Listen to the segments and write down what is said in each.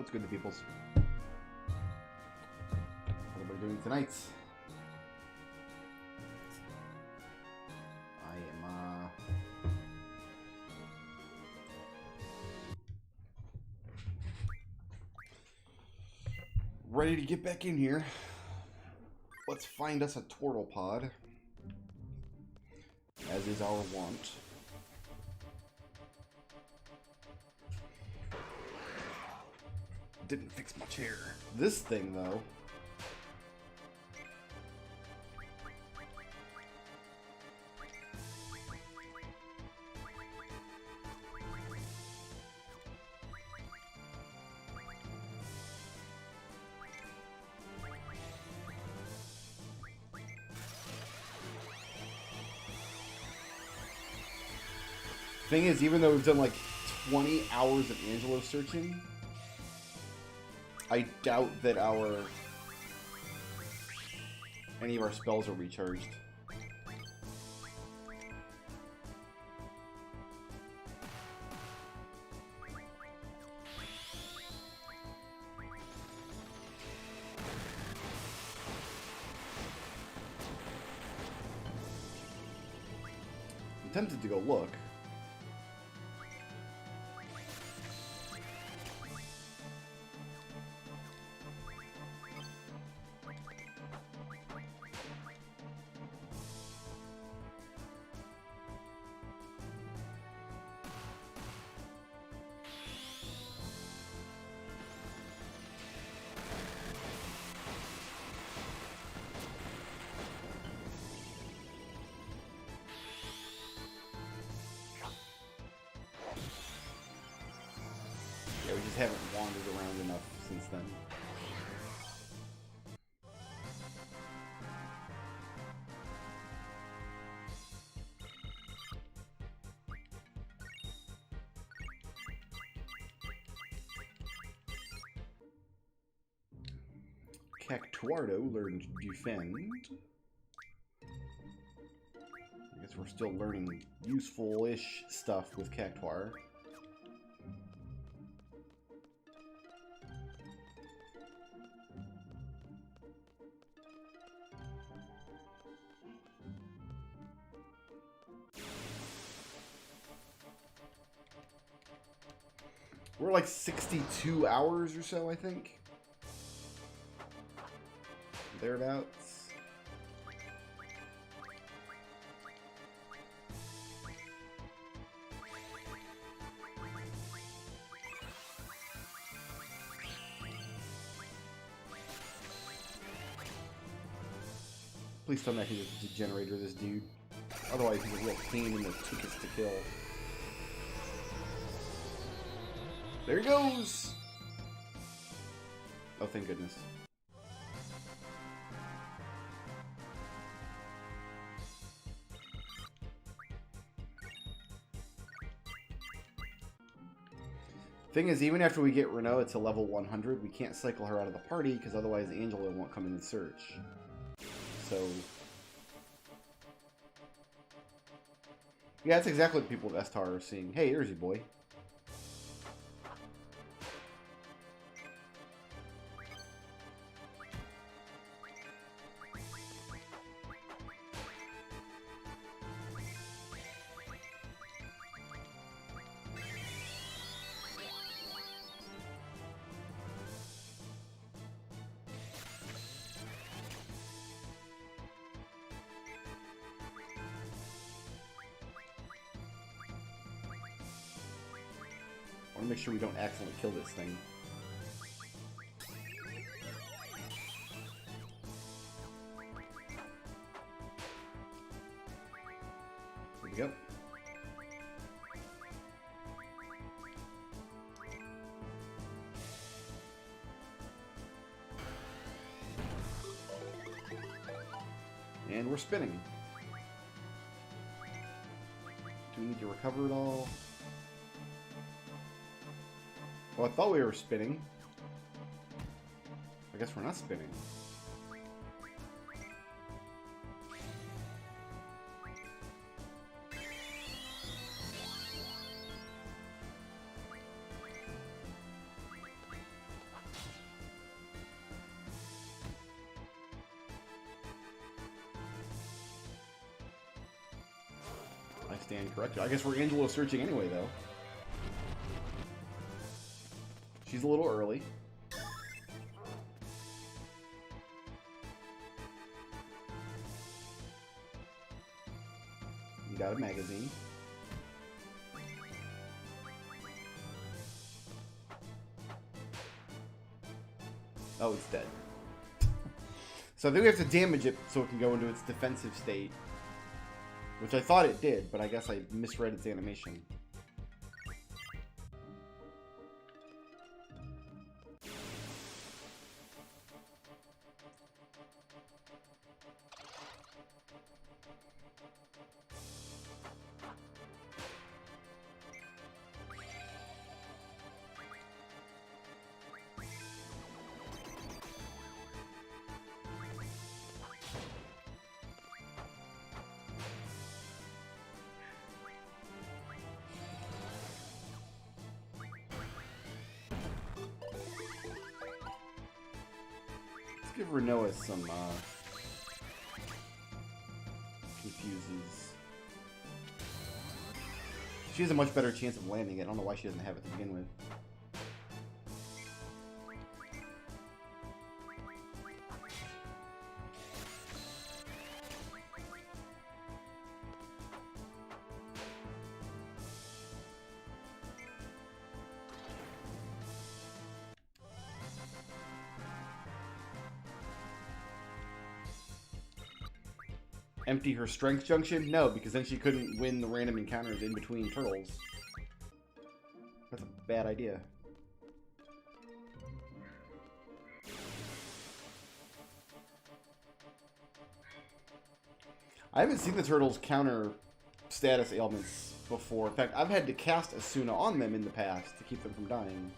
What's good to peoples? What am I doing tonight? I am ready to get back in here. Let's find us a turtle pod, as is our wont. Didn't fix my chair. This thing, though. Thing is, even though we've done like 20 hours of Angelo searching, I doubt that any of our spells are recharged. I'm tempted to go look. We just haven't wandered around enough since then. Cactuardo learned Defend. I guess we're still learning useful-ish stuff with Cactuar. We're like 62 hours or so, I think. Thereabouts. Please tell me I can just degenerator this dude. Otherwise, he's a real pain in the tickets to kill. There he goes! Oh, thank goodness. Thing is, even after we get Renault to level 100, we can't cycle her out of the party, because otherwise Angelo won't come in and search. So... yeah, that's exactly what people of Estar are seeing. Hey, here's your boy. I want to make sure we don't accidentally kill this thing. Here we go. And we're spinning. Do we need to recover it all? Well, I thought we were spinning. I guess we're not spinning. stand corrected. I guess we're Angelo searching anyway, though. She's a little early. You got a magazine. Oh, it's dead. So I think we have to damage it so it can go into its defensive state. Which I thought it did, but I guess I misread its animation. Let's give Renoa some confuses. She has a much better chance of landing it. I don't know why she doesn't have it to begin with. Empty her strength junction? No, because then she couldn't win the random encounters in between turtles. That's a bad idea. I haven't seen the turtles counter status ailments before. In fact, I've had to cast Asuna on them in the past to keep them from dying.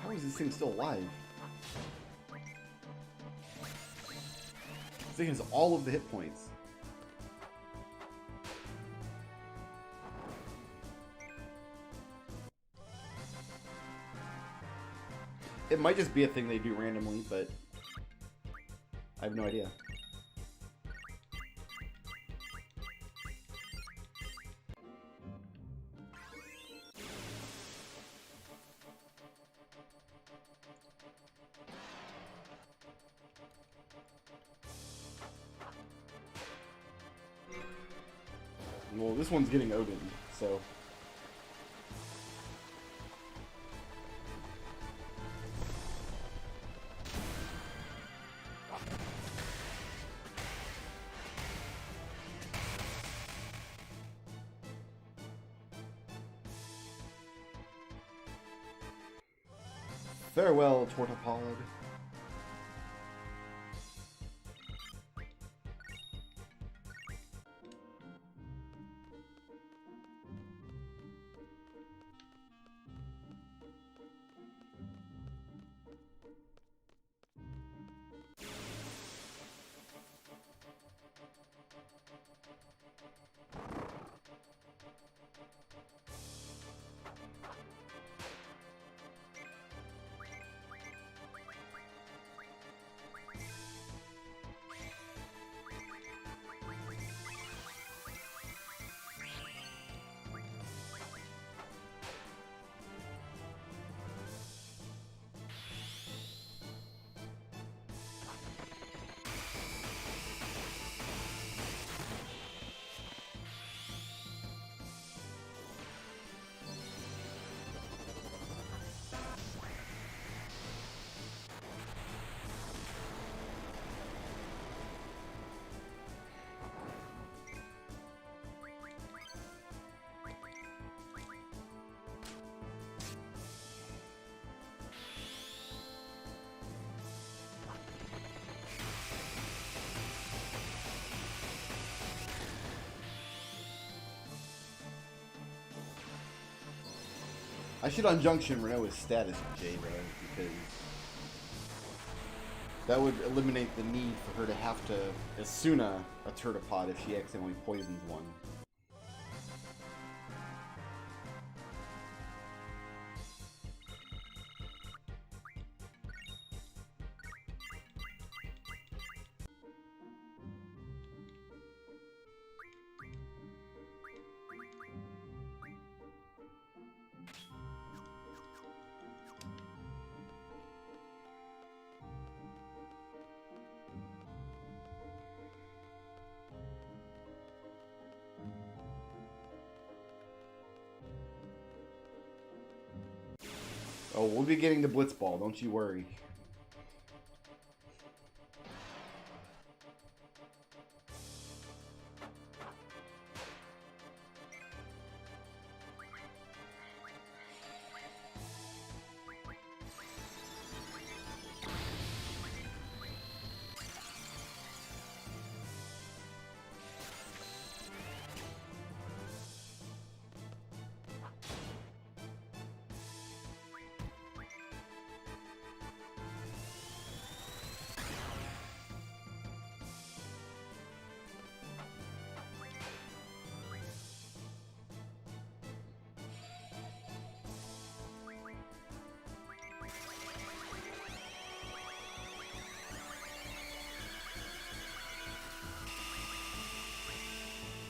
How is this thing still alive? This thing has all of the hit points. It might just be a thing they do randomly, but I have no idea. Well, this one's getting Odin, so... Farewell, Tortopod. I should unjunction Renault's status with Jade, because that would eliminate the need for her to have to Asuna a Turtopod if she accidentally poisons one. Oh, we'll be getting the blitzball, don't you worry.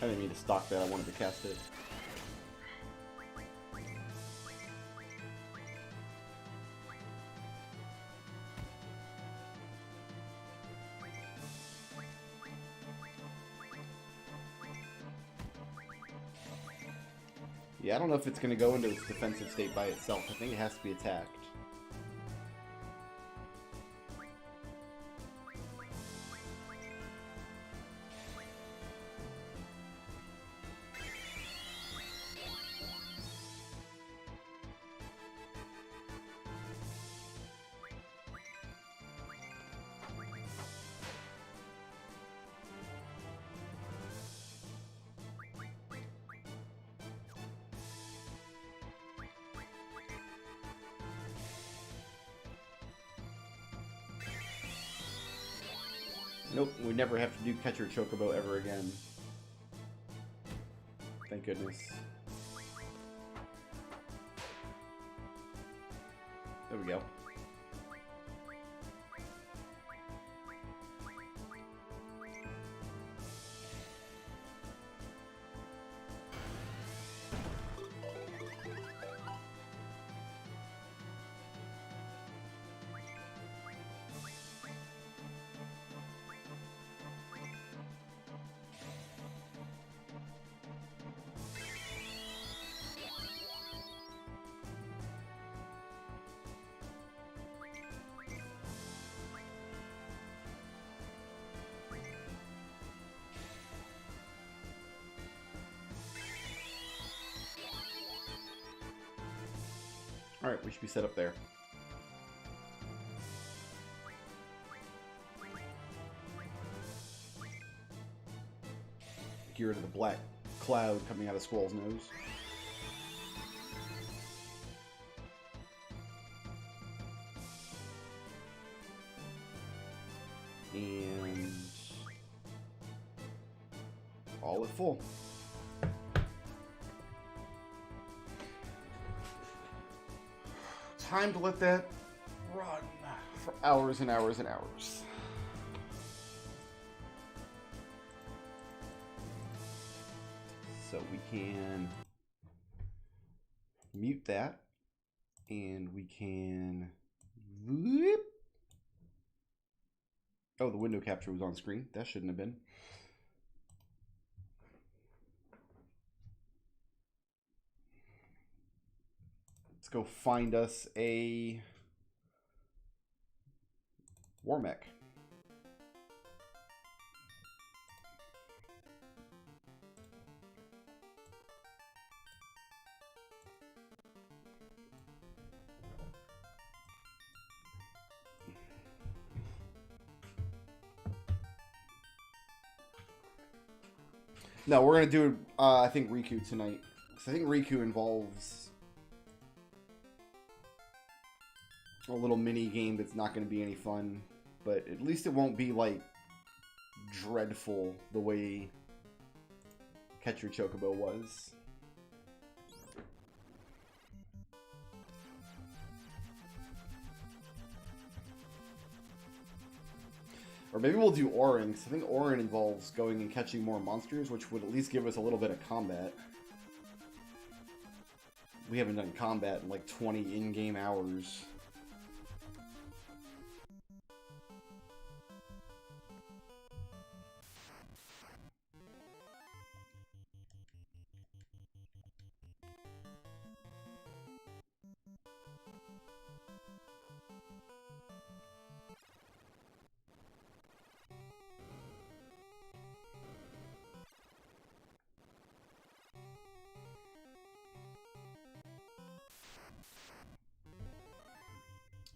I didn't mean to stock that, I wanted to cast it. Yeah, I don't know if it's going to go into its defensive state by itself. I think it has to be attacked. Nope, we never have to do Catcher Chocobo ever again. Thank goodness. There we go. Alright, we should be set up there. Get rid of the black cloud coming out of Squall's nose. And all at full. Time to let that run for hours and hours and hours. So we can mute that, and we can whoop. Oh, the window capture was on screen. That shouldn't have been. Let's go find us a WarMech. No, we're going to do, I think, Riku tonight. Because I think Riku involves a little mini game that's not going to be any fun. But at least it won't be, like, dreadful the way Catch Your Chocobo was. Or maybe we'll do Orin, because I think Orin involves going and catching more monsters, which would at least give us a little bit of combat. We haven't done combat in like 20 in-game hours.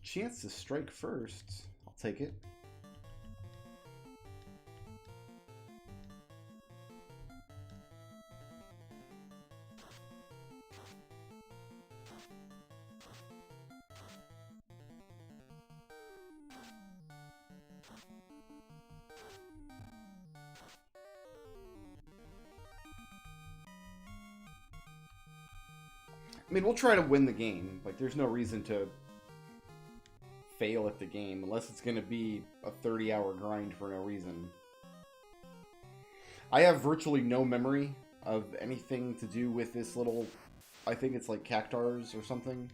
Chance to strike first. I'll take it. I mean, we'll try to win the game. Like, there's no reason to fail at the game unless it's going to be a 30-hour grind for no reason. I have virtually no memory of anything to do with this little, I think it's like cactuars or something.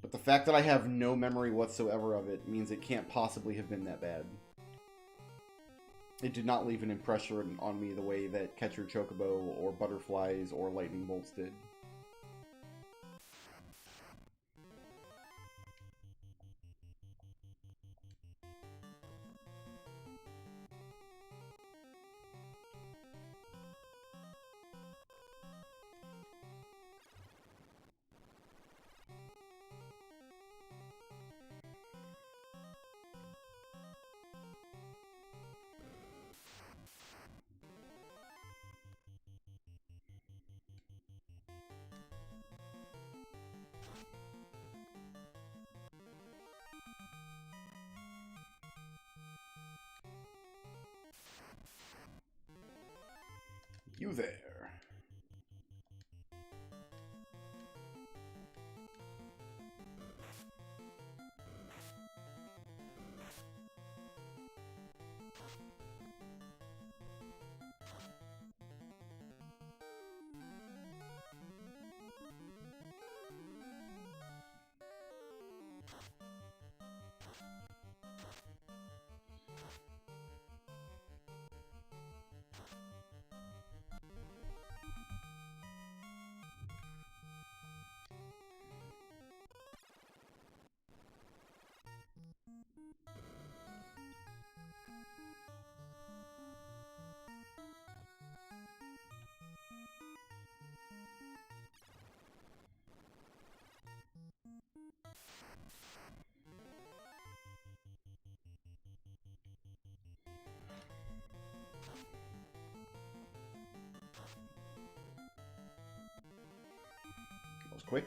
But the fact that I have no memory whatsoever of it means it can't possibly have been that bad. It did not leave an impression on me the way that Catch Your Chocobo or Butterflies or Lightning Bolts did. You there. That was quick.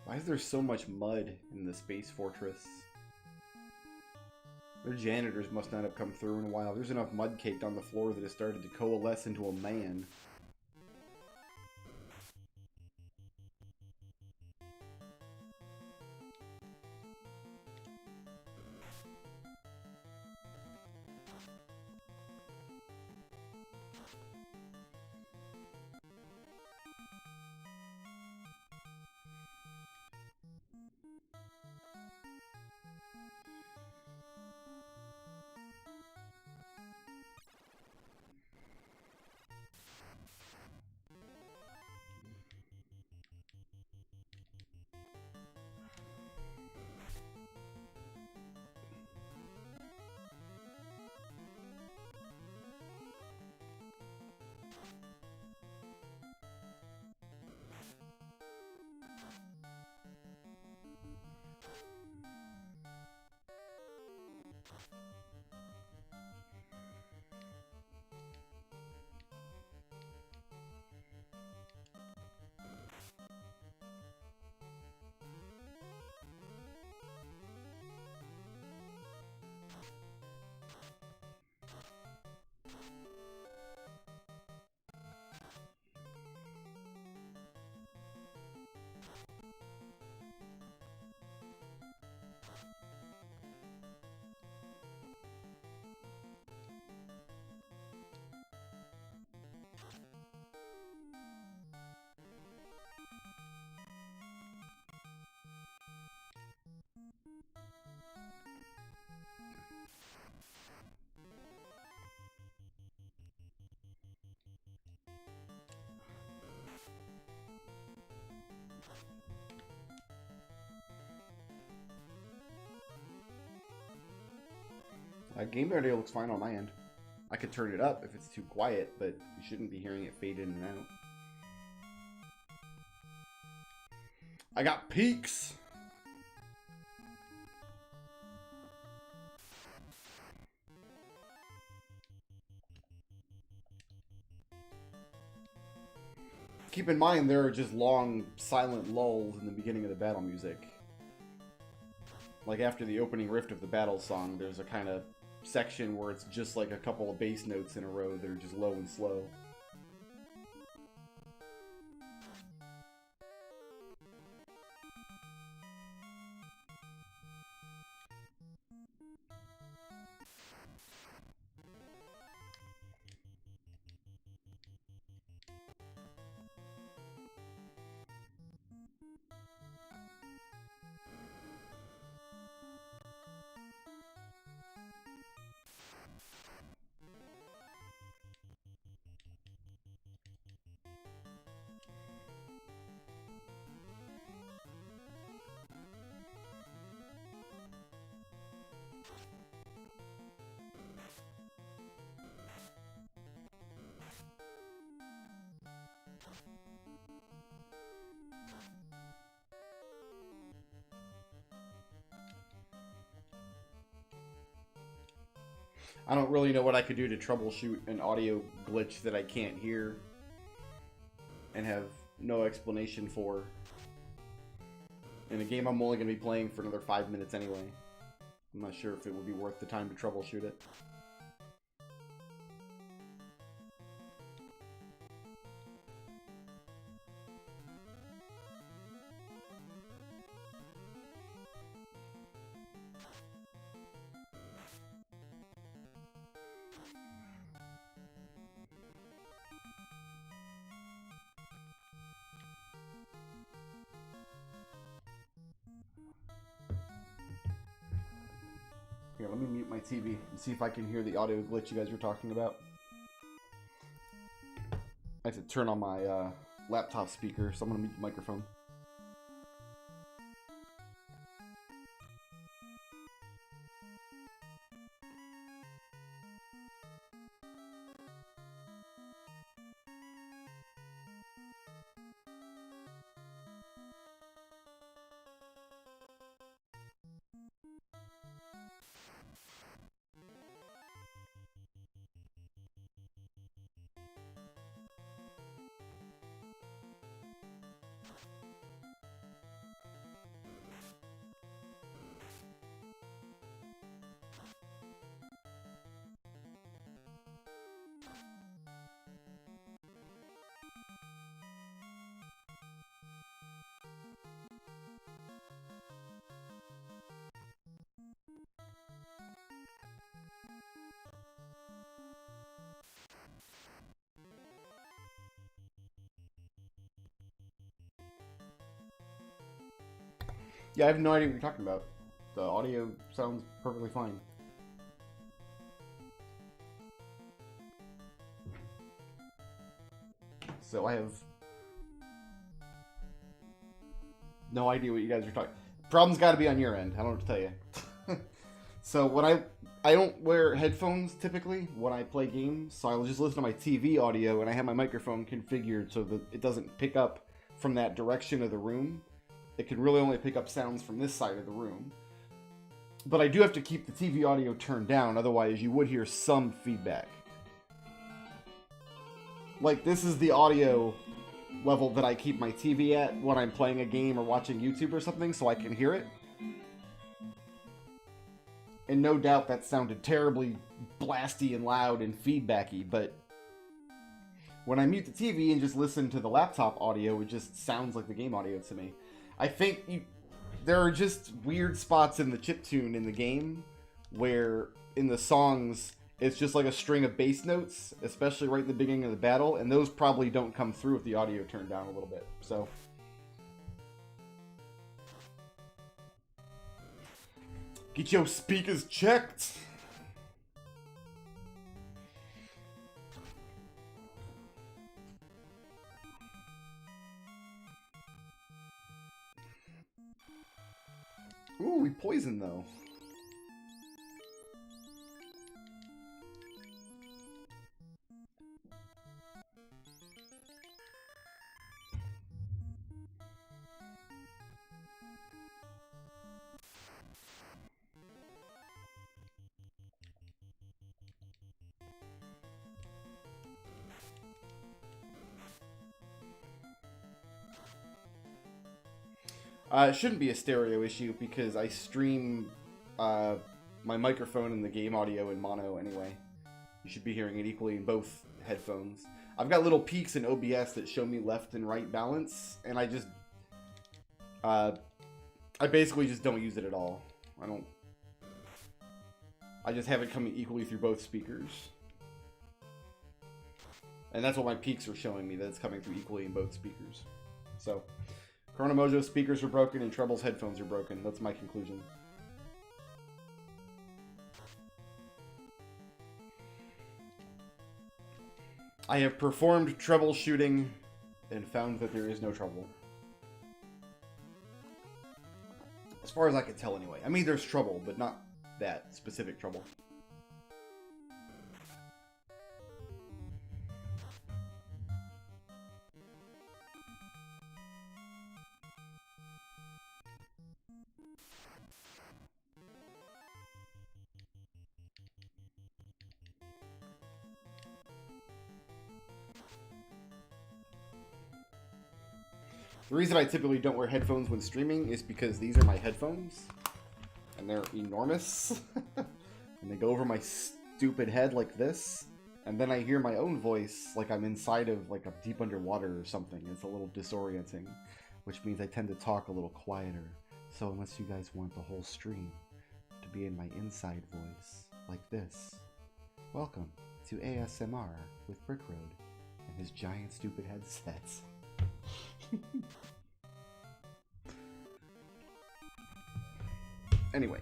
Why is there so much mud in the space fortress? Their janitors must not have come through in a while. There's enough mud caked on the floor that it started to coalesce into a man. Game audio looks fine on my end. I could turn it up if it's too quiet, but you shouldn't be hearing it fade in and out. I got peaks! Keep in mind, there are just long, silent lulls in the beginning of the battle music. Like after the opening riff of the battle song, there's a kind of section where it's just like a couple of bass notes in a row that are just low and slow. I don't really know what I could do to troubleshoot an audio glitch that I can't hear and have no explanation for. In a game I'm only going to be playing for another 5 minutes anyway. I'm not sure if it would be worth the time to troubleshoot it. Here, let me mute my TV and see if I can hear the audio glitch you guys were talking about. I have to turn on my laptop speaker, so I'm going to mute the microphone. Yeah, I have no idea what you're talking about. The audio sounds perfectly fine. So I have no idea what you guys are talking. Problem's got to be on your end. I don't know what to tell you. So when I don't wear headphones typically when I play games, so I'll just listen to my TV audio, and I have my microphone configured so that it doesn't pick up from that direction of the room. It can really only pick up sounds from this side of the room. But I do have to keep the TV audio turned down, otherwise you would hear some feedback. Like, this is the audio level that I keep my TV at when I'm playing a game or watching YouTube or something, so I can hear it. And no doubt that sounded terribly blasty and loud and feedbacky, but when I mute the TV and just listen to the laptop audio, it just sounds like the game audio to me. I think there are just weird spots in the chiptune in the game where in the songs it's just like a string of bass notes, especially right in the beginning of the battle, and those probably don't come through with the audio turned down a little bit. So get your speakers checked. Ooh, we poisoned though. It shouldn't be a stereo issue because I stream my microphone and the game audio in mono anyway. You should be hearing it equally in both headphones. I've got little peaks in OBS that show me left and right balance, and I just... I basically just don't use it at all. I just have it coming equally through both speakers. And that's what my peaks are showing me, that it's coming through equally in both speakers. So... Chronomojo's speakers are broken and Treble's headphones are broken. That's my conclusion. I have performed troubleshooting and found that there is no trouble. As far as I can tell anyway. I mean, there's trouble, but not that specific trouble. The reason I typically don't wear headphones when streaming is because these are my headphones, and they're enormous, and they go over my stupid head like this, and then I hear my own voice like I'm inside of like a deep underwater or something. It's a little disorienting, which means I tend to talk a little quieter. So unless you guys want the whole stream to be in my inside voice like this, welcome to ASMR with Brick Road and his giant stupid headsets. Anyway.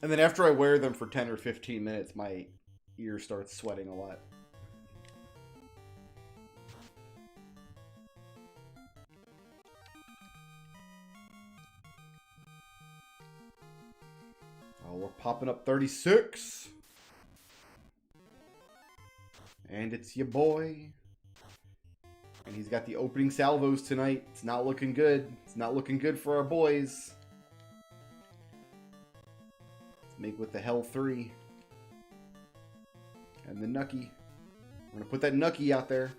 And then after I wear them for 10 or 15 minutes, my ear starts sweating a lot. Oh, we're popping up 36. And it's your boy. And he's got the opening salvos tonight. It's not looking good. It's not looking good for our boys. Let's make with the Hell 3. And the Nucky. We're going to put that Nucky out there.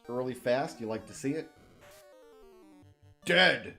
Early fast. You like to see it? Dead!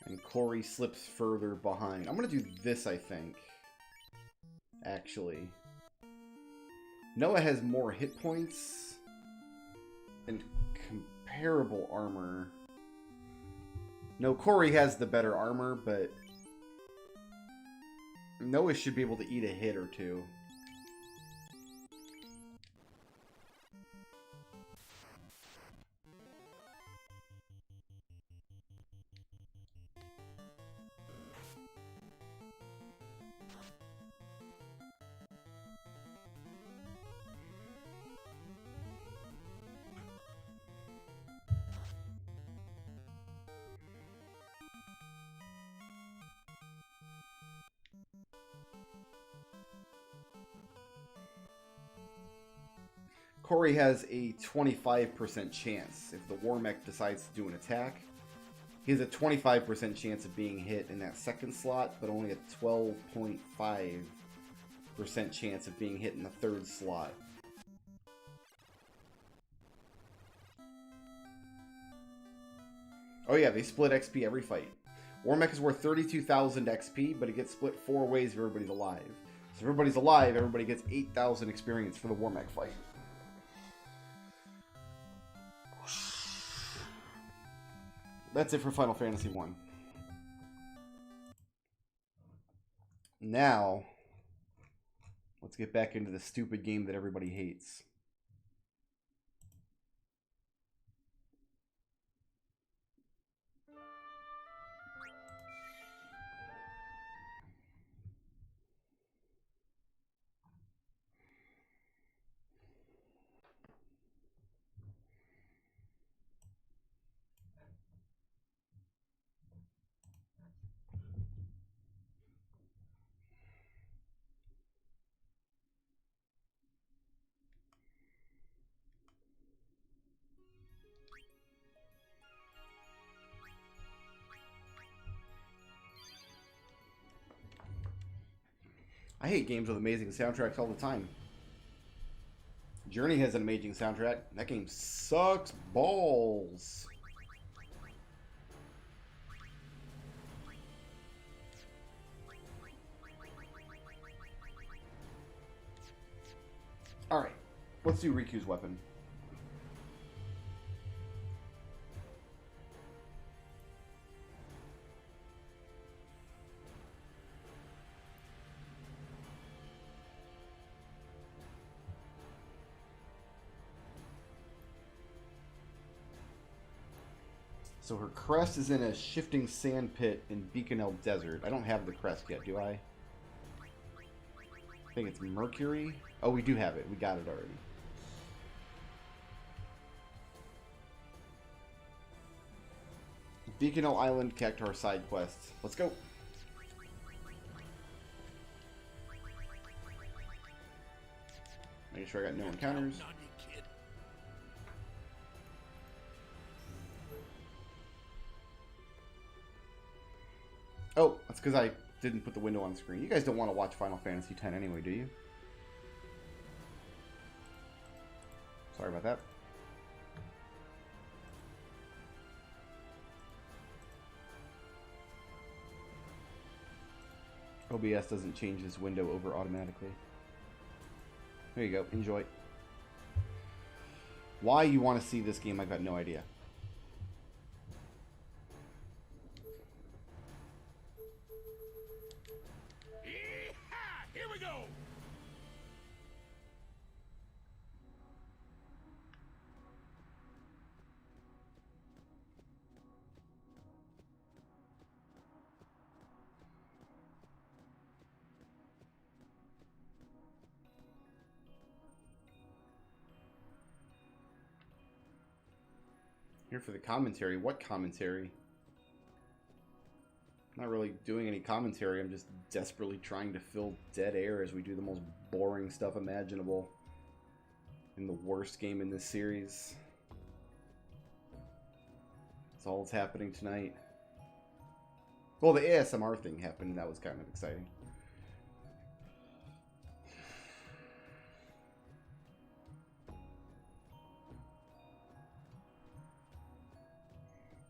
And Corey slips further behind. I'm going to do this, I think. Actually. Noah has more hit points and comparable armor. No, Corey has the better armor, but Noah should be able to eat a hit or two. Corey has a 25% chance if the WarMech decides to do an attack. He has a 25% chance of being hit in that second slot, but only a 12.5% chance of being hit in the third slot. Oh yeah, they split XP every fight. WarMech is worth 32,000 XP, but it gets split 4 ways if everybody's alive. So if everybody's alive, everybody gets 8,000 experience for the WarMech fight. That's it for Final Fantasy 1. Now, let's get back into the stupid game that everybody hates. I hate games with amazing soundtracks all the time. Journey has an amazing soundtrack. That game sucks balls. Alright, let's do Riku's weapon. So her crest is in a shifting sand pit in Beaconell Desert. I don't have the crest yet, do I? I think it's Mercury. Oh, we do have it. We got it already. Beaconell Island Cactuar side quest. Let's go. Making sure I got no encounters. Oh, that's because I didn't put the window on the screen. You guys don't want to watch Final Fantasy X anyway, do you? Sorry about that. OBS doesn't change this window over automatically. There you go. Enjoy. Why you want to see this game, I've got no idea. Here we go. Here for the commentary. What commentary? I'm not really doing any commentary. I'm just desperately trying to fill dead air as we do the most boring stuff imaginable in the worst game in this series. That's all that's happening tonight. Well, the ASMR thing happened, and that was kind of exciting.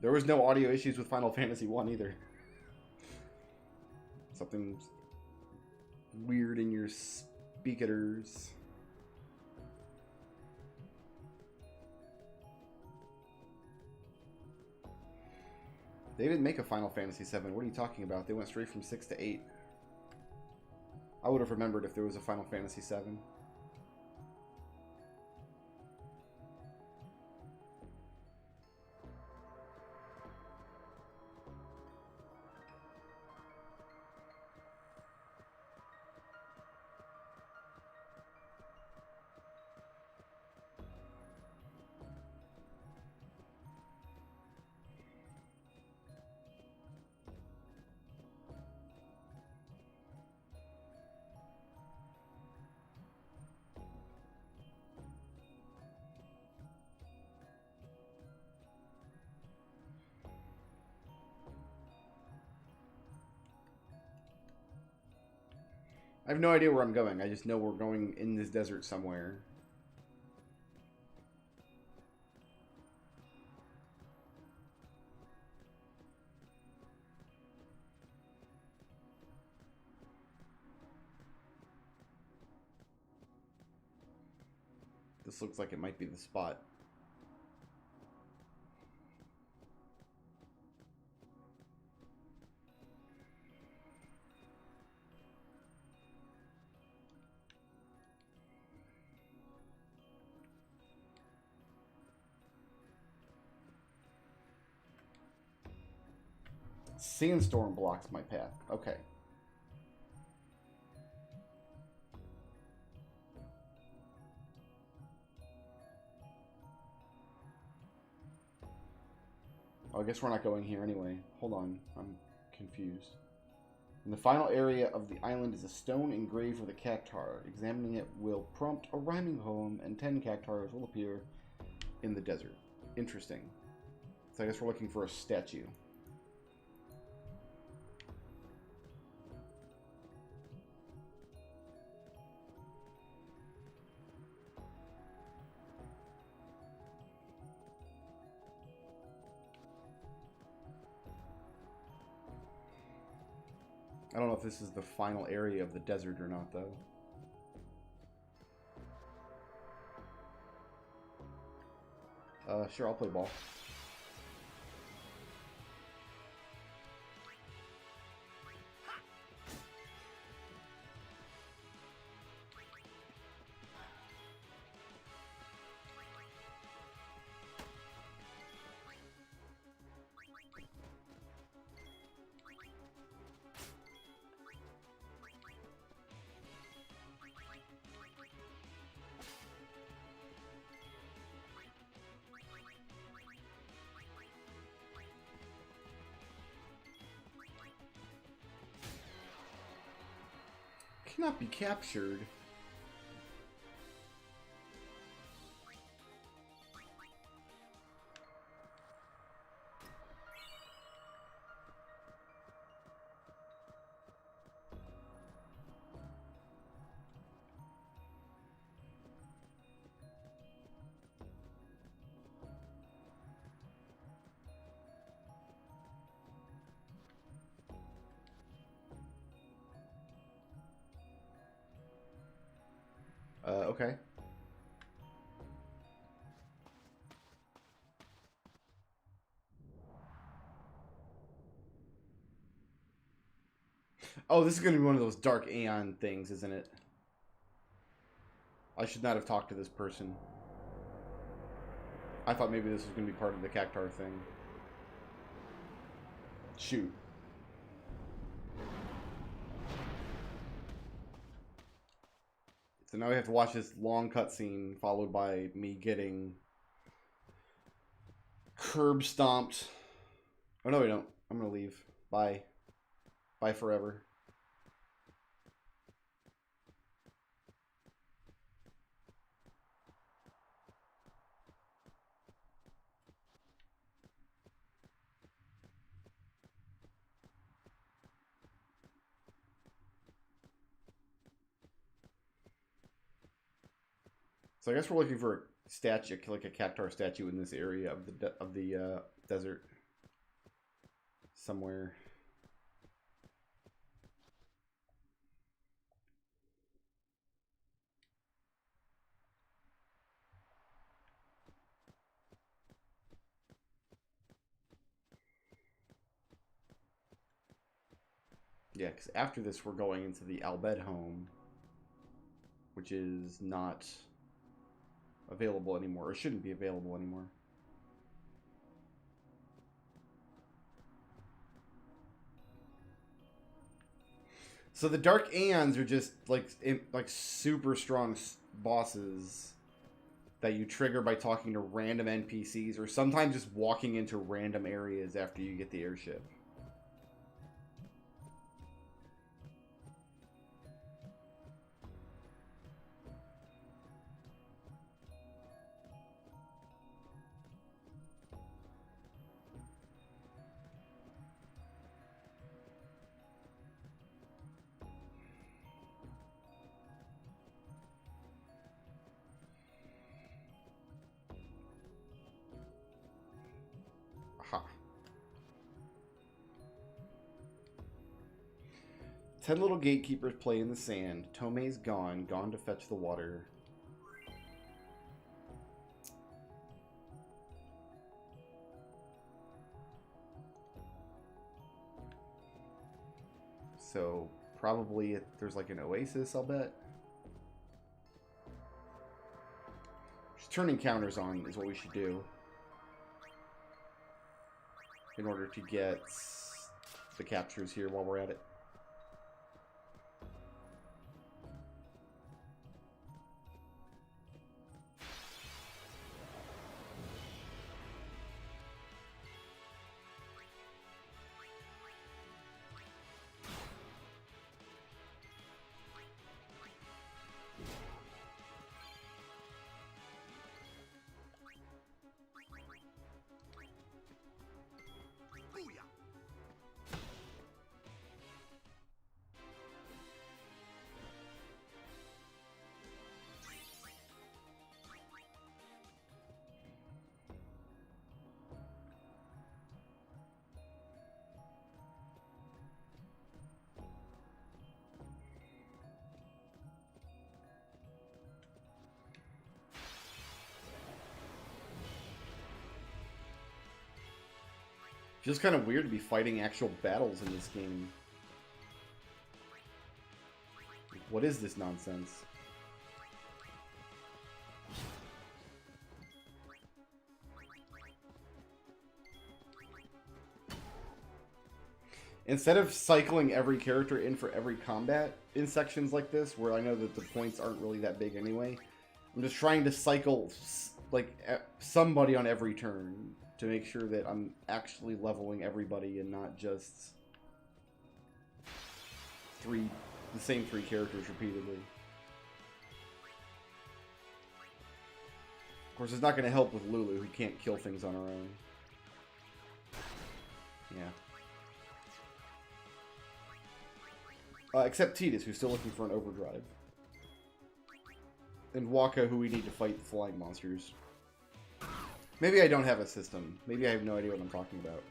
There was no audio issues with Final Fantasy 1 either. Something weird in your speakers. They didn't make a Final Fantasy 7. What are you talking about? They went straight from 6 to 8. I would have remembered if there was a Final Fantasy 7. have no idea where I'm going. I just know we're going in this desert somewhere. This looks like it might be the spot. Sandstorm blocks my path. Okay. Oh, I guess we're not going here anyway. Hold on. I'm confused. In the final area of the island is a stone engraved with a cactuar. Examining it will prompt a rhyming poem, and 10 cactuars will appear in the desert. Interesting. So I guess we're looking for a statue. I don't know if this is the final area of the desert or not, though. Sure, I'll play ball. Cannot be captured. Okay. Oh, this is going to be one of those dark Aeon things, isn't it? I should not have talked to this person. I thought maybe this was going to be part of the cactuar thing. Shoot. So now we have to watch this long cutscene followed by me getting curb stomped. Oh, no, we don't. I'm going to leave. Bye. Bye forever. So I guess we're looking for a statue, like a cactuar statue in this area of the desert somewhere. Yeah, because after this we're going into the Albed home, which is not available anymore, or shouldn't be available anymore. So the Dark Aeons are just like super strong bosses that you trigger by talking to random NPCs, or sometimes just walking into random areas after you get the airship. 10 little gatekeepers play in the sand. Tomei's gone. Gone to fetch the water. So, probably there's like an oasis, I'll bet. Just turning counters on is what we should do. In order to get the captures here while we're at it. Feels kind of weird to be fighting actual battles in this game. What is this nonsense? Instead of cycling every character in for every combat in sections like this, where I know that the points aren't really that big anyway, I'm just trying to cycle like somebody on every turn to make sure that I'm actually leveling everybody and not just the same three characters repeatedly. Of course, it's not going to help with Lulu, who can't kill things on her own. Yeah. Except Tidus, who's still looking for an overdrive. And Waka, who we need to fight the flying monsters. Maybe I don't have a system. Maybe I have no idea what I'm talking about.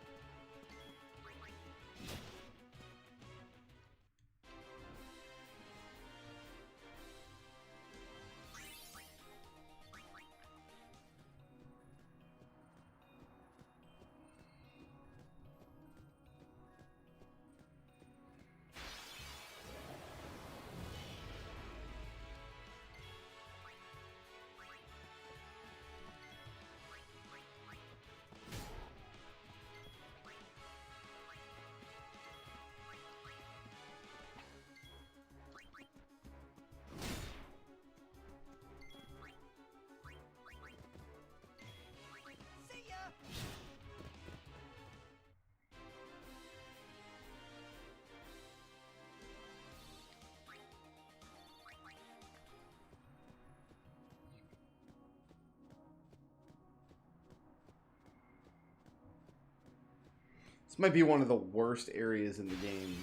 This might be one of the worst areas in the game,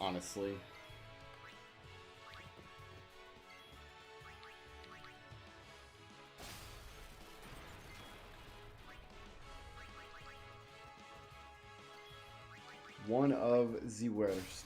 honestly. One of the worst.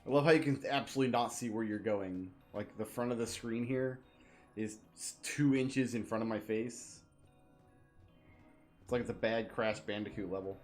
I love how you can absolutely not see where you're going. Like, the front of the screen here is 2 inches in front of my face. It's like it's a bad Crash Bandicoot level.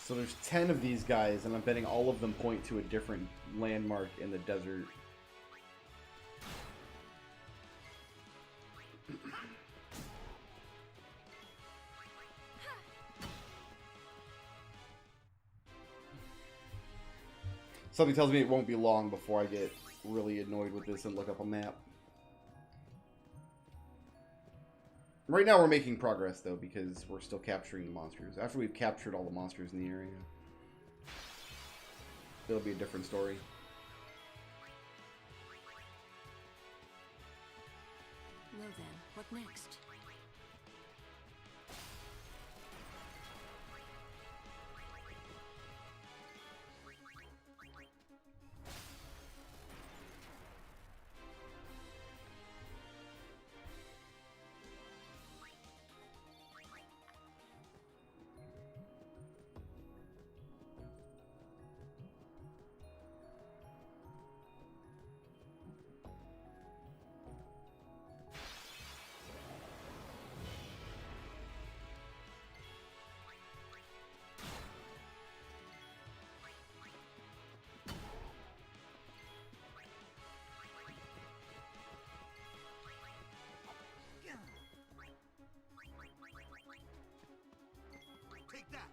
So there's 10 of these guys, and I'm betting all of them point to a different landmark in the desert. Something tells me it won't be long before I get really annoyed with this and look up a map. Right now we're making progress, though, because we're still capturing the monsters. After we've captured all the monsters in the area, it'll be a different story. Well then, what next? Take that!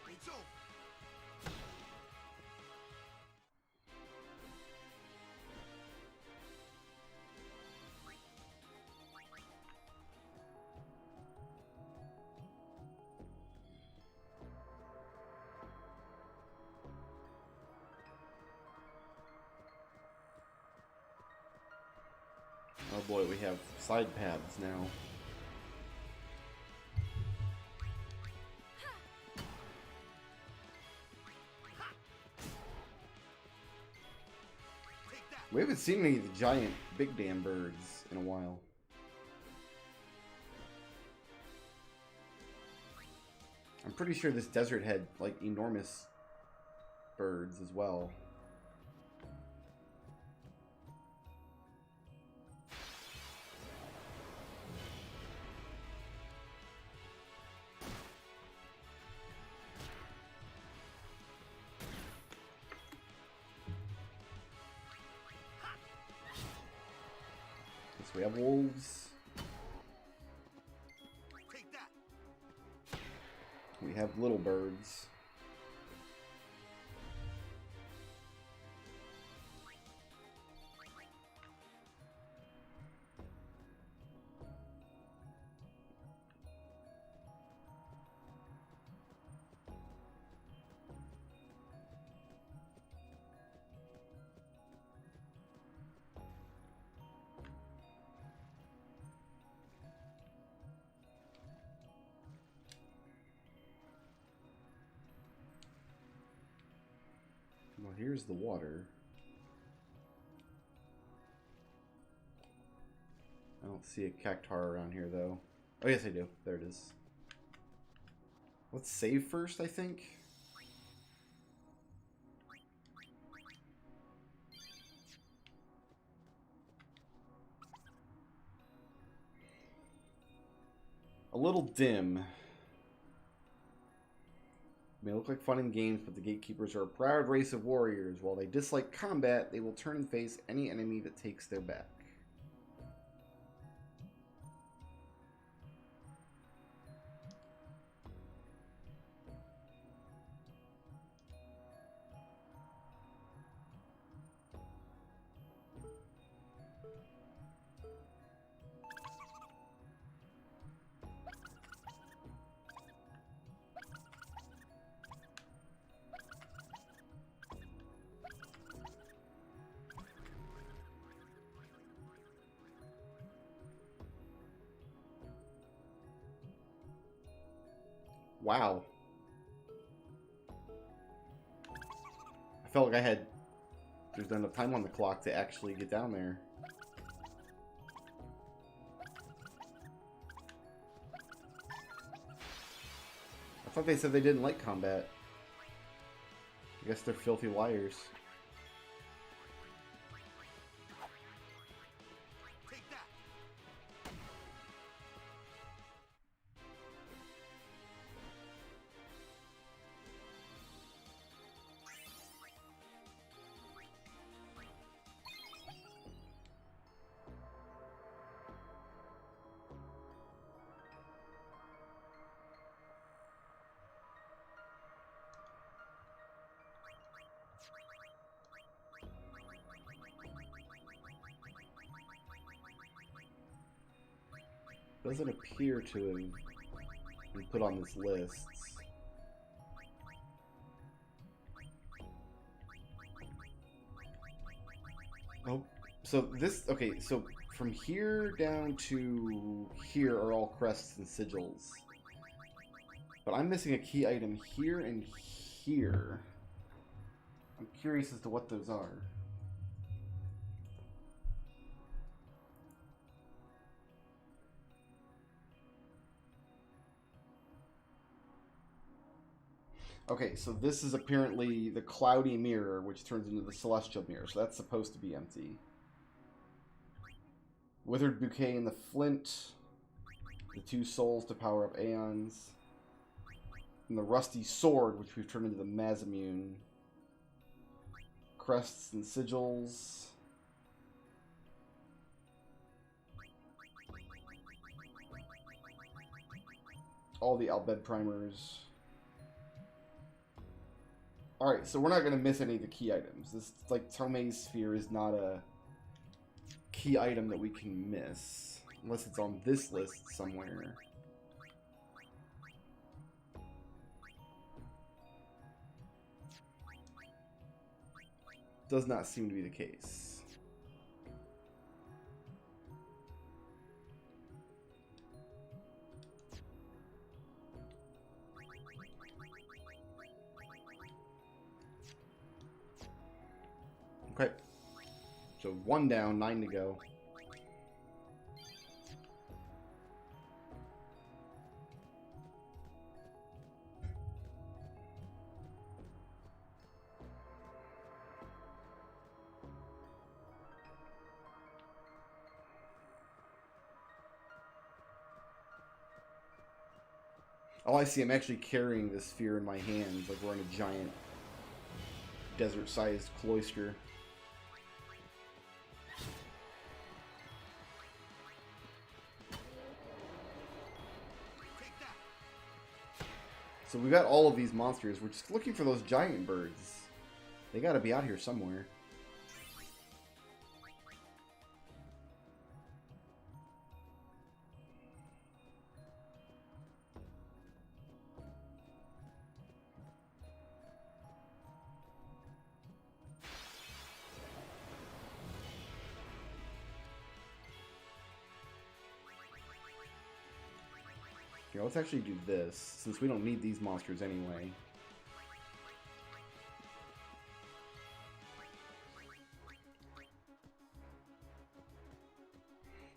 It's over! Oh boy, we have side paths now. Take that! We haven't seen any of the giant big damn birds in a while. I'm pretty sure this desert had, like, enormous birds as well. We have wolves. Take that! We have little birds. Well, here's the water. I don't see a cactuar around here, though. Oh, yes, I do. There it is. Let's save first, I think. A little dim. May look like fun in games, but the gatekeepers are a proud race of warriors. While they dislike combat, they will turn and face any enemy that takes their back. Wow. felt like there's not enough time on the clock to actually get down there. I thought they said they didn't like combat. I guess they're filthy liars. Take that. Doesn't appear to have been put on this list. Oh, so this, okay, so from here down to here are all crests and sigils. But I'm missing a key item here and here. I'm curious as to what those are. Okay, so this is apparently the cloudy mirror, which turns into the celestial mirror, so that's supposed to be empty. Withered bouquet in the flint, the 2 souls to power up aeons, and the rusty sword, which we've turned into the Mazimune. Crests and sigils. All the Albed primers. Alright, so we're not going to miss any of the key items. This, like, Tomei's sphere is not a key item that we can miss. Unless it's on this list somewhere. Does not seem to be the case. Okay. So 1 down, 9 to go. Oh, I see. I'm actually carrying this sphere in my hands like we're in a giant desert-sized cloister. Take that. So we've got all of these monsters. We're just looking for those giant birds. They gotta be out here somewhere. Here, let's actually do this, since we don't need these monsters anyway.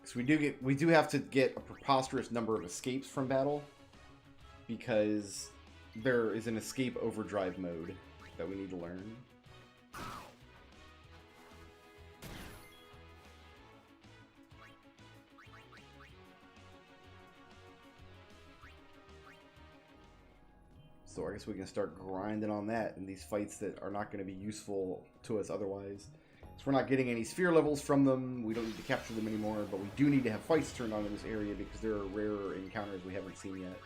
So we do have to get a preposterous number of escapes from battle, because there is an escape overdrive mode that we need to learn. So I guess we can start grinding on that in these fights that are not going to be useful to us otherwise. So we're not getting any sphere levels from them, we don't need to capture them anymore, but we do need to have fights turned on in this area because there are rarer encounters we haven't seen yet.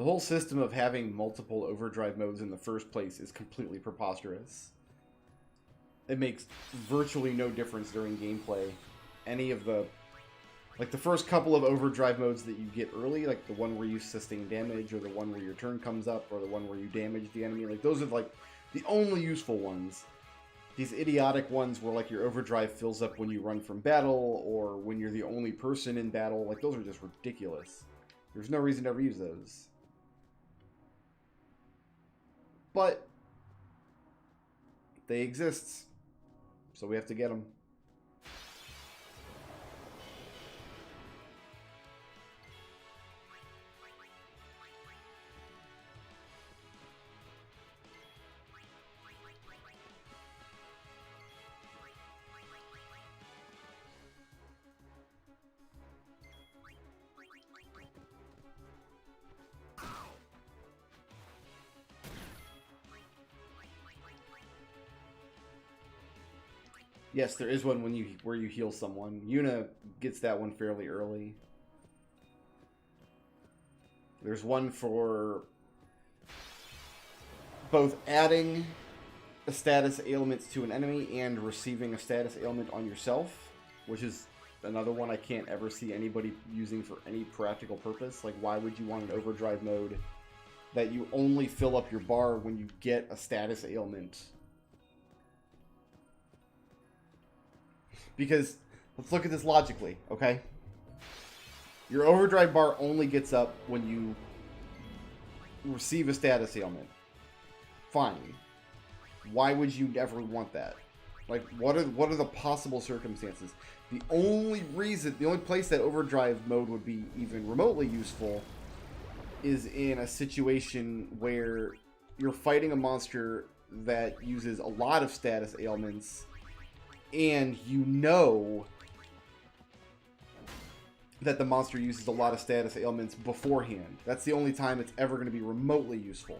The whole system of having multiple overdrive modes in the first place is completely preposterous. It makes virtually no difference during gameplay. Any of the... Like, the first couple of overdrive modes that you get early, like the one where you sustain damage, or the one where your turn comes up, or the one where you damage the enemy, like, those are, like, the only useful ones. These idiotic ones where, like, your overdrive fills up when you run from battle, or when you're the only person in battle, like, those are just ridiculous. There's no reason to ever use those. But they exist, so we have to get them. Yes, there is one where you heal someone. Yuna gets that one fairly early. There's one for both adding a status ailment to an enemy and receiving a status ailment on yourself, which is another one I can't ever see anybody using for any practical purpose. Like, why would you want an overdrive mode that you only fill up your bar when you get a status ailment? Because, let's look at this logically, okay? Your overdrive bar only gets up when you receive a status ailment. Fine. Why would you ever want that? Like, what are the possible circumstances? The only place that overdrive mode would be even remotely useful is in a situation where you're fighting a monster that uses a lot of status ailments, and you know that the monster uses a lot of status ailments beforehand. That's the only time it's ever going to be remotely useful.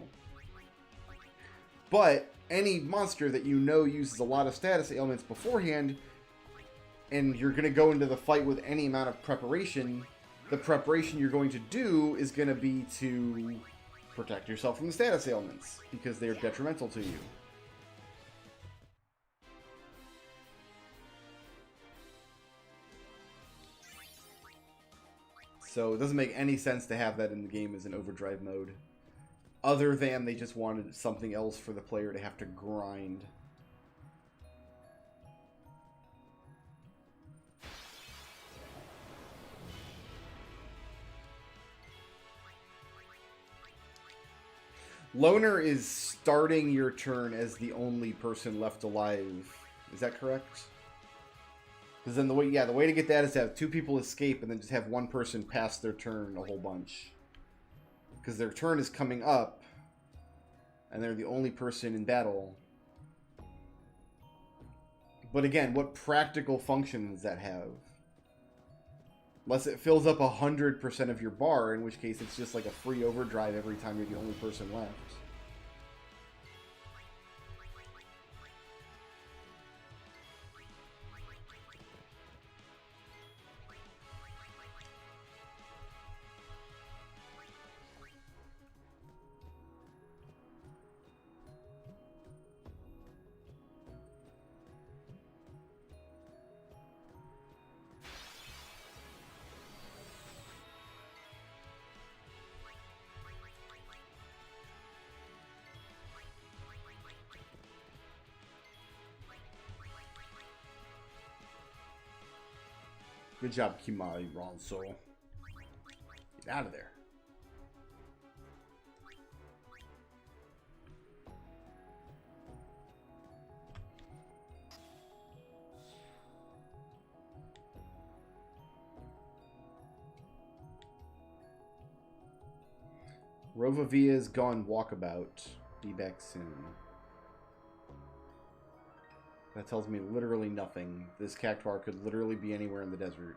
But any monster that you know uses a lot of status ailments beforehand, and you're going to go into the fight with any amount of preparation, the preparation you're going to do is going to be to protect yourself from the status ailments, because they are detrimental to you. So it doesn't make any sense to have that in the game as an overdrive mode. Other than they just wanted something else for the player to have to grind. Loner is starting your turn as the only person left alive. Is that correct? Because then the way to get that is to have two people escape and then just have one person pass their turn a whole bunch. Because their turn is coming up, and they're the only person in battle. But again, what practical function does that have? Unless it fills up 100% of your bar, in which case it's just like a free overdrive every time you're the only person left. Good job, Kimari Ronso. Get out of there. Rovavia's gone walkabout. Be back soon. That tells me literally nothing. This cactuar could literally be anywhere in the desert.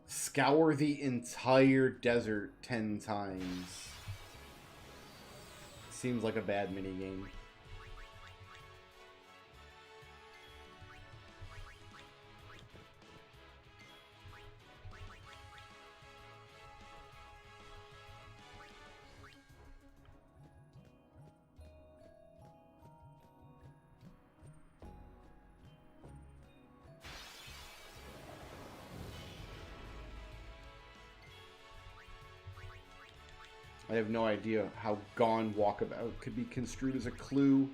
Scour the entire desert 10 times. Seems like a bad minigame. I have no idea how Gone Walkabout could be construed as a clue.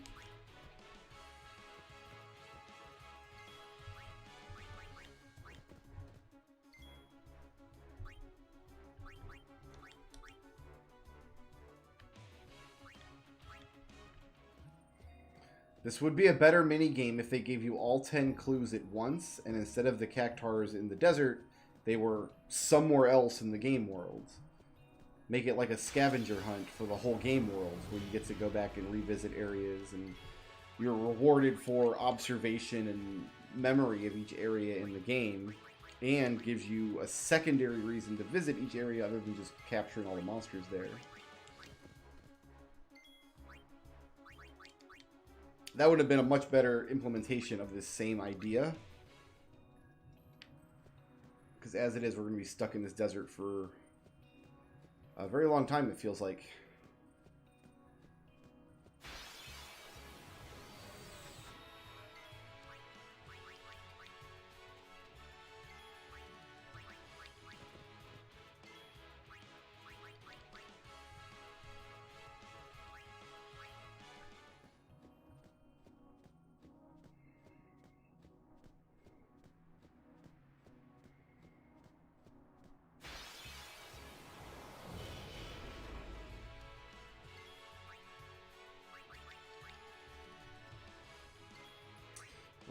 This would be a better minigame if they gave you all 10 clues at once, and instead of the cactuars in the desert, they were somewhere else in the game world. Make it like a scavenger hunt for the whole game world, where you get to go back and revisit areas, and you're rewarded for observation and memory of each area in the game, and gives you a secondary reason to visit each area other than just capturing all the monsters there. That would have been a much better implementation of this same idea. Because as it is, we're going to be stuck in this desert for a very long time, it feels like.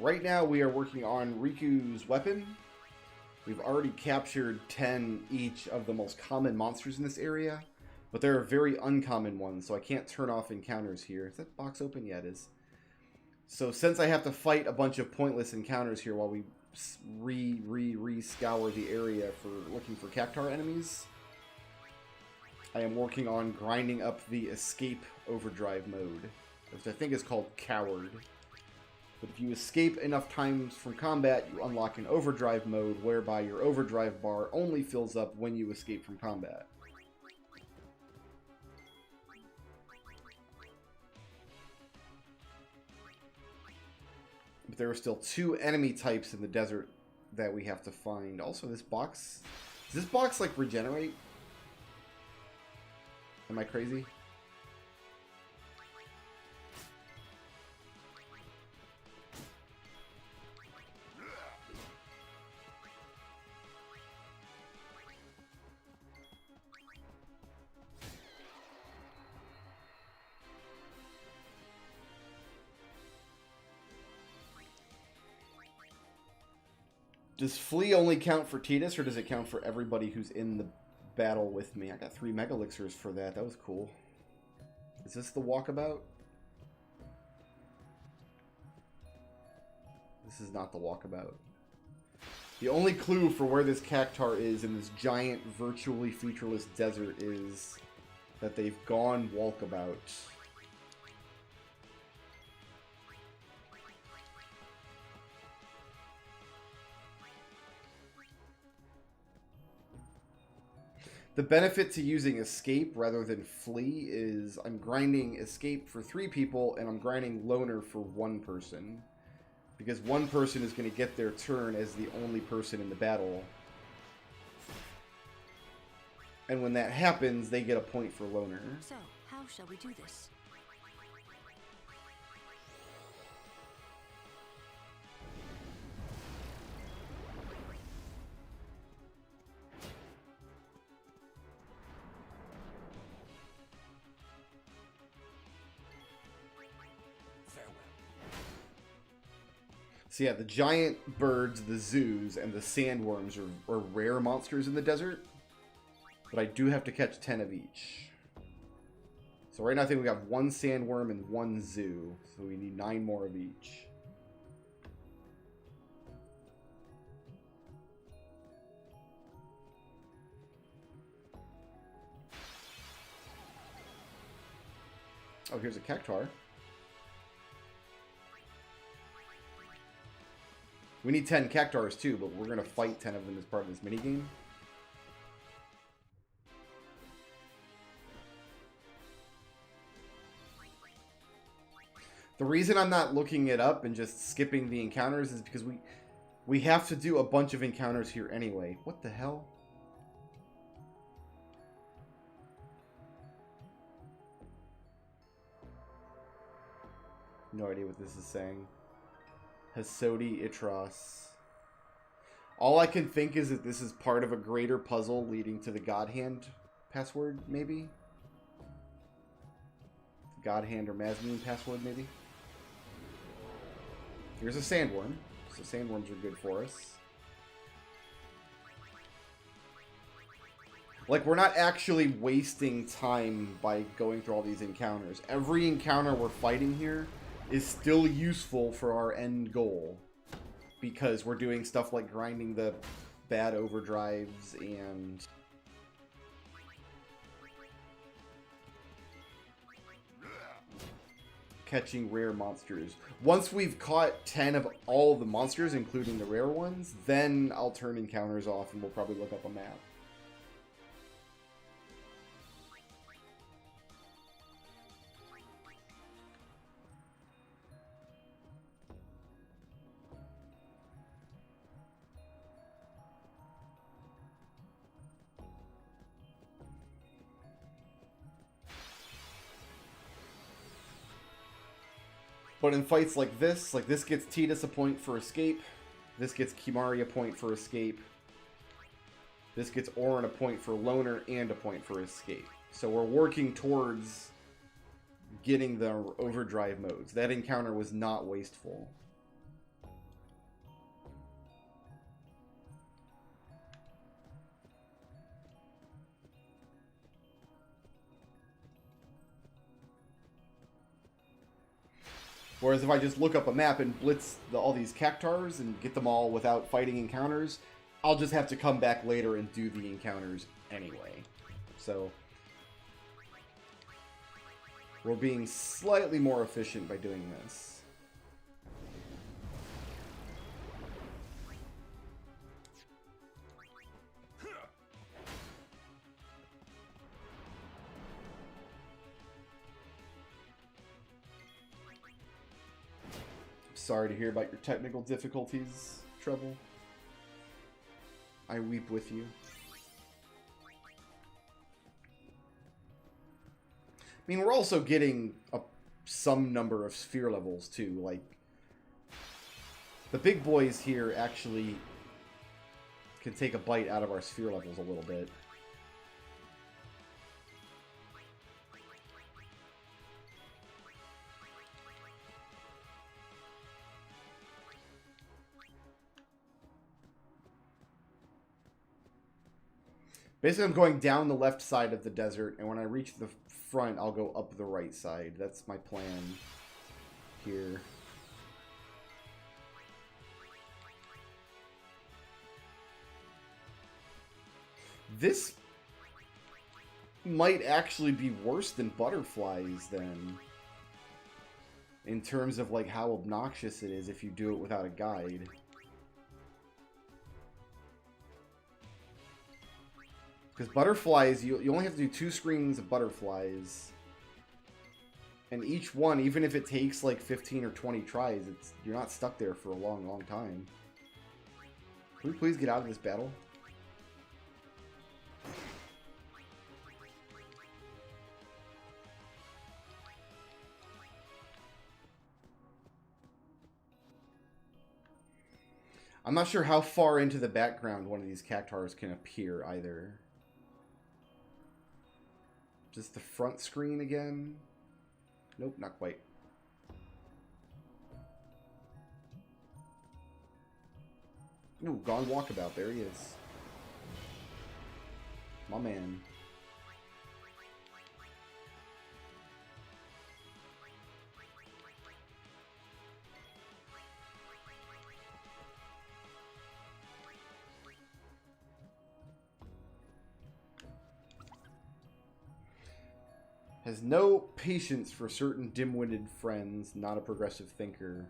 Right now we are working on Riku's weapon. We've already captured 10 each of the most common monsters in this area, but there are very uncommon ones, so I can't turn off encounters here. Is that box open? Yeah, it is. So since I have to fight a bunch of pointless encounters here while we scour the area for looking for cactuar enemies, I am working on grinding up the escape overdrive mode, which I think is called Coward. But if you escape enough times from combat, you unlock an overdrive mode whereby your overdrive bar only fills up when you escape from combat. But there are still 2 enemy types in the desert that we have to find. Also, this box... Does this box, like, regenerate? Am I crazy? Does Flea only count for Tidus, or does it count for everybody who's in the battle with me? I got 3 Mega Elixirs for that. That was cool. Is this the walkabout? This is not the walkabout. The only clue for where this cactuar is in this giant, virtually featureless desert is that they've gone walkabout. The benefit to using escape rather than flee is I'm grinding escape for 3 people and I'm grinding loner for 1 person. Because 1 person is going to get their turn as the only person in the battle. And when that happens, they get a point for loner. So, how shall we do this? So yeah, the giant birds, the zoos, and the sandworms are rare monsters in the desert. But I do have to catch 10 of each. So right now I think we got 1 sandworm and 1 zoo. So we need 9 more of each. Oh, here's a cactuar. We need 10 cactuars too, but we're going to fight 10 of them as part of this minigame. The reason I'm not looking it up and just skipping the encounters is because we have to do a bunch of encounters here anyway. What the hell? No idea what this is saying. Hasodi Itros. All I can think is that this is part of a greater puzzle leading to the God Hand password, maybe? God Hand or Mazmune password, maybe? Here's a sandworm. So sandworms are good for us. Like, we're not actually wasting time by going through all these encounters. Every encounter we're fighting here is still useful for our end goal. Because we're doing stuff like grinding the bad overdrives and... catching rare monsters. Once we've caught 10 of all the monsters, including the rare ones, then I'll turn encounters off and we'll probably look up a map. But in fights like this gets Tidus a point for escape. This gets Kimari a point for escape. This gets Auron a point for loner and a point for escape. So we're working towards getting the overdrive modes. That encounter was not wasteful. Whereas if I just look up a map and blitz all these cactuars and get them all without fighting encounters, I'll just have to come back later and do the encounters anyway. So we're being slightly more efficient by doing this. Sorry to hear about your technical difficulties, Trouble. I weep with you. I mean, we're also getting some number of sphere levels, too. Like, the big boys here actually can take a bite out of our sphere levels a little bit. Basically, I'm going down the left side of the desert, and when I reach the front, I'll go up the right side. That's my plan here. This might actually be worse than butterflies, then. In terms of, like, how obnoxious it is if you do it without a guide. Because butterflies, you only have to do 2 screens of butterflies. And each one, even if it takes like 15 or 20 tries, you're not stuck there for a long, long time. Can we please get out of this battle? I'm not sure how far into the background one of these cactuars can appear either. Just the front screen again? Nope, not quite. Ooh, Gone Walkabout. There he is. My man. Has no patience for certain dim-witted friends, not a progressive thinker.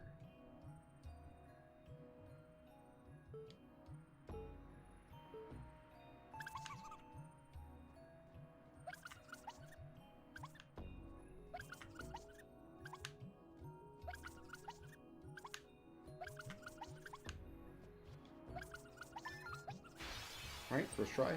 Alright, first try.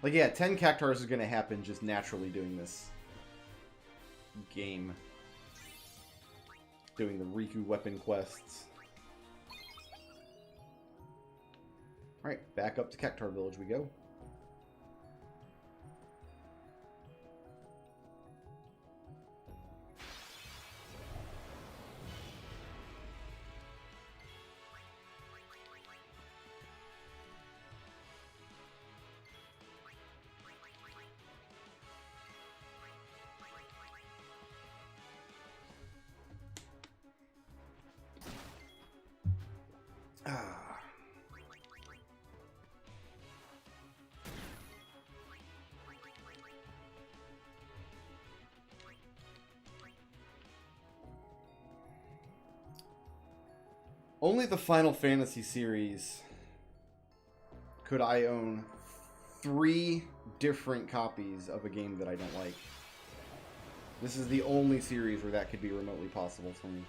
Like, yeah, 10 cactuars is going to happen just naturally doing this game. Doing the Riku weapon quests. Alright, back up to Cactuar Village we go. Only the Final Fantasy series could I own 3 different copies of a game that I don't like. This is the only series where that could be remotely possible for me.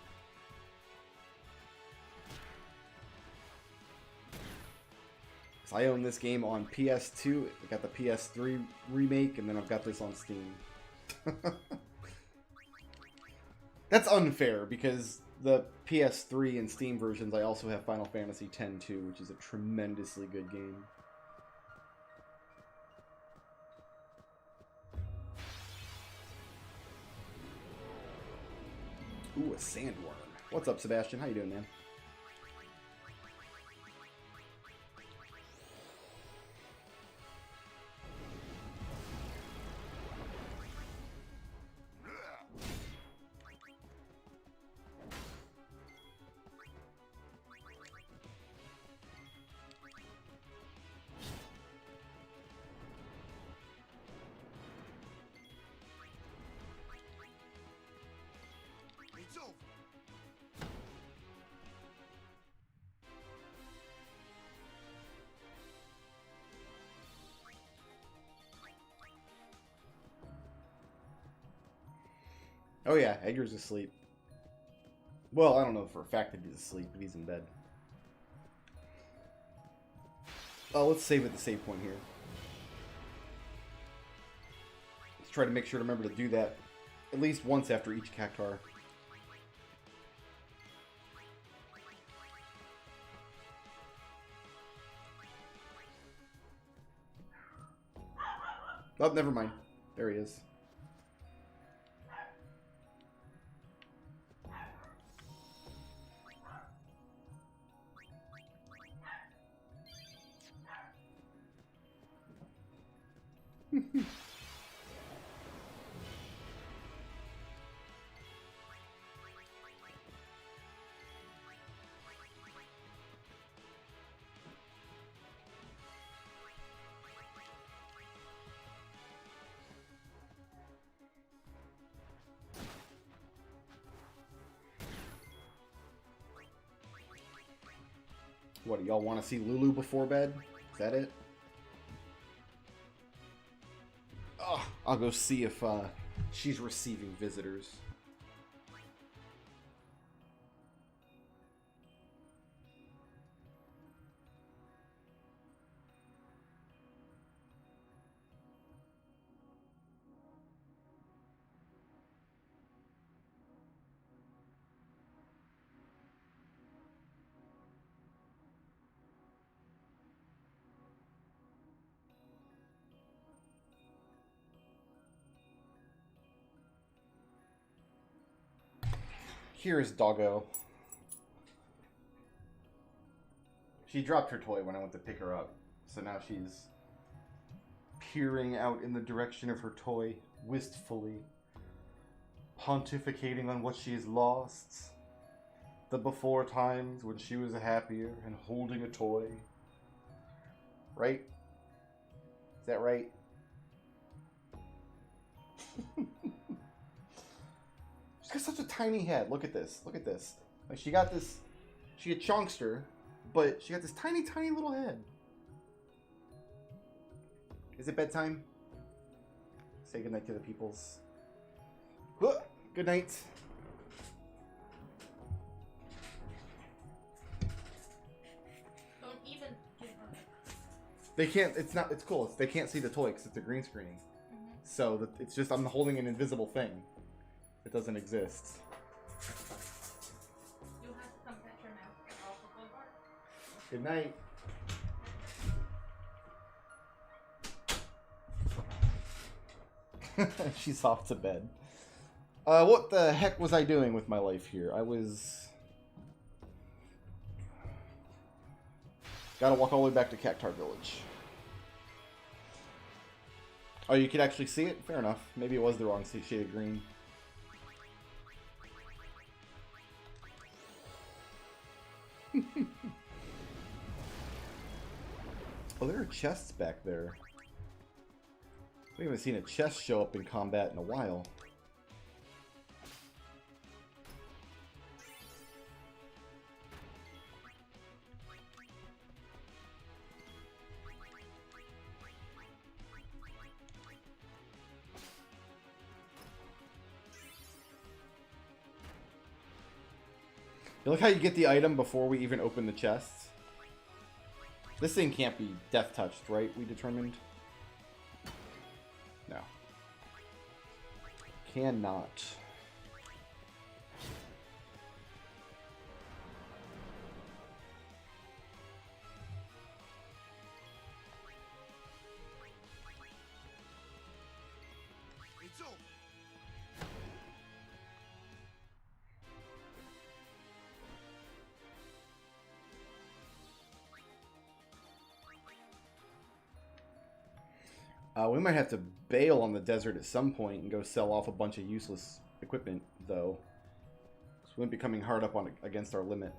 So I own this game on PS2, I got the PS3 remake, and then I've got this on Steam. That's unfair, because the PS3 and Steam versions, I also have Final Fantasy X-2, which is a tremendously good game. Ooh, a sandworm. What's up, Sebastian? How you doing, man? It's over. Oh yeah, Edgar's asleep. Well, I don't know for a fact that he's asleep, but he's in bed. Oh, let's save at the save point here. Let's try to make sure to remember to do that at least once after each cactuar. Oh, never mind. There he is. What, do y'all want to see Lulu before bed? Is that it? Oh, I'll go see if she's receiving visitors. Here's Doggo. She dropped her toy when I went to pick her up, so now she's peering out in the direction of her toy, wistfully, pontificating on what she has lost. The before times when she was happier and holding a toy. Right? Is that right? She's got such a tiny head. Look at this. Look at this. Like, she got this... She a chonkster, but she got this tiny, tiny little head. Is it bedtime? Say goodnight to the peoples. Good night. Don't even give her. They can't. It's not. It's cool. They can't see the toy because it's a green screen. So it's just I'm holding an invisible thing. It doesn't exist. You'll have to come catch her now. Off the bar. Good night. She's off to bed. What the heck was I doing with my life here? I was... Gotta walk all the way back to Cactuar Village. Oh, you could actually see it? Fair enough. Maybe it was the wrong shade of green. Oh, there are chests back there. We haven't seen a chest show up in combat in a while. You look how you get the item before we even open the chests? This thing can't be death touched, right? We determined? No. Cannot. It's over. We might have to bail on the desert at some point and go sell off a bunch of useless equipment, though. So we wouldn't be coming hard up on against our limit.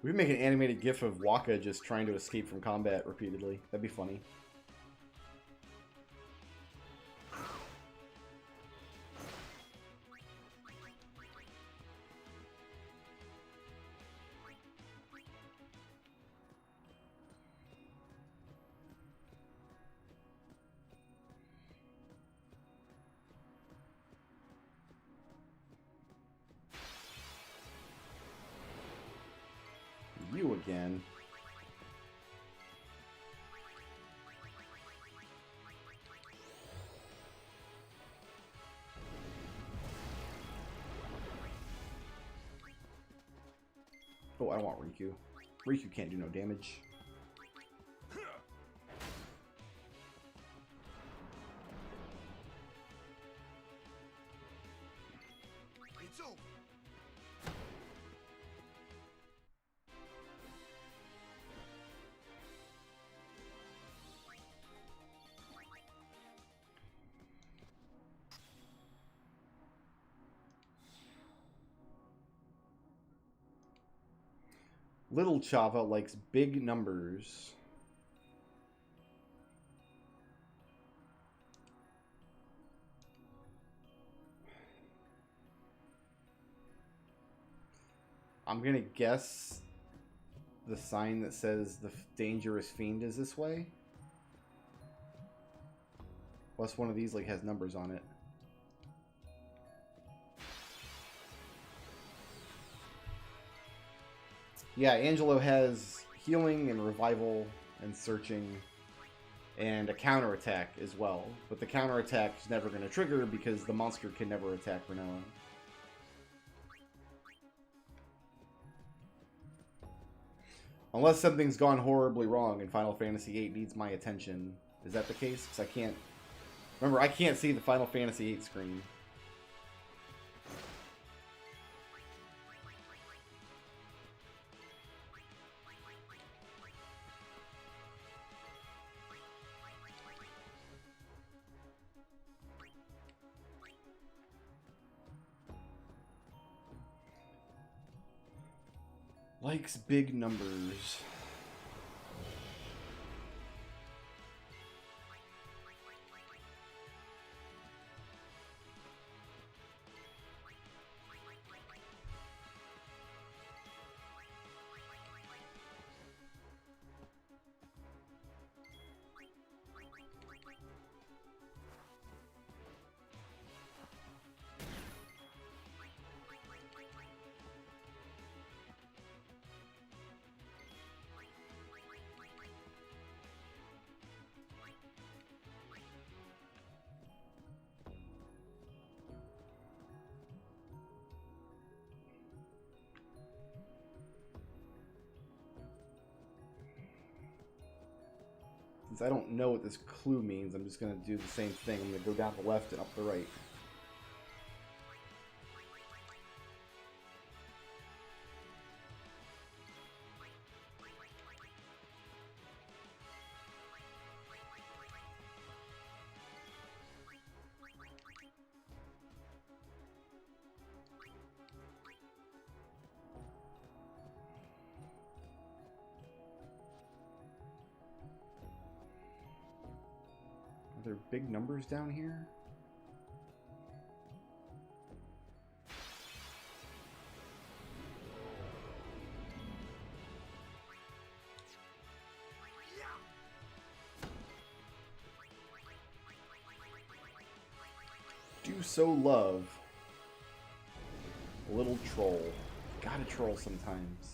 We could make an animated gif of Waka just trying to escape from combat repeatedly. That'd be funny. You again. Oh, I don't want Riku. Riku can't do no damage. It's over. Little Chava likes big numbers. I'm gonna guess the sign that says the dangerous fiend is this way. Plus one of these like has numbers on it. Yeah, Angelo has healing and revival and searching and a counterattack as well. But the counterattack is never going to trigger because the monster can never attack Renoa. Unless something's gone horribly wrong and Final Fantasy VIII needs my attention. Is that the case? Because I can't... Remember, I can't see the Final Fantasy VIII screen. Likes big numbers. Since I don't know what this clue means, I'm just going to do the same thing. I'm going to go down the left and up the right. Are there big numbers down here? Do so love a little troll. Gotta troll sometimes.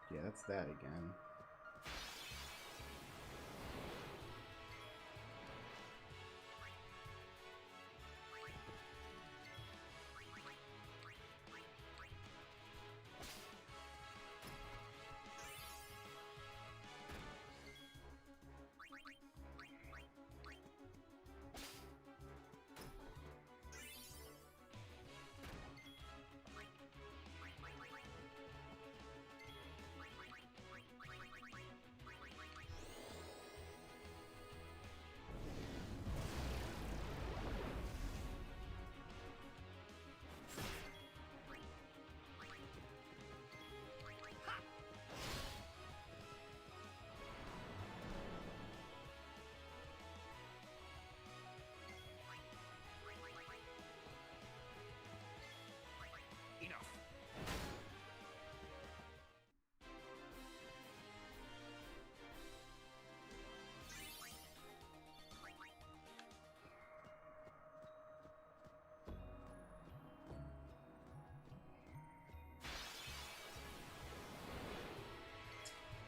Yeah, that's that again. Enough.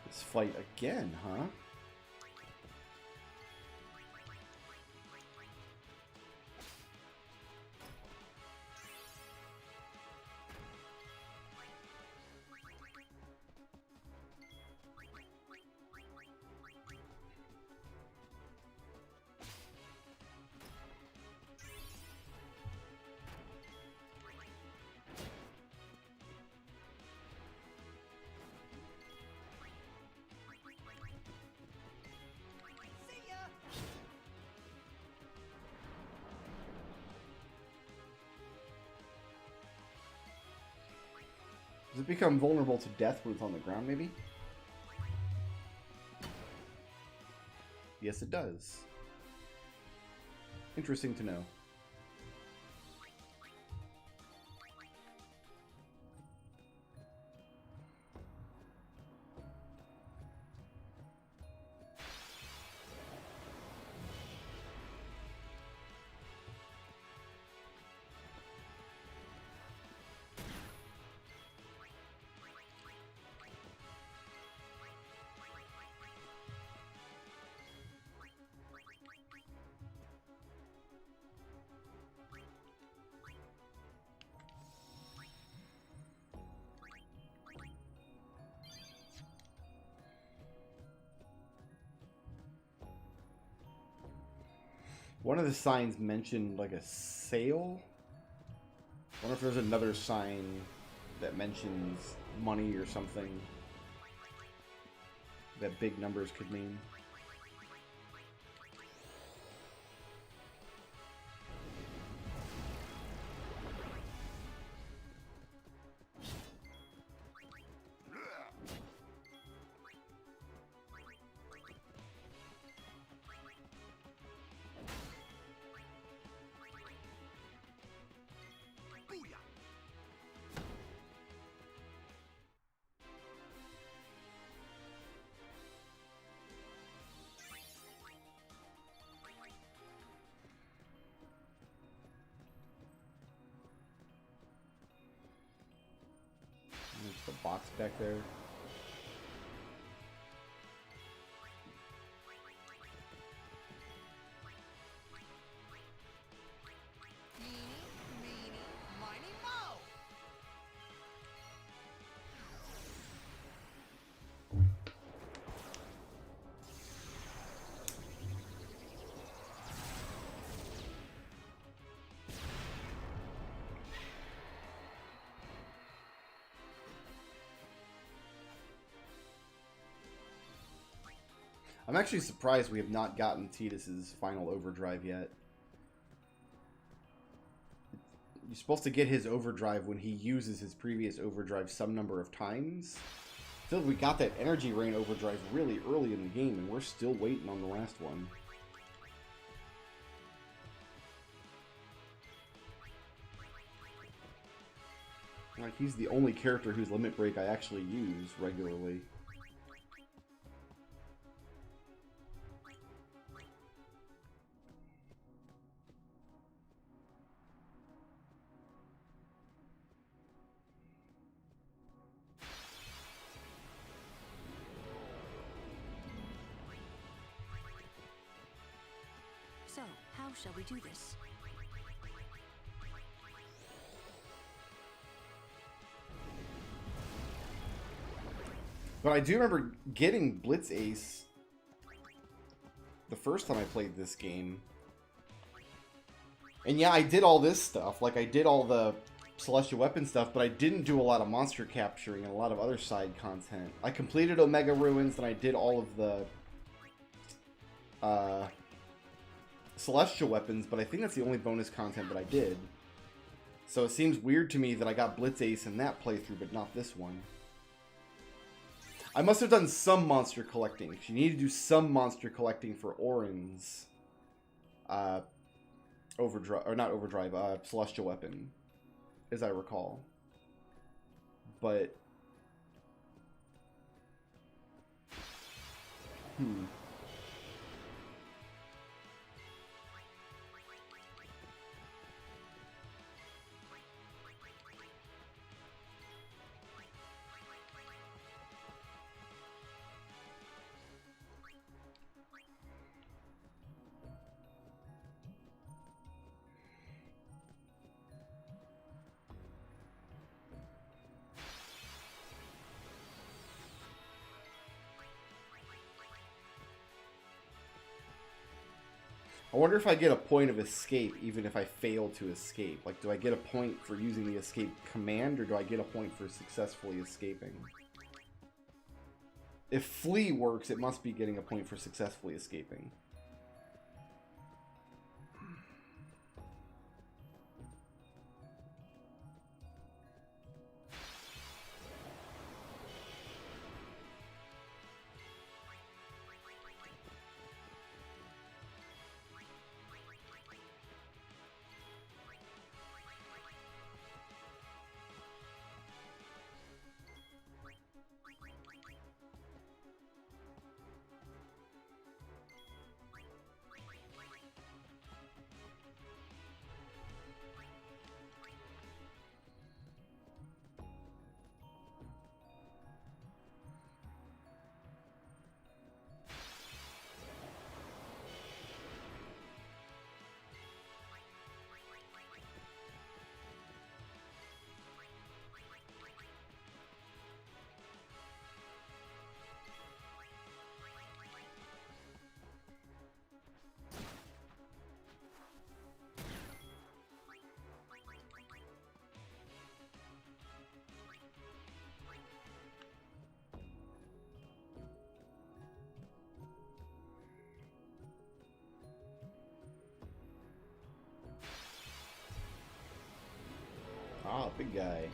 This fight again, huh? Does it become vulnerable to death when it's on the ground, maybe? Yes, it does. Interesting to know. One of the signs mentioned like a sale. I wonder if there's another sign that mentions money or something that big numbers could mean. box back there. I'm actually surprised we have not gotten Tidus's final overdrive yet. You're supposed to get his overdrive when he uses his previous overdrive some number of times. I feel like we got that energy rain overdrive really early in the game, and we're still waiting on the last one. Like, he's the only character whose limit break I actually use regularly. So, how shall we do this? But I do remember getting Blitz Ace the first time I played this game. And yeah, I did all this stuff. Like, I did all the Celestial Weapon stuff, but I didn't do a lot of monster capturing and a lot of other side content. I completed Omega Ruins, and I did all of the Celestial Weapons, but I think that's the only bonus content that I did. So it seems weird to me that I got Blitz Ace in that playthrough, but not this one. I must have done some monster collecting. You need to do some monster collecting for Orin's overdrive, or not overdrive, Celestial Weapon, as I recall. But I wonder if I get a point of escape even if I fail to escape. Like, do I get a point for using the escape command, or do I get a point for successfully escaping? If flee works, it must be getting a point for successfully escaping. Ah, big guy.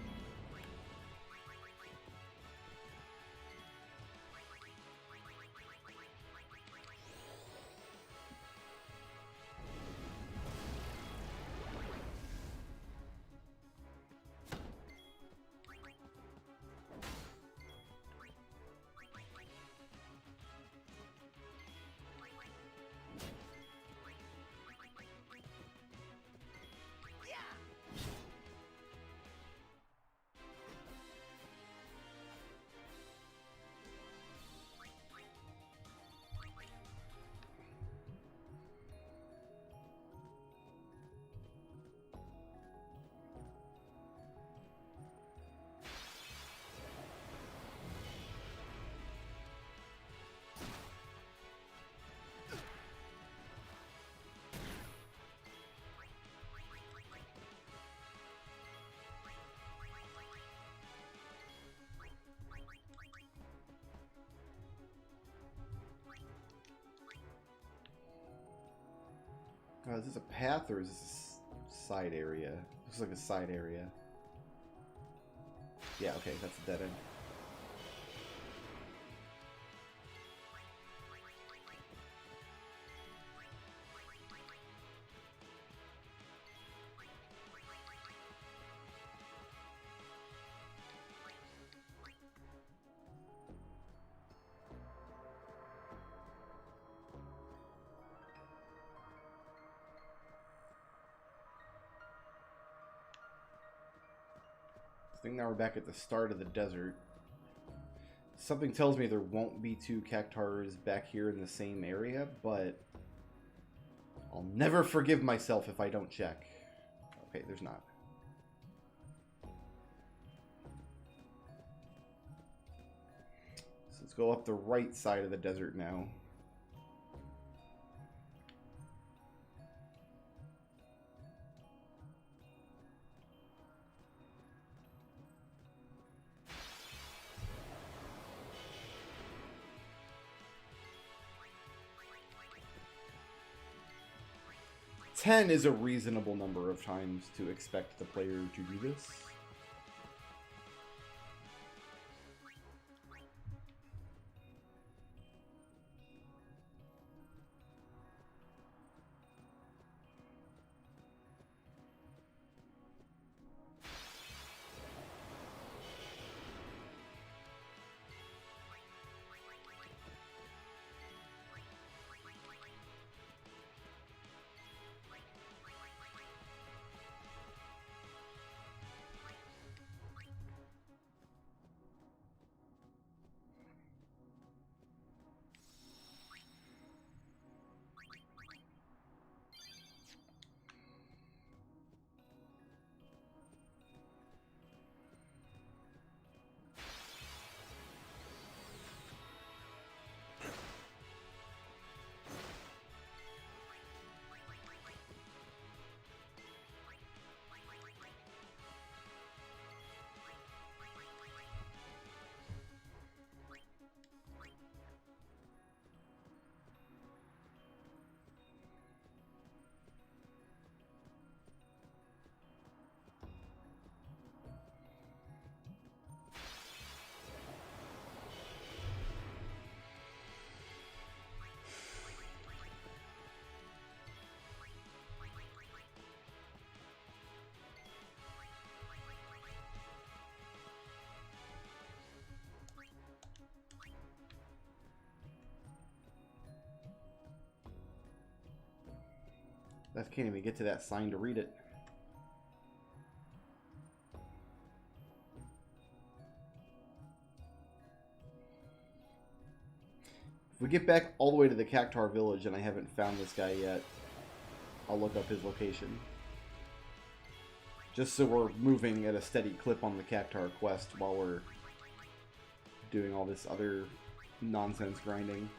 Is this a path or is this a side area? Looks like a side area. Yeah, okay, that's a dead end. I think now we're back at the start of the desert. Something tells me there won't be two cactuars back here in the same area, but I'll never forgive myself if I don't check. Okay, there's not. So let's go up the right side of the desert now. Ten is a reasonable number of times to expect the player to do this. I can't even get to that sign to read it. If we get back all the way to the cactuar village and I haven't found this guy yet, I'll look up his location. Just so we're moving at a steady clip on the cactuar quest while we're doing all this other nonsense grinding.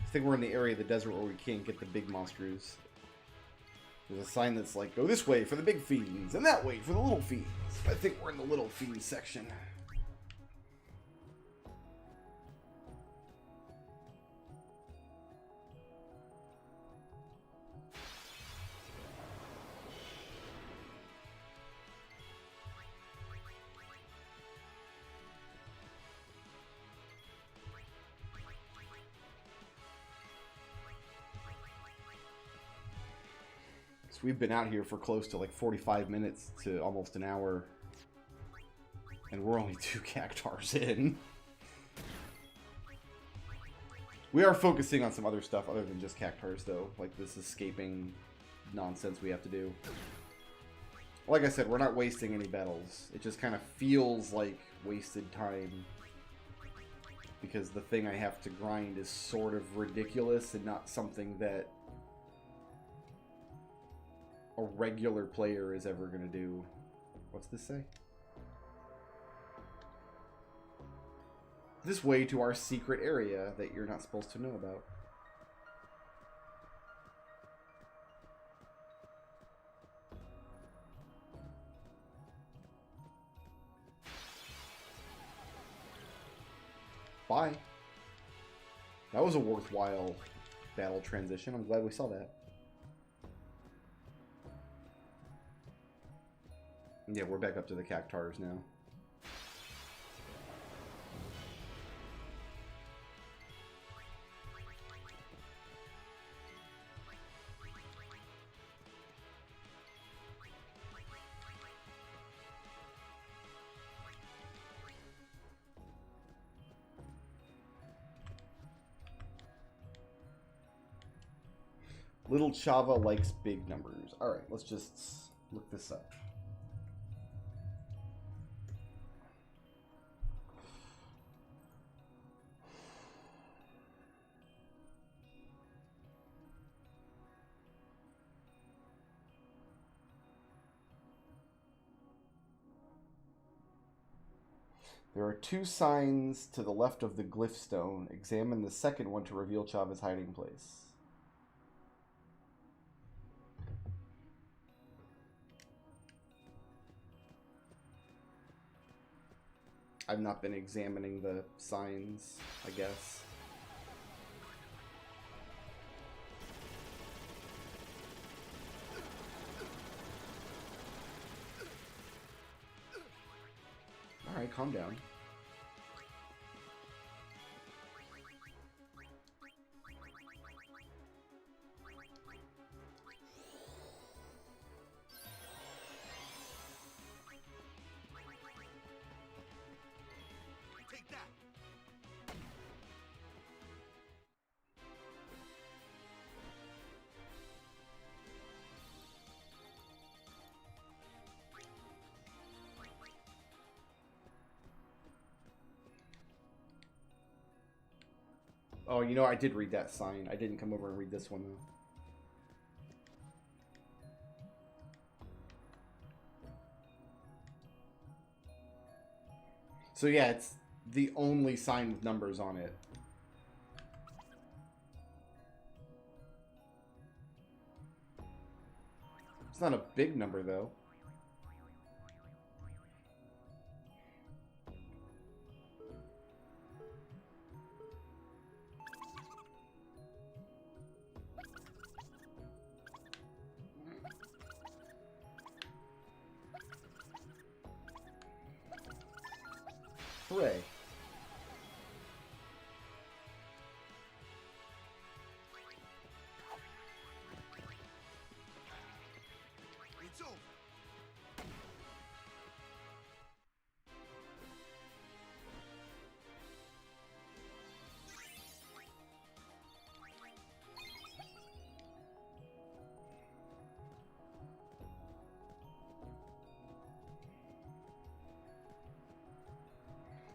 I think we're in the area of the desert where we can't get the big monsters. There's a sign that's like, go this way for the big fiends, and that way for the little fiends. I think we're in the little fiends section. We've been out here for close to like 45 minutes to almost an hour, and we're only 2 cactuars in. We are focusing on some other stuff other than just cactuars, though, like this escaping nonsense we have to do. Like I said, we're not wasting any battles. It just kind of feels like wasted time. Because the thing I have to grind is sort of ridiculous and not something that a regular player is ever going to do. What's this say? This way to our secret area that you're not supposed to know about. Bye. That was a worthwhile battle transition. I'm glad we saw that. Yeah, we're back up to the cactuars now. Little Chava likes big numbers. Alright, let's just look this up. There are 2 signs to the left of the glyph stone. Examine the second one to reveal Chava's hiding place. I've not been examining the signs, I guess. Alright, calm down. Take that. Oh, you know, I did read that sign. I didn't come over and read this one, though. So yeah, it's the only sign with numbers on it. It's not a big number, though. Hooray. It's over.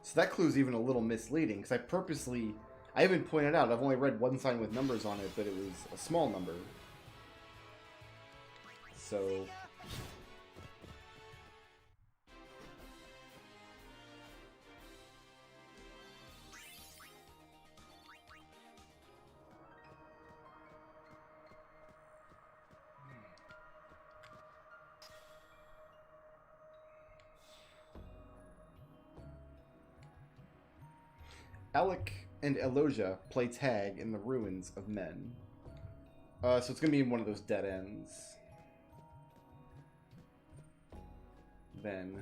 So that clue's even a little misleading, because I even pointed out, I've only read one sign with numbers on it, but it was a small number. So... Alec and Eloja play tag in the ruins of men. So it's going to be in one of those dead ends. Then.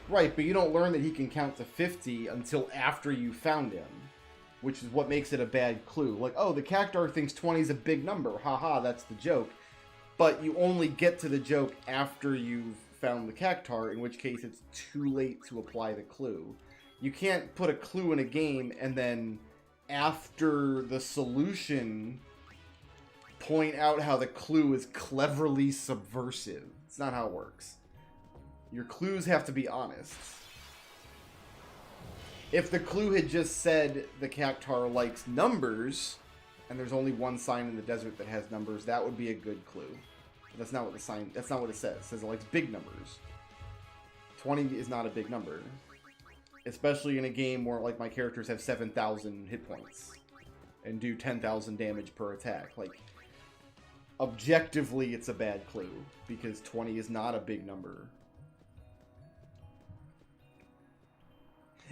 Right, but you don't learn that he can count to 50 until after you found him. Which is what makes it a bad clue. Like, oh, the cactuar thinks 20 is a big number. Haha, that's the joke. But you only get to the joke after you've found the cactuar, in which case it's too late to apply the clue. You can't put a clue in a game and then after the solution point out how the clue is cleverly subversive. It's not how it works. Your clues have to be honest. If the clue had just said the cactuar likes numbers, and there's only one sign in the desert that has numbers, that would be a good clue. But that's not what that's not what it says. It says it likes big numbers. 20 is not a big number. Especially in a game where, like, my characters have 7,000 hit points and do 10,000 damage per attack. Like, objectively, it's a bad clue because 20 is not a big number.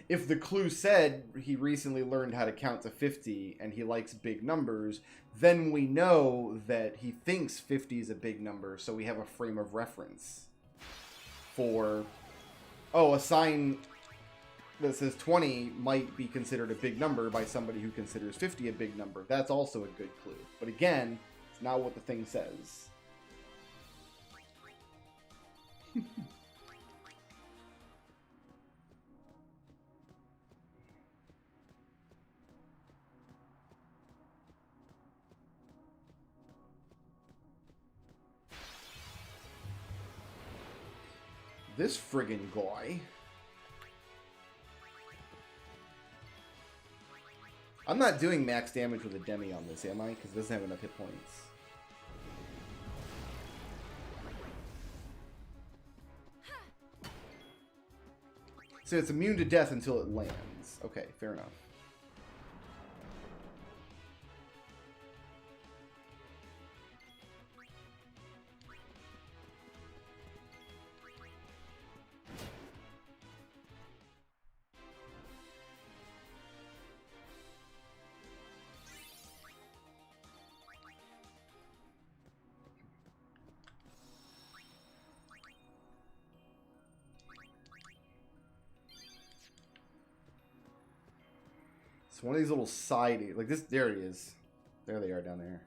If the clue said he recently learned how to count to 50 and he likes big numbers, then we know that he thinks 50 is a big number, so we have a frame of reference for, oh, a sign that says 20 might be considered a big number by somebody who considers 50 a big number. That's also a good clue. But again, it's not what the thing says. This friggin' guy. I'm not doing max damage with a demi on this, am I? Because it doesn't have enough hit points. So it's immune to death until it lands. Okay, fair enough. It's one of these little side, like this, there it is. There they are down there.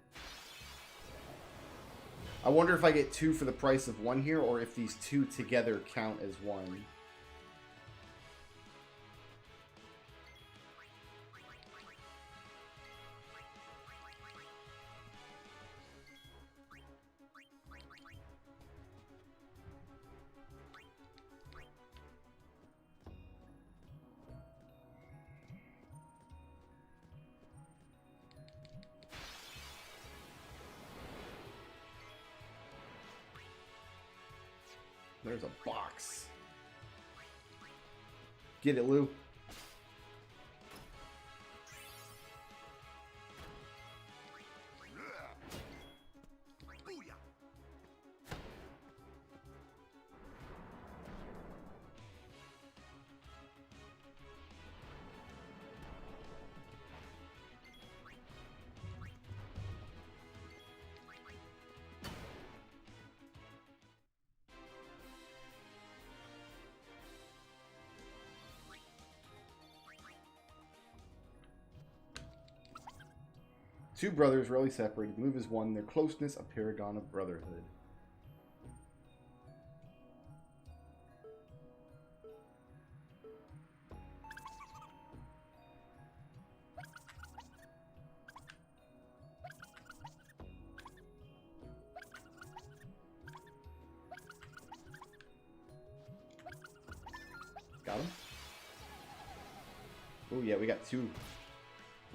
I wonder if I get 2 for the price of 1 here, or if these 2 together count as 1. There's a box. Get it, Lou. Booyah! Two brothers rarely separated. Move as one. Their closeness a paragon of brotherhood. Got him. Oh yeah, we got two.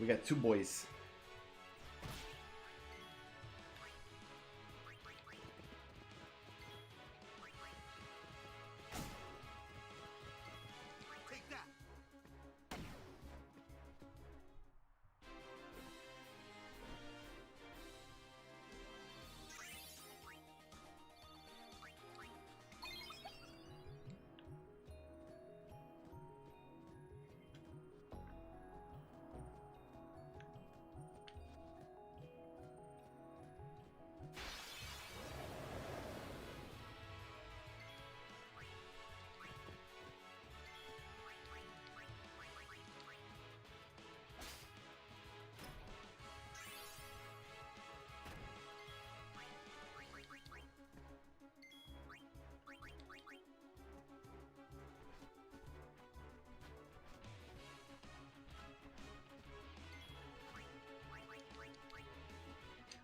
We got 2 boys. Take that!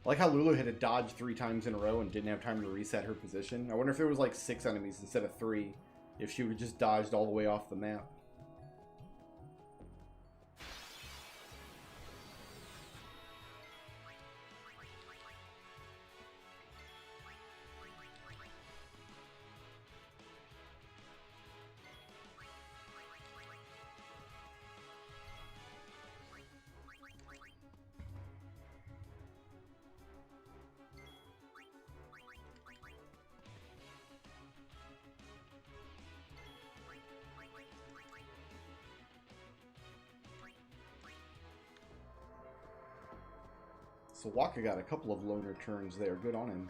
I like how Lulu had to dodge 3 times in a row and didn't have time to reset her position. I wonder if there was like 6 enemies instead of 3, if she would have just dodged all the way off the map. So Waka got a couple of loner turns there. Good on him.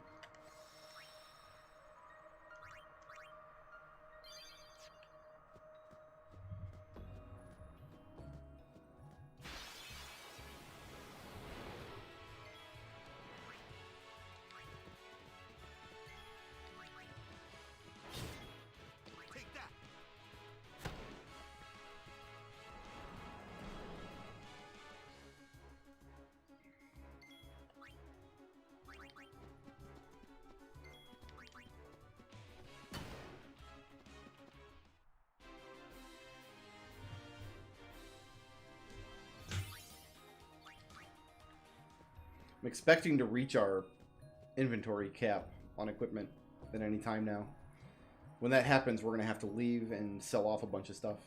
Take that. I'm expecting to reach our inventory cap on equipment at any time now. When that happens, we're going to have to leave and sell off a bunch of stuff.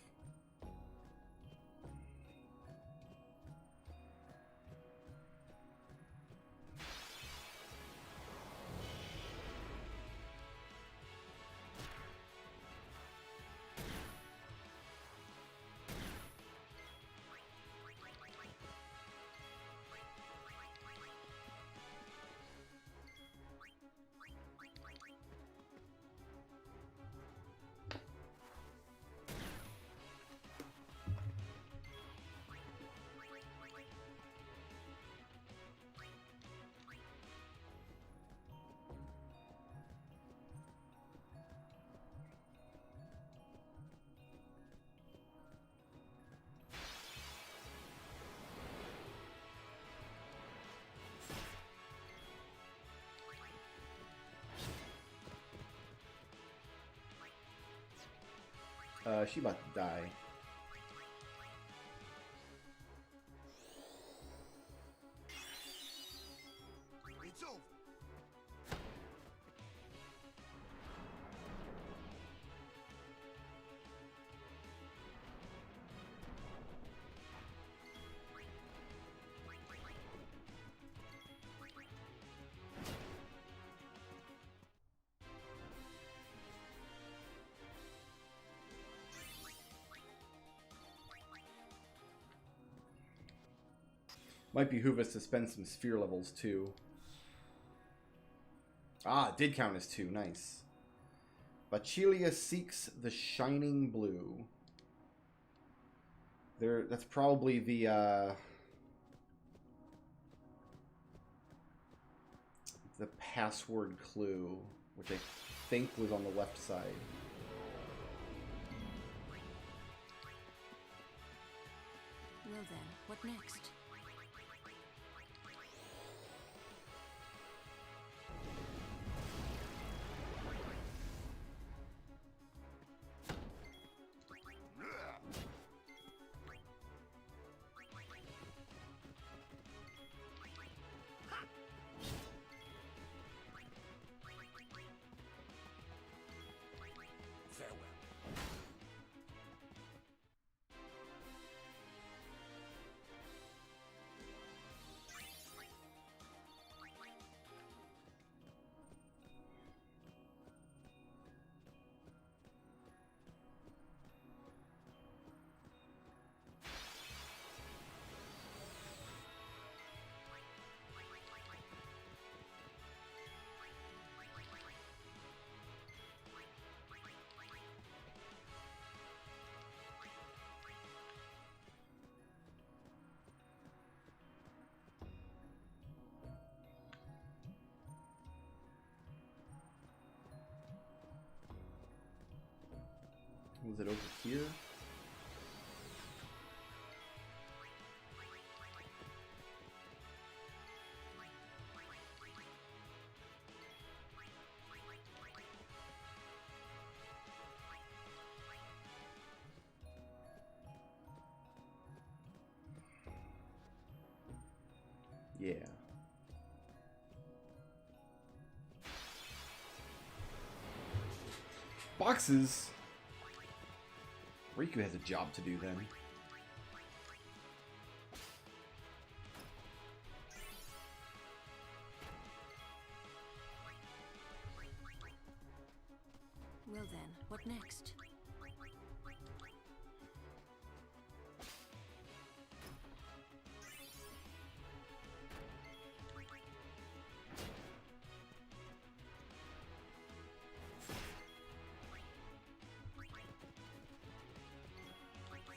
She about to die. It's over. Might behoove us to spend some sphere levels too. Ah, it did count as 2. Nice. Bachilia seeks the shining blue. That's probably the password clue, which I think was on the left side. Well then, what next? Farewell. Was it over here? Yeah. Boxes? Riku has a job to do then. Well then, what next?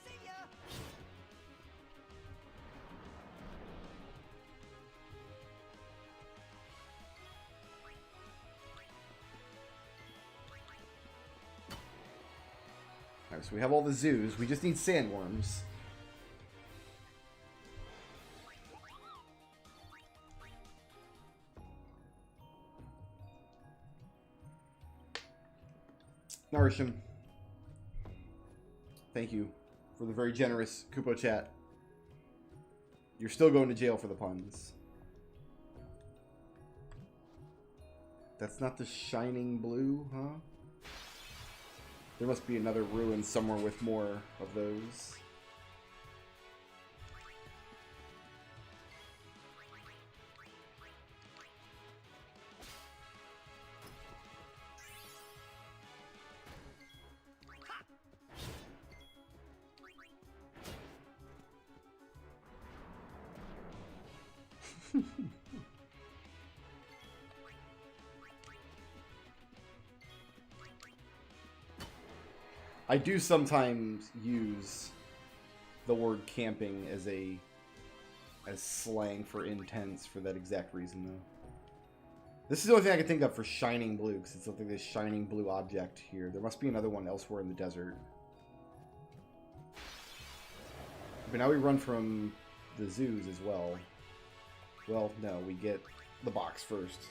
See ya! Alright, so we have all the zoos. We just need sandworms. Nourish him. Thank you for the very generous Kupo chat. You're still going to jail for the puns. That's not the shining blue, huh? There must be another ruin somewhere with more of those. I do sometimes use the word camping as slang for intense for that exact reason, though. This is the only thing I can think of for shining blue, because it's something this shining blue object here. There must be another one elsewhere in the desert. But now we run from the zoos as well. Well, no, we get the box first.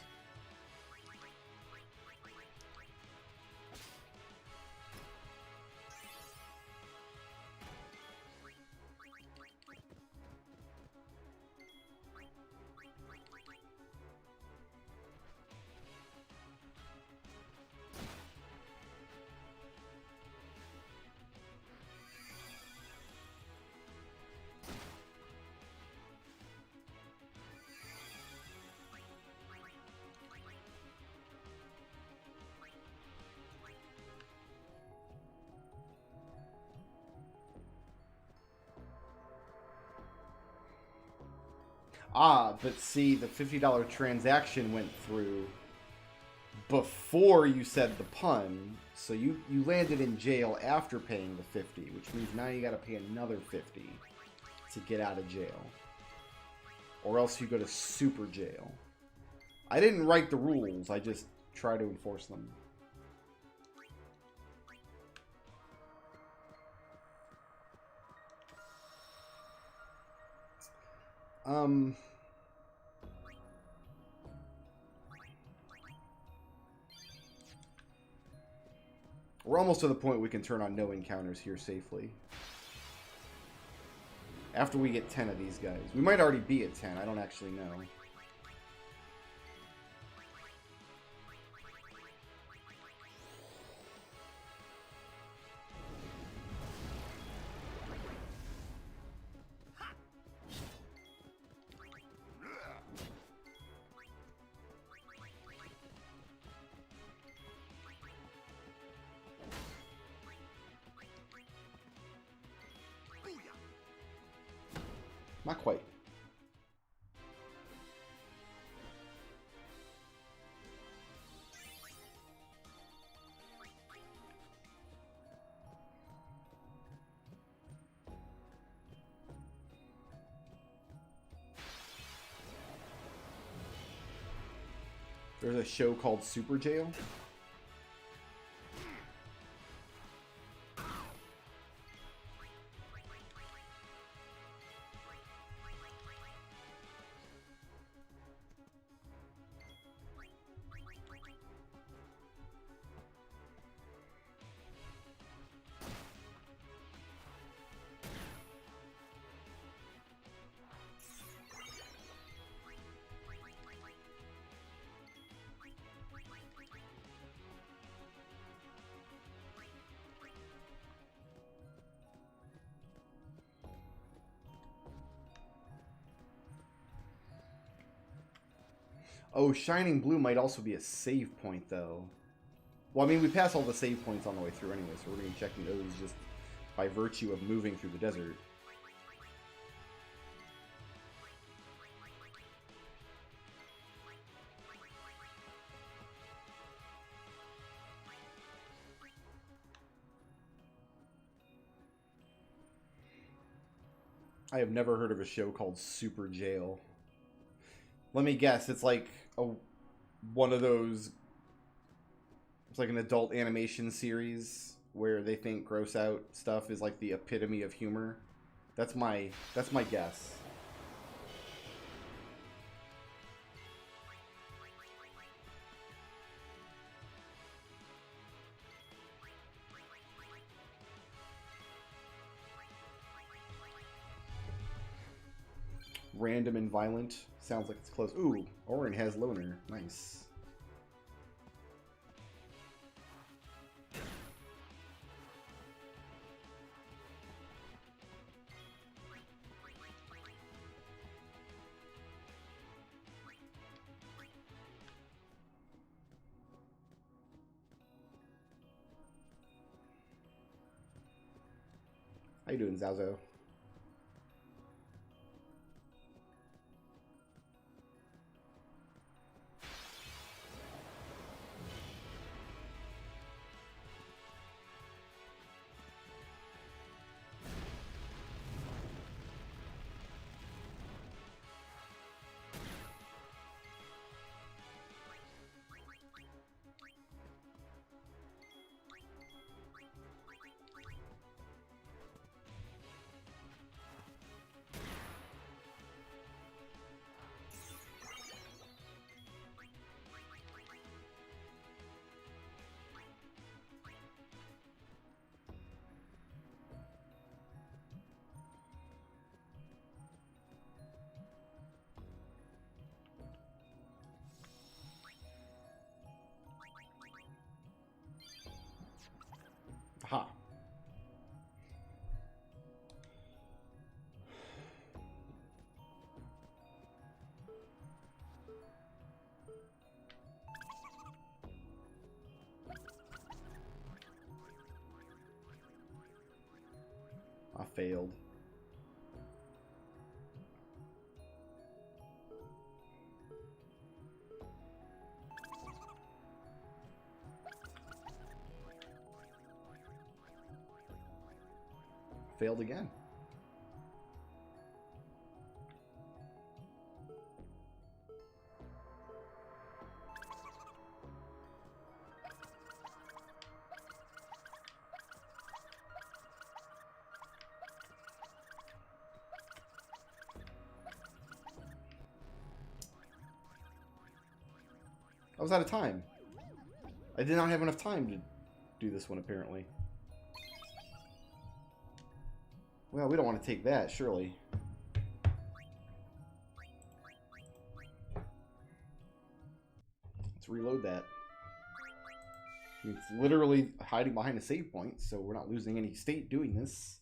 Ah, but see, the $50 transaction went through before you said the pun, so you landed in jail after paying the 50, which means now you gotta pay another 50 to get out of jail. Or else you go to super jail. I didn't write the rules, I just try to enforce them. We're almost to the point we can turn on no encounters here safely. After we get 10 of these guys. We might already be at 10, I don't actually know. Not quite. There's a show called Super Jail. Oh, Shining Blue might also be a save point, though. Well, I mean, we pass all the save points on the way through anyway, so we're going to be checking those just by virtue of moving through the desert. I have never heard of a show called Super Jail. Let me guess, it's like one of those... It's like an adult animation series where they think gross out stuff is like the epitome of humor. That's my guess. Random and violent. Sounds like it's close. Ooh, Orin has loner. Nice. How you doing, Zazo? Aha. I failed. Failed again. I was out of time. I did not have enough time to do this one, apparently. Well, we don't want to take that, surely. Let's reload that. It's literally hiding behind a save point, so we're not losing any state doing this.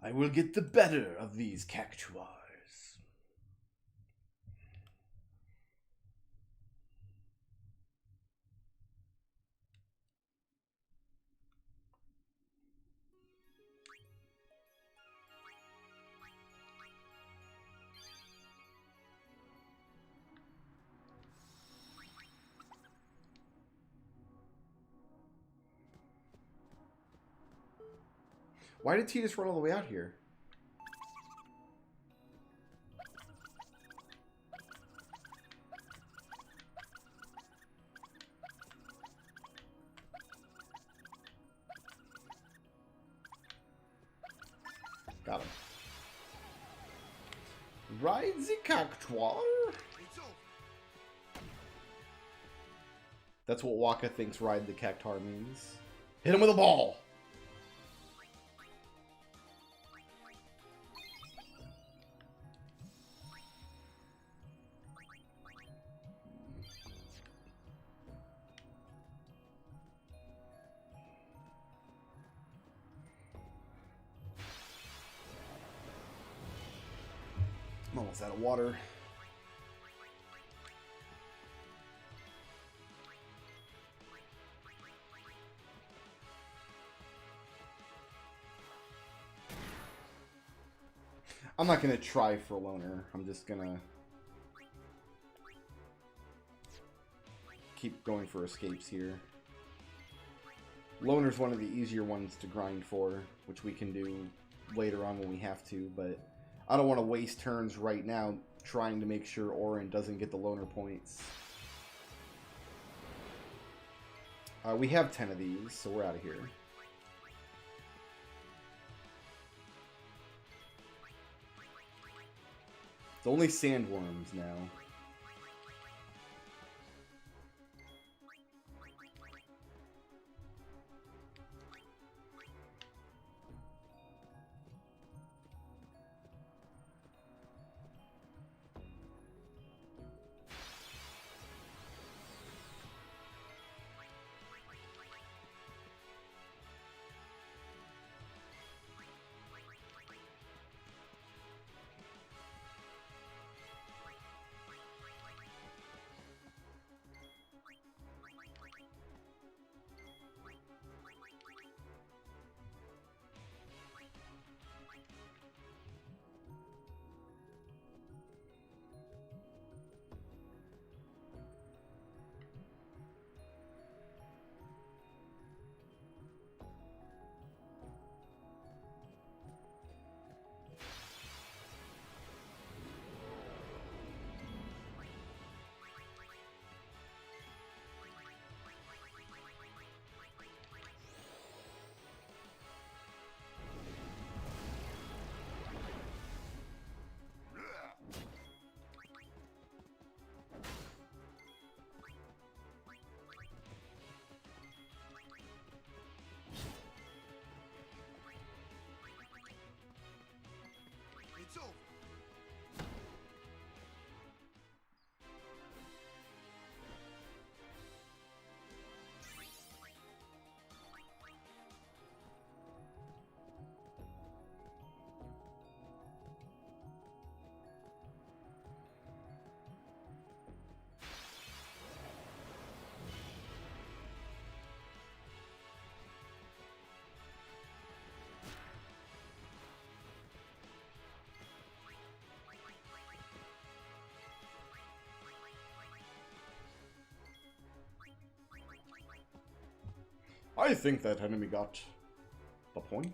I will get the better of these cactuars. Why did T just run all the way out here? Got him. Ride the cactuar. That's what Waka thinks ride the cactuar means. Hit him with a ball. Almost out of water. I'm not gonna try for loner. I'm just gonna keep going for escapes here. Loner's one of the easier ones to grind for, which we can do later on when we have to, but I don't want to waste turns right now trying to make sure Orin doesn't get the loner points. We have 10 of these, so we're out of here. It's only sandworms now. It's over. I think that enemy got the point.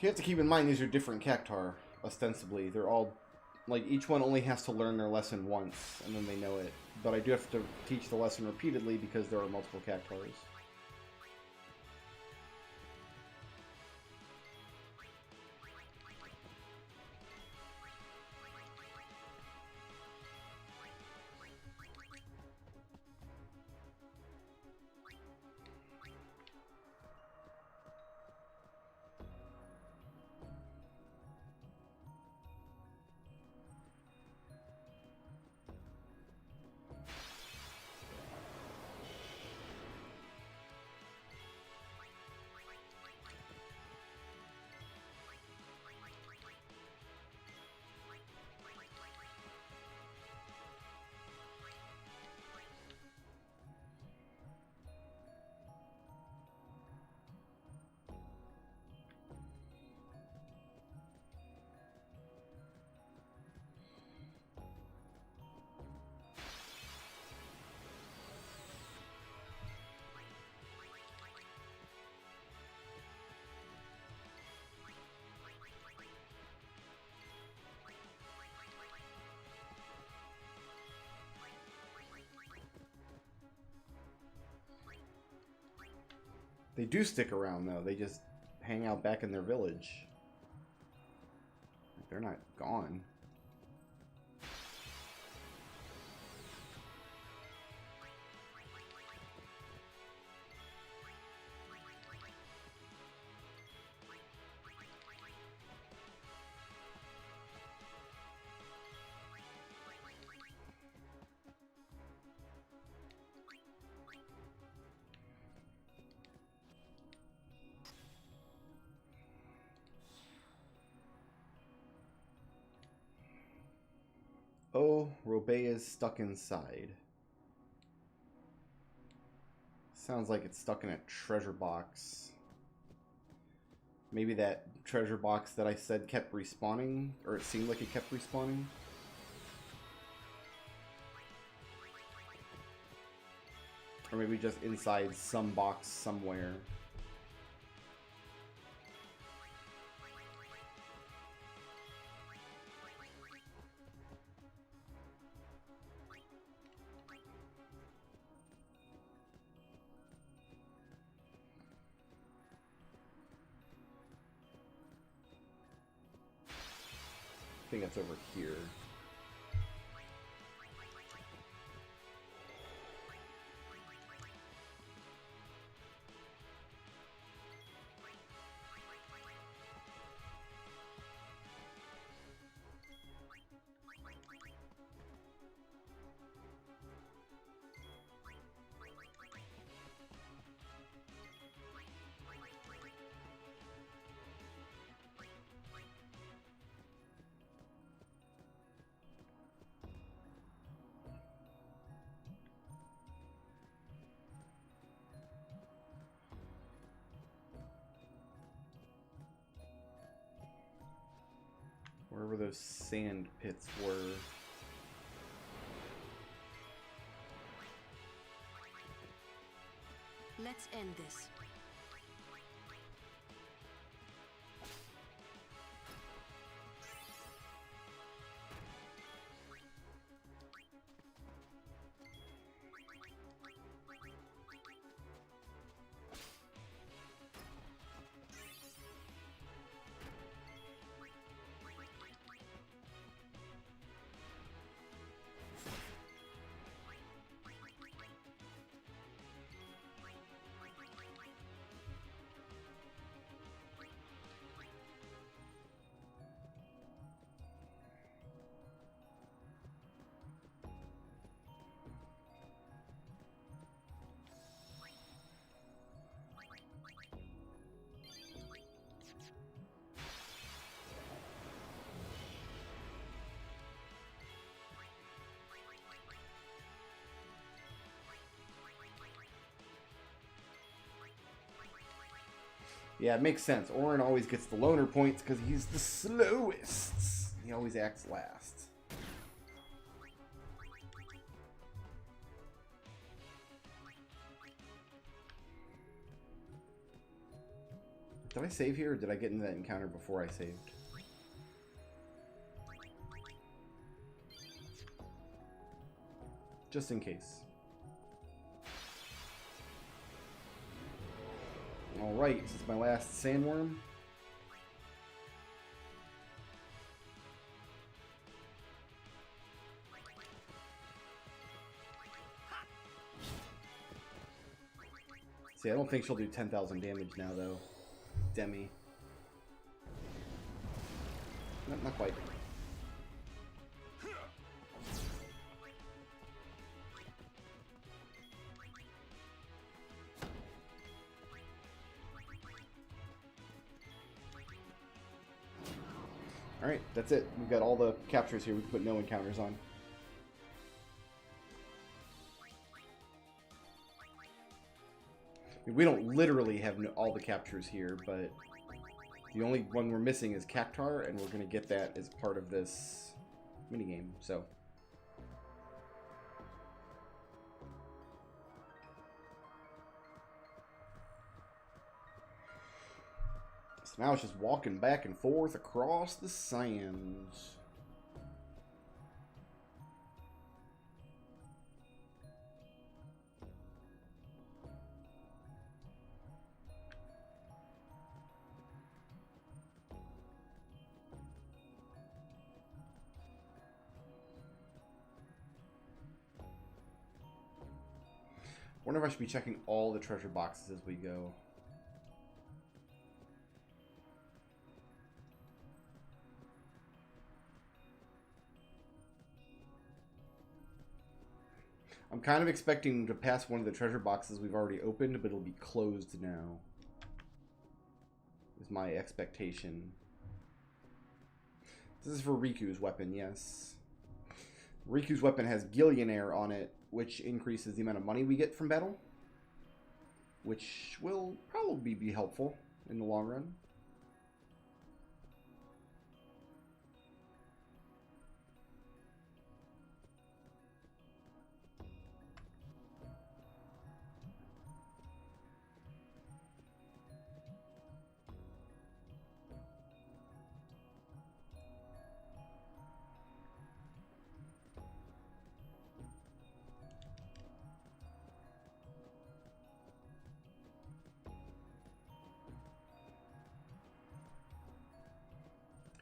You have to keep in mind these are different cactuar, ostensibly. They're all, like, each one only has to learn their lesson once, and then they know it. But I do have to teach the lesson repeatedly because there are multiple cactuars. They do stick around, though. They just hang out back in their village. They're not gone. Oh, Robey is stuck inside. Sounds like it's stuck in a treasure box. Maybe that treasure box that I said kept respawning, or it seemed like it kept respawning. Or maybe just inside some box somewhere. I think that's over here. Wherever those sand pits were. Let's end this. Yeah, it makes sense. Orin always gets the loner points because he's the slowest. He always acts last. Did I save here, or did I get into that encounter before I saved? Just in case. Alright, this is my last sandworm. See, I don't think she'll do 10,000 damage now, though. Demi. Not quite. Alright, that's it. We've got all the captures here. We can put no encounters on. We don't literally have all the captures here, but the only one we're missing is Cactuar, and we're going to get that as part of this minigame, so. So now it's just walking back and forth across the sands. Wonder if I should be checking all the treasure boxes as we go. I'm kind of expecting to pass one of the treasure boxes we've already opened, but it'll be closed now. Is my expectation. This is for Riku's weapon, yes. Riku's weapon has Gillionaire on it, which increases the amount of money we get from battle, which will probably be helpful in the long run.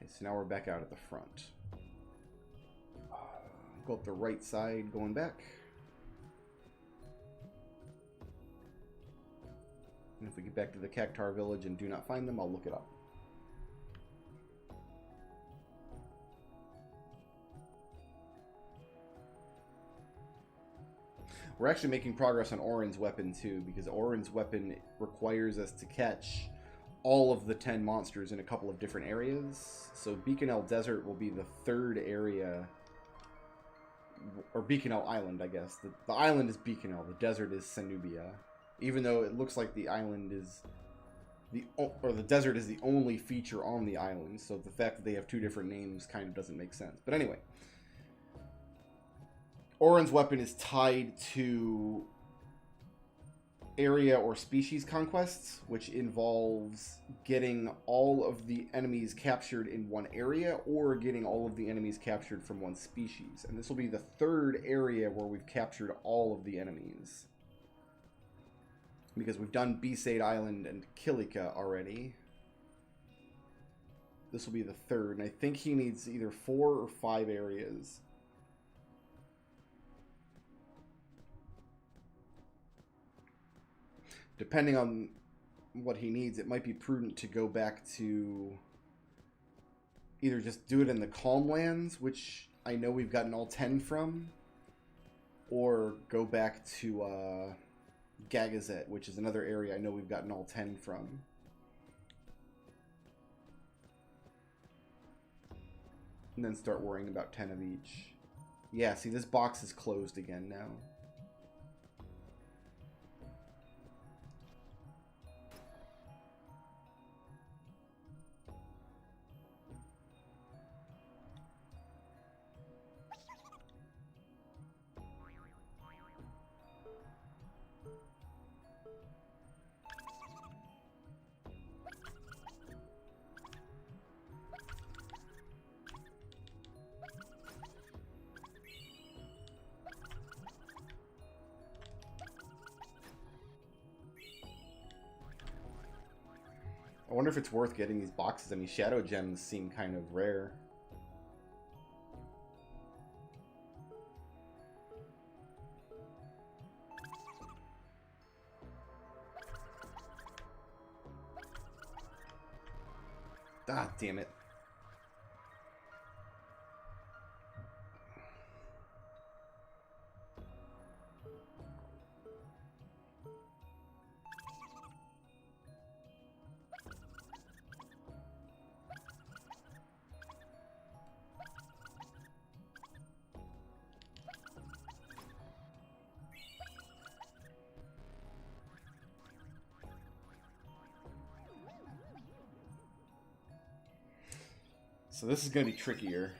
So now we're back out at the front. Go up the right side, going back. And if we get back to the cactuar village and do not find them, I'll look it up. We're actually making progress on Orin's weapon too, because Orin's weapon requires us to catch all of the 10 monsters in a couple of different areas. So Beaconell Desert will be the third area, or Beaconell Island, I guess. The island is Beaconell, the desert is Cenubia. Even though it looks like the island is the desert is the only feature on the island, so the fact that they have two different names kind of doesn't make sense. But anyway, Orin's weapon is tied to area or species conquests, which involves getting all of the enemies captured in one area or getting all of the enemies captured from one species. And this will be the third area where we've captured all of the enemies, because we've done Besaid Island and Kilika already. This will be the third, and I think he needs either 4 or 5 areas. Depending on what he needs, it might be prudent to go back to either just do it in the Calm Lands, which I know we've gotten all 10 from, or go back to Gagazet, which is another area I know we've gotten all 10 from. And then start worrying about 10 of each. Yeah, see, this box is closed again now. I wonder if it's worth getting these boxes. I mean, shadow gems seem kind of rare. Ah, damn it. So this is going to be trickier,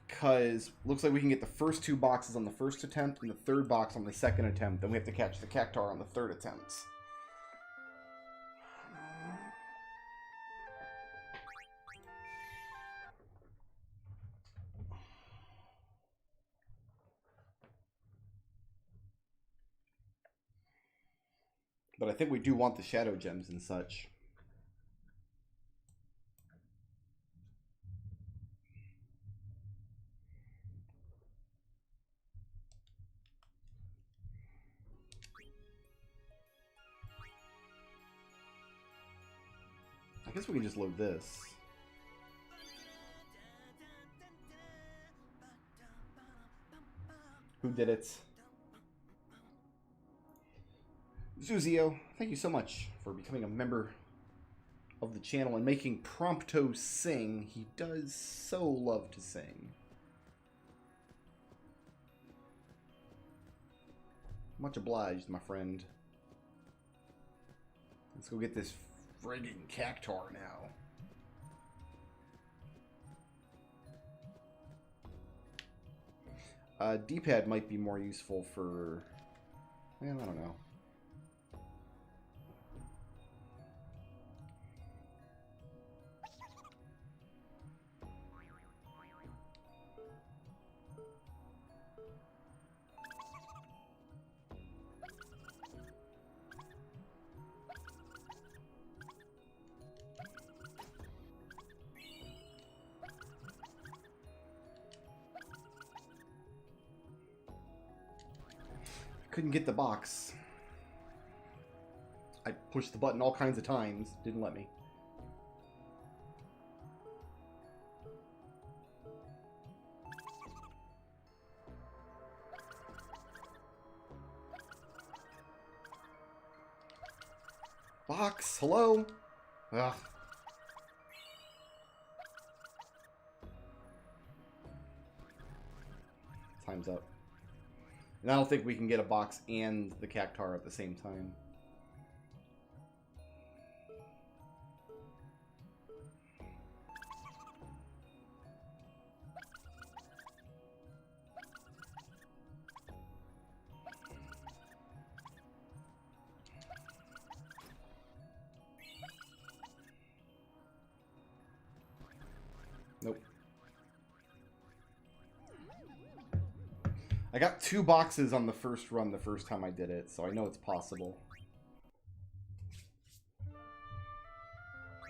because looks like we can get the first 2 boxes on the first attempt and the third box on the second attempt. Then we have to catch the cactuar on the third attempt. But I think we do want the shadow gems and such. I guess we can just load this. Who did it? Zuzio, thank you so much for becoming a member of the channel and making Prompto sing. He does so love to sing. Much obliged, my friend. Let's go get this friggin' cactuar now. D-pad might be more useful for... Well, I don't know. Couldn't get the box. I pushed the button all kinds of times. Didn't let me. Box, hello? Ugh. Time's up. And I don't think we can get a box and the cactuar at the same time. Nope. I got 2 boxes on the first run the first time I did it, so I know it's possible. My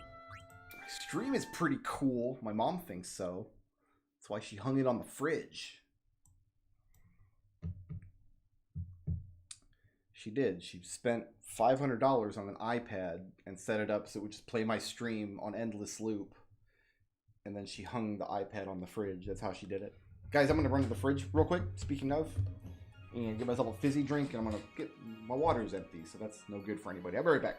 stream is pretty cool. My mom thinks so. That's why she hung it on the fridge. She did. She spent $500 on an iPad and set it up so it would just play my stream on endless loop. And then she hung the iPad on the fridge. That's how she did it. Guys, I'm going to run to the fridge real quick, speaking of, and get myself a fizzy drink, and I'm going to get... My water's empty, so that's no good for anybody. I'll be right back.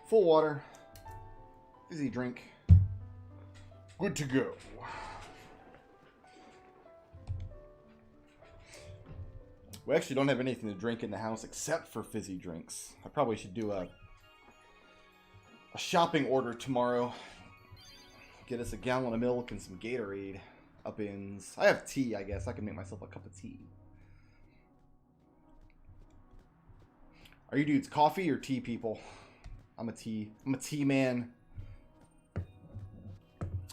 Full water. Fizzy drink. Good to go. We actually don't have anything to drink in the house except for fizzy drinks. I probably should do a shopping order tomorrow. Get us a gallon of milk and some Gatorade. Up-ins. I have tea, I guess. I can make myself a cup of tea. Are you dudes coffee or tea people? I'm a tea man.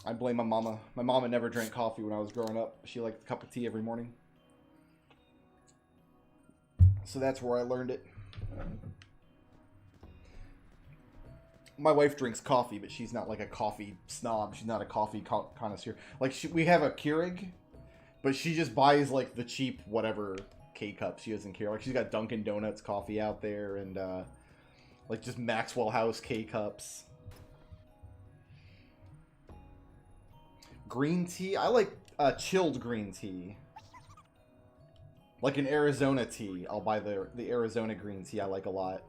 I blame my mama. My mama never drank coffee when I was growing up. She liked a cup of tea every morning. So that's where I learned it. My wife drinks coffee, but she's not like a coffee snob. She's not a coffee connoisseur. Like, we have a Keurig, but she just buys like the cheap whatever K-cups. She doesn't care. Like, she's got Dunkin' Donuts coffee out there and like just Maxwell House K-cups. Green tea? I like chilled green tea. Like an Arizona tea. I'll buy the Arizona green tea. I like a lot.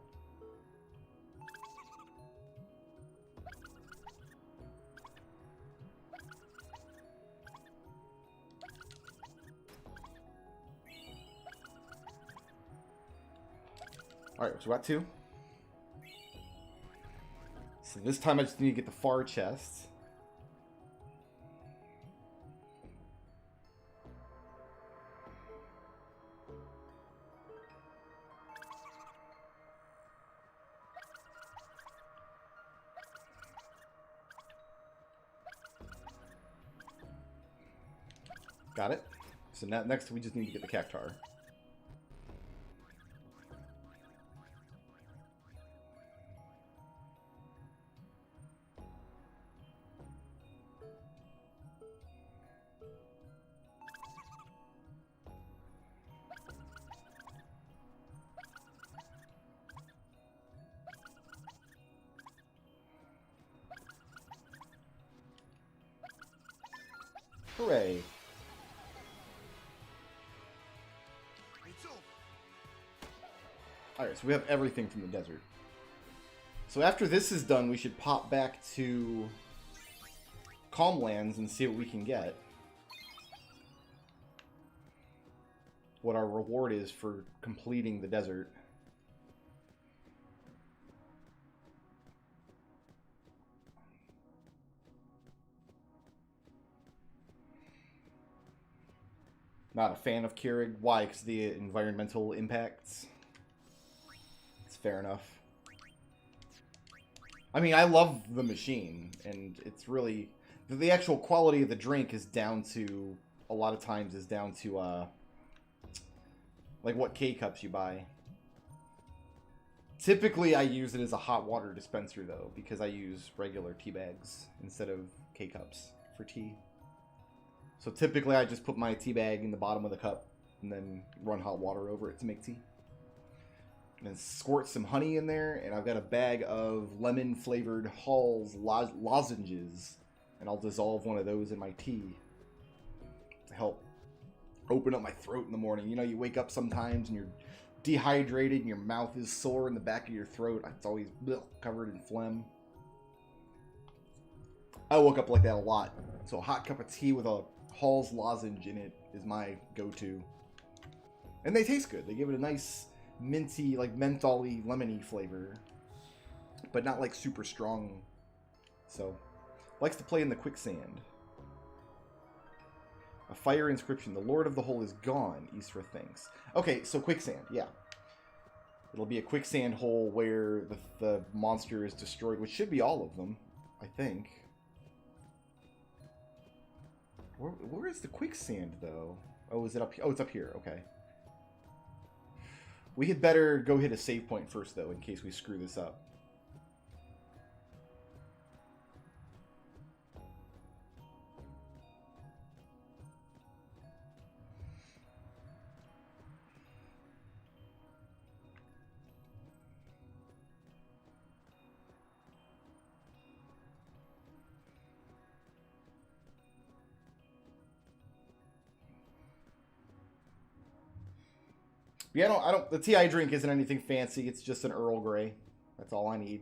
Alright, so we're at 2. So this time I just need to get the far chest. Got it. So now, next we just need to get the cactuar. Hooray. Alright, so we have everything from the desert. So after this is done, we should pop back to Calmlands and see what we can get. What our reward is for completing the desert. Not a fan of Keurig. Why? Because the environmental impacts. It's fair enough. I mean, I love the machine, and it's really... The actual quality of the drink is down to... A lot of times is down to, like, what K-cups you buy. Typically, I use it as a hot water dispenser, though, because I use regular tea bags instead of K-cups for tea. So typically I just put my tea bag in the bottom of the cup and then run hot water over it to make tea. And then squirt some honey in there, and I've got a bag of lemon flavored Hall's lozenges, and I'll dissolve one of those in my tea to help open up my throat in the morning. You know, you wake up sometimes and you're dehydrated and your mouth is sore in the back of your throat. It's always covered in phlegm. I woke up like that a lot. So a hot cup of tea with a Hall's lozenge in it is my go-to. And they taste good. They give it a nice minty, like mentholy, lemony flavor. But not like super strong. So, likes to play in the quicksand. A fire inscription. The Lord of the Hole is gone. Isra thinks. Okay, so quicksand, yeah. It'll be a quicksand hole where the monster is destroyed, which should be all of them, I think. Where is the quicksand, though? Oh, is it up here? Oh, it's up here. Okay. We had better go hit a save point first, though, in case we screw this up. Yeah, I don't. The tea I drink isn't anything fancy. It's just an Earl Grey. That's all I need.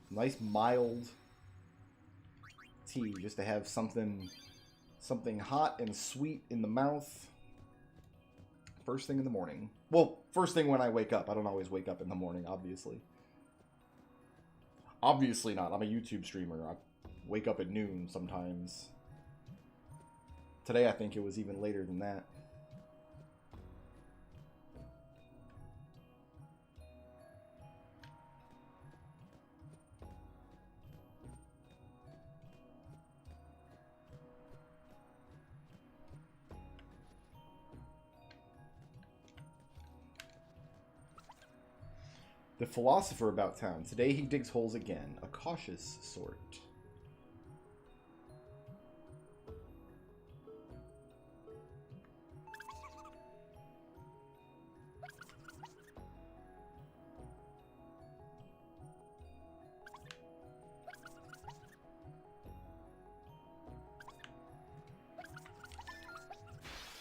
Nice mild tea, just to have something hot and sweet in the mouth. First thing in the morning. Well, first thing when I wake up. I don't always wake up in the morning, obviously. Obviously not. I'm a YouTube streamer. I wake up at noon sometimes. Today I think it was even later than that. The philosopher about town. Today he digs holes again. A cautious sort.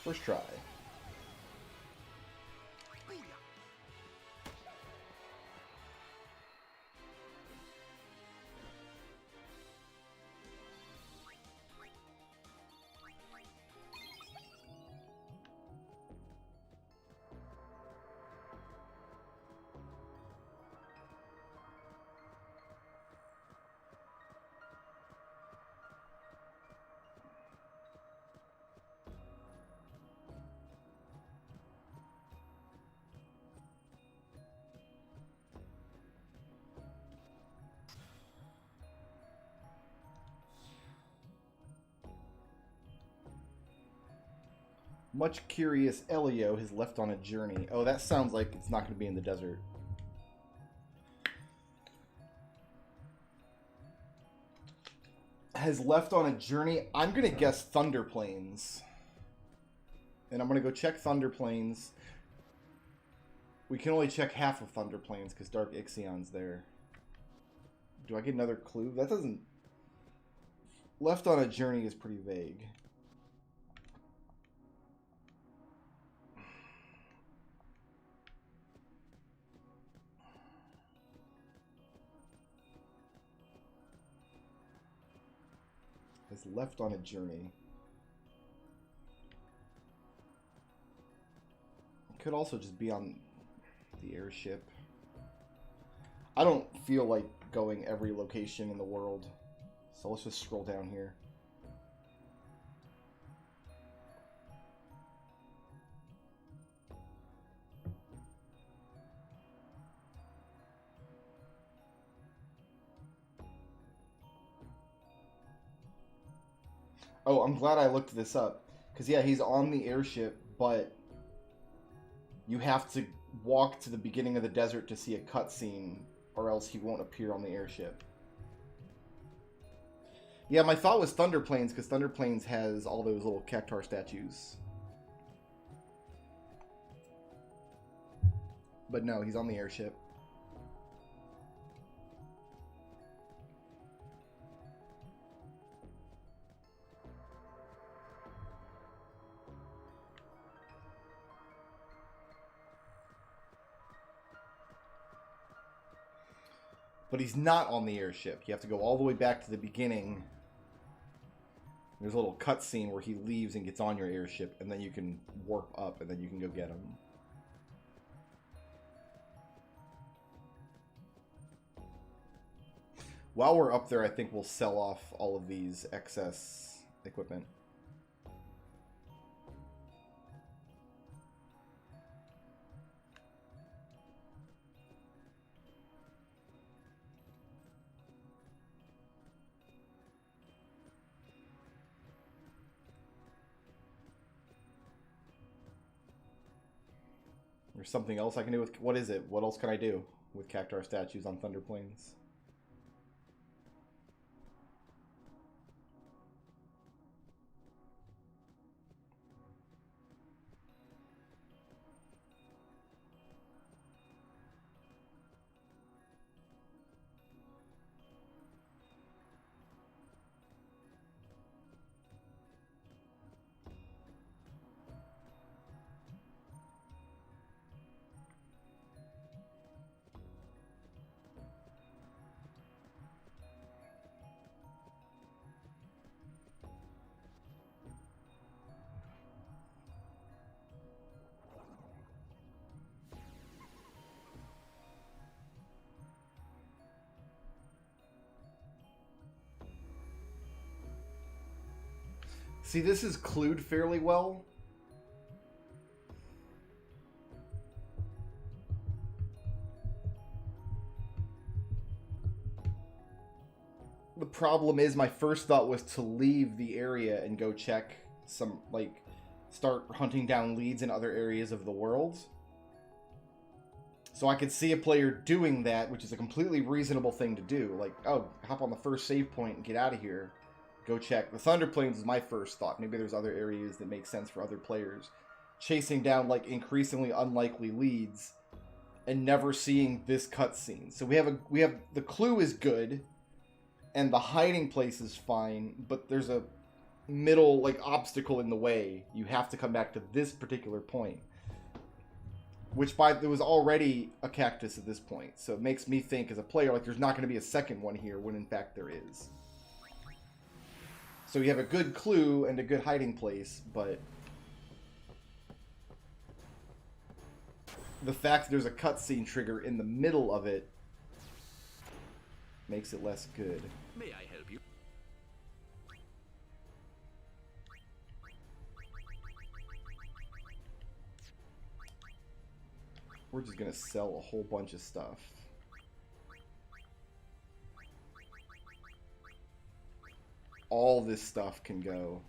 First try. Much curious Elio has left on a journey. Oh, that sounds like it's not going to be in the desert. Has left on a journey. I'm going to guess Thunder Plains. And I'm going to go check Thunder Plains. We can only check half of Thunder Plains because Dark Ixion's there. Do I get another clue? That doesn't... Left on a journey is pretty vague. Has left on a journey. It could also just be on the airship. I don't feel like going every location in the world, so let's just scroll down here. Oh, I'm glad I looked this up. Because, yeah, he's on the airship, but you have to walk to the beginning of the desert to see a cutscene, or else he won't appear on the airship. Yeah, my thought was Thunder Plains, because Thunder Plains has all those little cactuar statues. But no, he's on the airship. But he's not on the airship. You have to go all the way back to the beginning. There's a little cutscene where he leaves and gets on your airship, and then you can warp up, and then you can go get him. While we're up there, I think we'll sell off all of these excess equipment. There's something else I can do with... What is it? What else can I do with cactuar statues on Thunder Plains? See, this is clued fairly well. The problem is my first thought was to leave the area and go check some, like, start hunting down leads in other areas of the world. So I could see a player doing that, which is a completely reasonable thing to do. Like, oh, hop on the first save point and get out of here. Go check. The Thunder Plains is my first thought. Maybe there's other areas that make sense for other players. Chasing down, like, increasingly unlikely leads and never seeing this cutscene. So we have the clue is good, and the hiding place is fine, but there's a middle, like, obstacle in the way. You have to come back to this particular point. Which, there was already a cactus at this point. So it makes me think, as a player, like, there's not going to be a second one here, when in fact there is. So you have a good clue and a good hiding place, but the fact that there's a cutscene trigger in the middle of it makes it less good. May I help you? We're just gonna sell a whole bunch of stuff. All this stuff can go.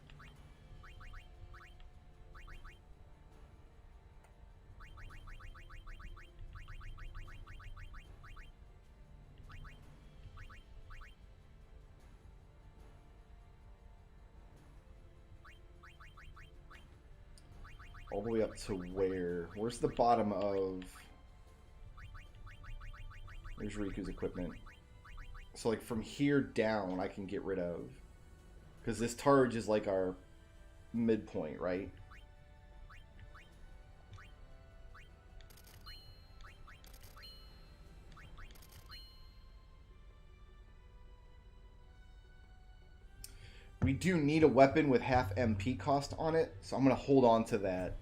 All the way up to where? Where's the bottom of... There's Riku's equipment. So, like, from here down, I can get rid of. Because this Targe is, like, our midpoint, right? We do need a weapon with half MP cost on it, so I'm going to hold on to that.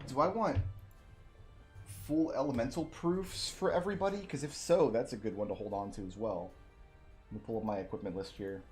Do I want full elemental proofs for everybody? Because if so, that's a good one to hold on to as well. Let me pull up my equipment list here.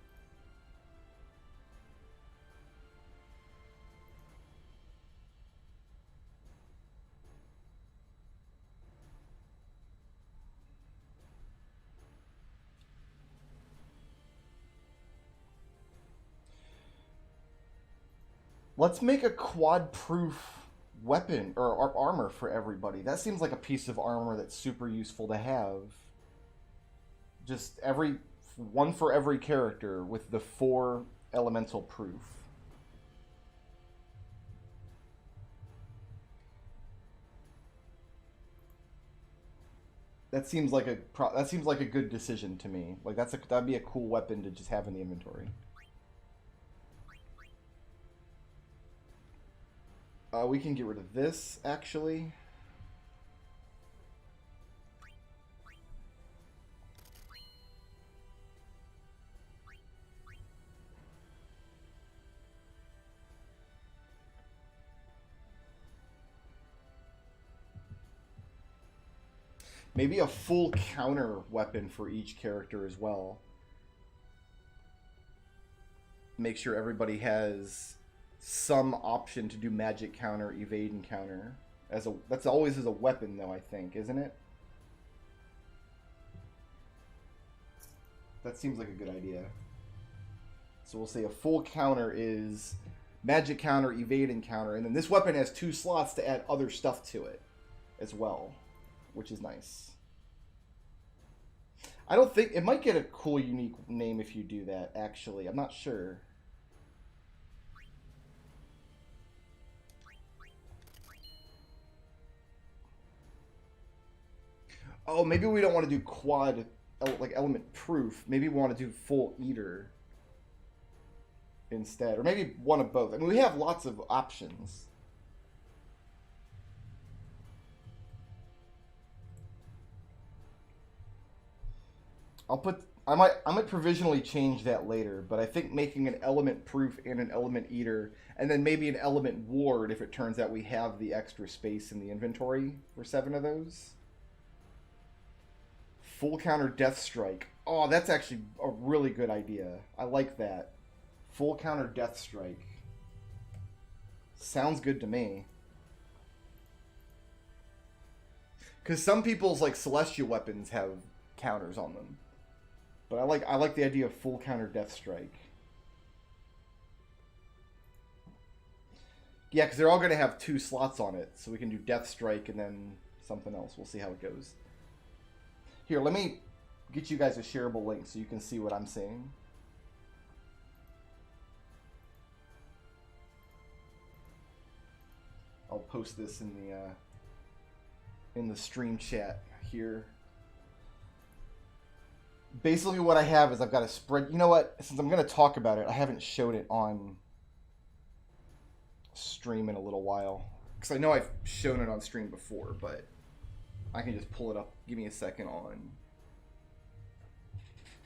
Let's make a quad-proof weapon or armor for everybody. That seems like a piece of armor that's super useful to have. Just one for every character with the 4 elemental proof. That seems like a good decision to me. Like that'd be a cool weapon to just have in the inventory. We can get rid of this, actually. Maybe a full counter weapon for each character as well. Make sure everybody has some option to do magic counter, evade and counter. That's always as a weapon though, I think, isn't it? That seems like a good idea. So we'll say a full counter is magic counter, evade and counter, and then this weapon has 2 slots to add other stuff to it as well, which is nice. I don't think it might get a cool unique name if you do that, actually. I'm not sure. Oh, maybe we don't want to do quad, like element proof. Maybe we want to do full eater instead. Or maybe one of both. I mean, we have lots of options. I might provisionally change that later, but I think making an element proof and an element eater, and then maybe an element ward if it turns out we have the extra space in the inventory for 7 of those. Full counter death strike. Oh, that's actually a really good idea. I like that. Full counter death strike. Sounds good to me. Because some people's like celestial weapons have counters on them. But I like the idea of full counter death strike. Yeah, because they're all going to have 2 slots on it. So we can do death strike and then something else. We'll see how it goes. Here, let me get you guys a shareable link so you can see what I'm saying. I'll post this in the stream chat here. Basically what I have is I've got a spread. You know what? Since I'm going to talk about it, I haven't showed it on stream in a little while. Because I know I've shown it on stream before, but I can just pull it up. Give me a second on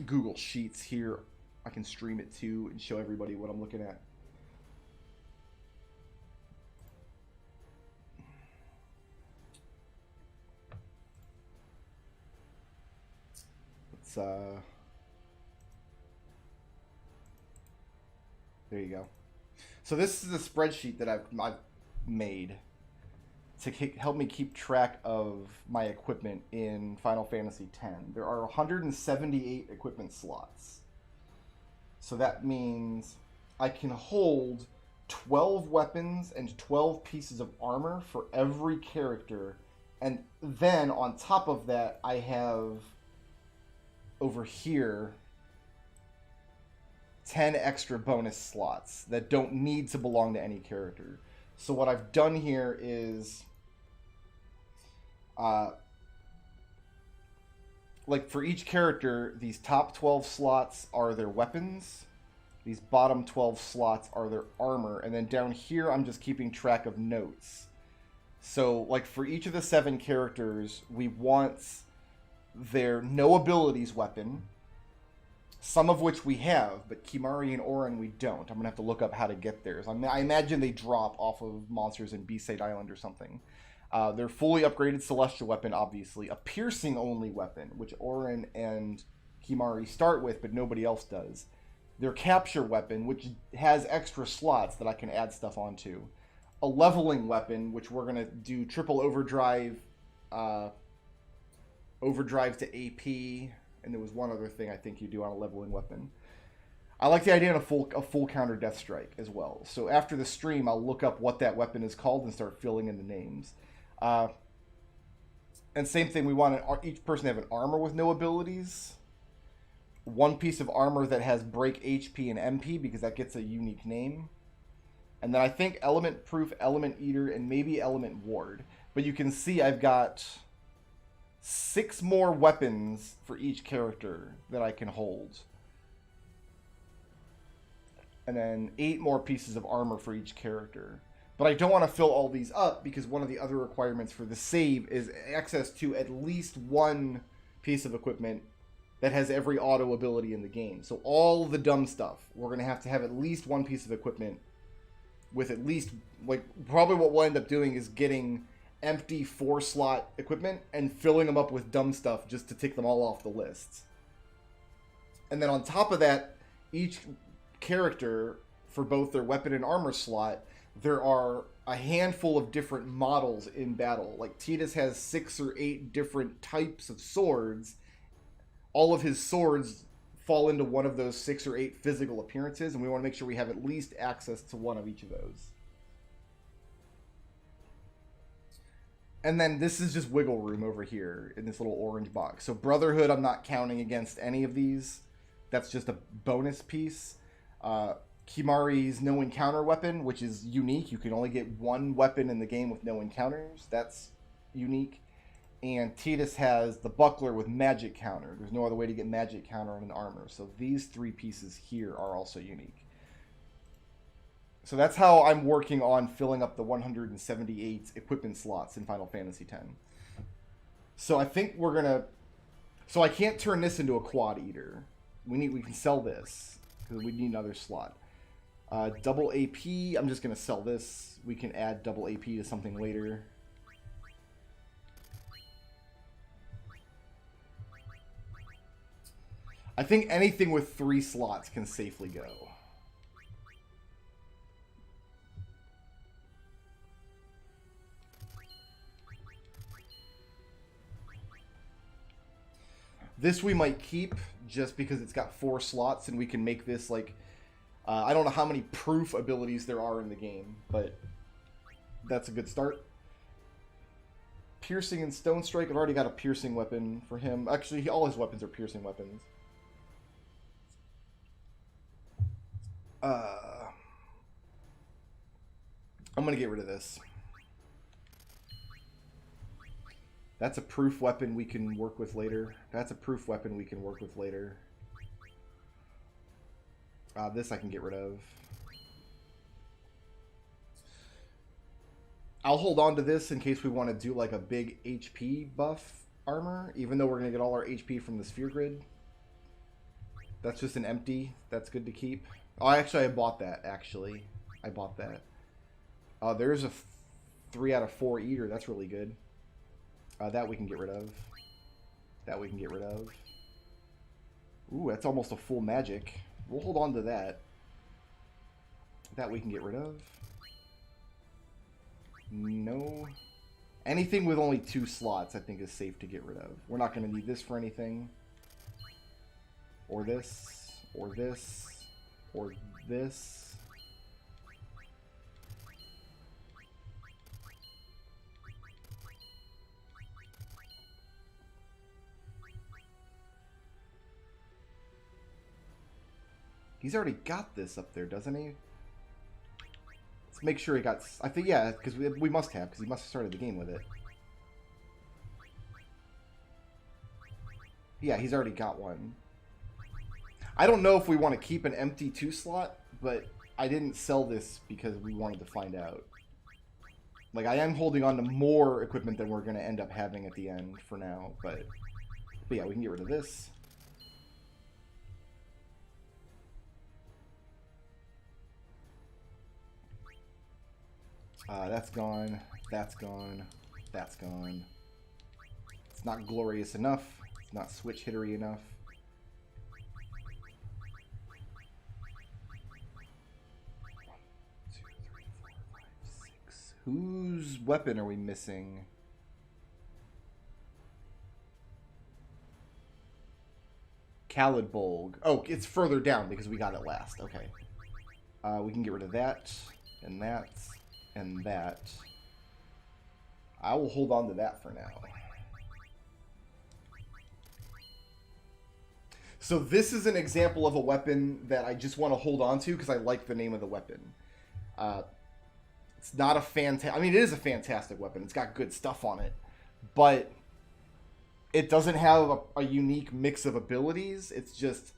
Google Sheets here. I can stream it too and show everybody what I'm looking at. Let's there you go. So this is a spreadsheet that I've made to help me keep track of my equipment in Final Fantasy X. There are 178 equipment slots. So that means I can hold 12 weapons and 12 pieces of armor for every character. And then on top of that, I have over here 10 extra bonus slots that don't need to belong to any character. So what I've done here is, like for each character, these top 12 slots are their weapons. These bottom 12 slots are their armor. And then down here, I'm just keeping track of notes. So, like, for each of the 7 characters, we want their no abilities weapon, some of which we have, but Kimahri and Orin we don't. I'm going to have to look up how to get theirs. I imagine they drop off of monsters in Beast Island or something. Their fully upgraded Celestial weapon, obviously. A piercing-only weapon, which Orin and Kimahri start with, but nobody else does. Their capture weapon, which has extra slots that I can add stuff onto. A leveling weapon, which we're going to do triple overdrive, overdrive to AP, and there was one other thing I think you do on a leveling weapon. I like the idea of a full counter death strike as well. So after the stream, I'll look up what that weapon is called and start filling in the names. And same thing, we want each person to have an armor with no abilities. One piece of armor that has break HP and MP, because that gets a unique name. And then I think Element Proof, Element Eater, and maybe Element Ward. But you can see I've got 6 more weapons for each character that I can hold. And then 8 more pieces of armor for each character. But I don't want to fill all these up because one of the other requirements for the save is access to at least one piece of equipment that has every auto ability in the game. So all the dumb stuff, we're going to have at least one piece of equipment with at least, like, probably what we'll end up doing is getting empty 4-slot equipment and filling them up with dumb stuff just to tick them all off the lists. And then on top of that, each character, for both their weapon and armor slot, there are a handful of different models in battle. Like, Tidus has 6 or 8 different types of swords. All of his swords fall into one of those 6 or 8 physical appearances, and we want to make sure we have at least access to one of each of those. And then this is just wiggle room over here in this little orange box. So Brotherhood, I'm not counting against any of these. That's just a bonus piece. Kimahri's no encounter weapon, which is unique. You can only get one weapon in the game with no encounters. That's unique. And Tidus has the buckler with magic counter. There's no other way to get magic counter on an armor. So these 3 pieces here are also unique. So that's how I'm working on filling up the 178 equipment slots in Final Fantasy X. So I think we're going to... So I can't turn this into a quad eater. We can sell this because we need another slot. Double AP, I'm just going to sell this. We can add double AP to something later. I think anything with 3 slots can safely go. This we might keep just because it's got 4 slots and we can make this like... I don't know how many proof abilities there are in the game, but that's a good start. Piercing and Stone Strike, I've already got a piercing weapon for him. Actually, all his weapons are piercing weapons. I'm going to get rid of this. That's a proof weapon we can work with later. That's a proof weapon we can work with later. This I can get rid of. I'll hold on to this in case we want to do like a big HP buff armor, even though we're going to get all our HP from the sphere grid. That's just an empty. That's good to keep. Oh, actually, I bought that, actually. I bought that. There's a 3 out of 4 eater. That's really good. That we can get rid of. That we can get rid of. Ooh, that's almost a full magic. We'll hold on to that. That we can get rid of. No. Anything with only 2 slots I think is safe to get rid of. We're not going to need this for anything. Or this. Or this. Or this. He's already got this up there, doesn't he? Let's make sure he got... I think, yeah, because we must have, because he must have started the game with it. Yeah, he's already got one. I don't know if we want to keep an empty 2 slot, but I didn't sell this because we wanted to find out. Like, I am holding on to more equipment than we're going to end up having at the end for now, but yeah, we can get rid of this. That's gone, that's gone, that's gone. It's not glorious enough. It's not switch hittery enough. Whose weapon are we missing? Khalid. Oh, it's further down because we got it last. Okay. We can get rid of that, and that, and that. I will hold on to that for now. So this is an example of a weapon that I just want to hold on to because I like the name of the weapon. It's not a fantastic... I mean, it is a fantastic weapon. It's got good stuff on it. But it doesn't have a unique mix of abilities. It's just...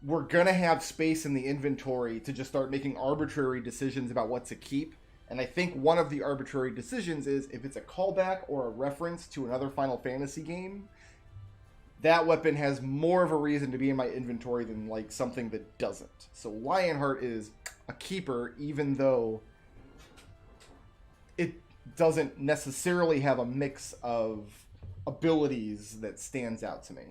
We're going to have space in the inventory to just start making arbitrary decisions about what to keep. And I think one of the arbitrary decisions is if it's a callback or a reference to another Final Fantasy game, that weapon has more of a reason to be in my inventory than like something that doesn't. So Lionheart is a keeper, even though it doesn't necessarily have a mix of abilities that stands out to me.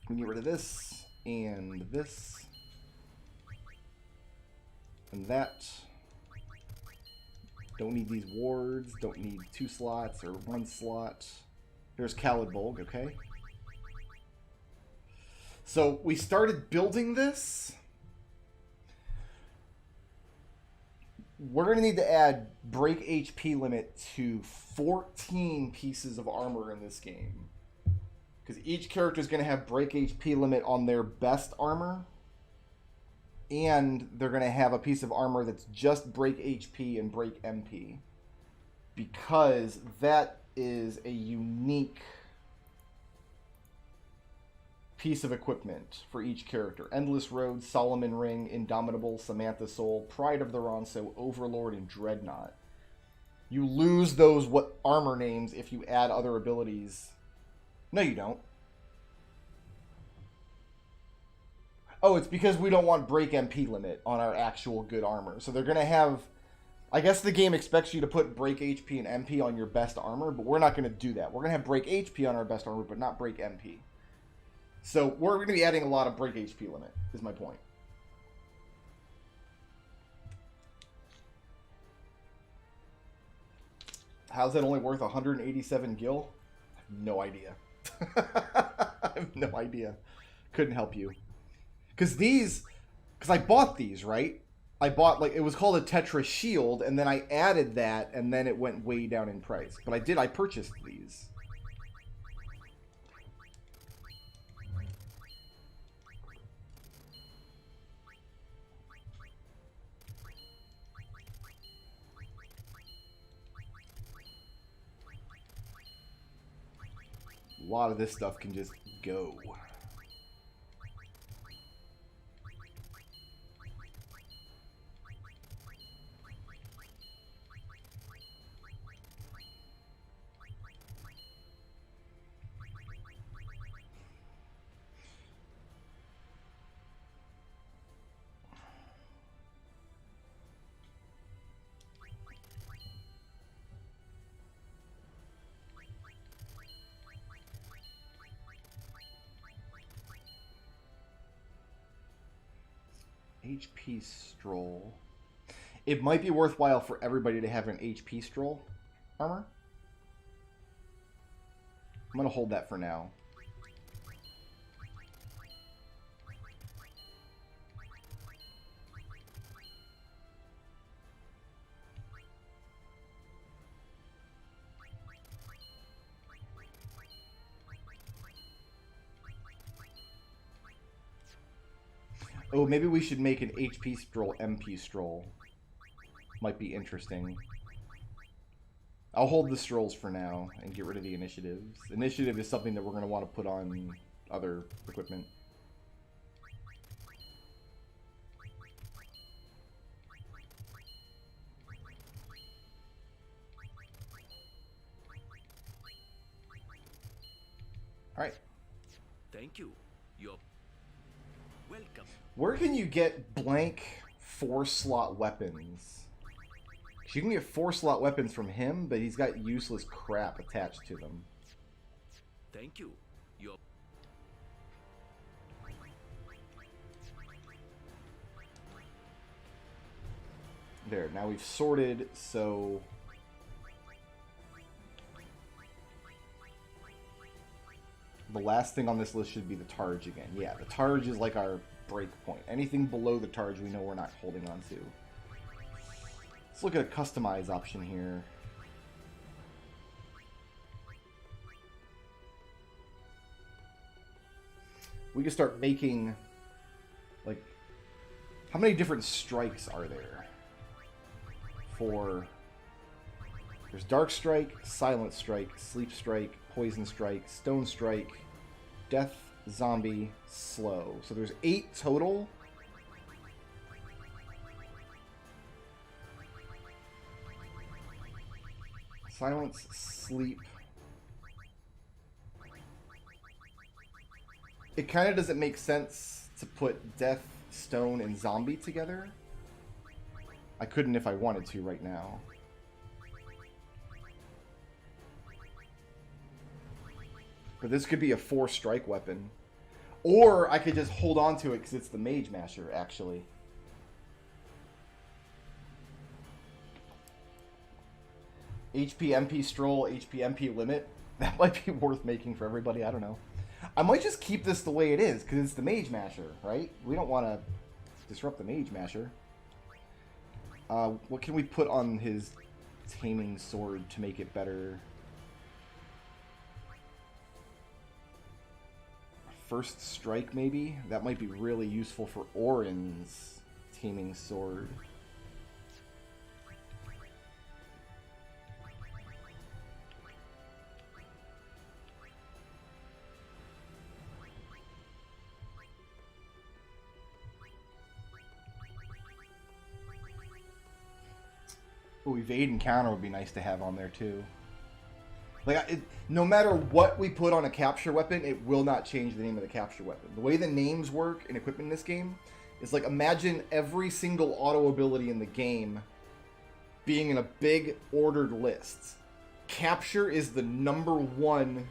We can get rid of this, and this, and that. Don't need these wards, don't need 2 slots or 1 slot. There's Khalid, okay. So we started building this. We're going to need to add break HP limit to 14 pieces of armor in this game. Because each character is going to have break HP limit on their best armor. And they're going to have a piece of armor that's just break HP and break MP. Because that is a unique piece of equipment for each character. Endless Road, Solomon Ring, Indomitable, Samantha Soul, Pride of the Ronso, Overlord, and Dreadnought. You lose those armor names if you add other abilities. No, you don't. Oh, it's because we don't want break MP limit on our actual good armor. So they're going to have... I guess the game expects you to put break HP and MP on your best armor, but we're not going to do that. We're going to have break HP on our best armor, but not break MP. So we're going to be adding a lot of break HP limit, is my point. How's that only worth 187 gil? I have no idea. I have no idea. Couldn't help you. Because I bought these, right? I bought, like, it was called a Tetra Shield, and then I added that, and then it went way down in price. But I purchased these. A lot of this stuff can just go. HP Stroll. It might be worthwhile for everybody to have an HP Stroll armor. I'm going to hold that for now. Oh, maybe we should make an HP stroll, MP stroll. Might be interesting. I'll hold the strolls for now and get rid of the initiatives. Initiative is something that we're going to want to put on other equipment. Alright. Thank you. You're welcome. Where can you get blank 4-slot weapons? You can get 4-slot weapons from him, but he's got useless crap attached to them. Thank you. You're There, now we've sorted, so... The last thing on this list should be the Targe again. Yeah, the Targe is like our break point. Anything below the Targe we know we're not holding on to. Let's look at a customize option here. We can start making, like, how many different strikes are there? There's Dark Strike, Silent Strike, Sleep Strike, Poison Strike, Stone Strike, Death, Zombie, Slow. So there's 8 total. Silence, Sleep. It kind of doesn't make sense to put Death, Stone, and Zombie together. I couldn't if I wanted to right now. But this could be a 4-strike weapon. Or I could just hold on to it because it's the Mage Masher, actually. HP MP Stroll, HP MP Limit. That might be worth making for everybody, I don't know. I might just keep this the way it is because it's the Mage Masher, right? We don't want to disrupt the Mage Masher. What can we put on his Taming Sword to make it better? First Strike, maybe? That might be really useful for Orin's Taming Sword. Ooh, Evade and Counter would be nice to have on there too. Like, no matter what we put on a capture weapon, it will not change the name of the capture weapon. The way the names work in equipment in this game is like, imagine every single auto ability in the game being in a big ordered list. Capture is the #1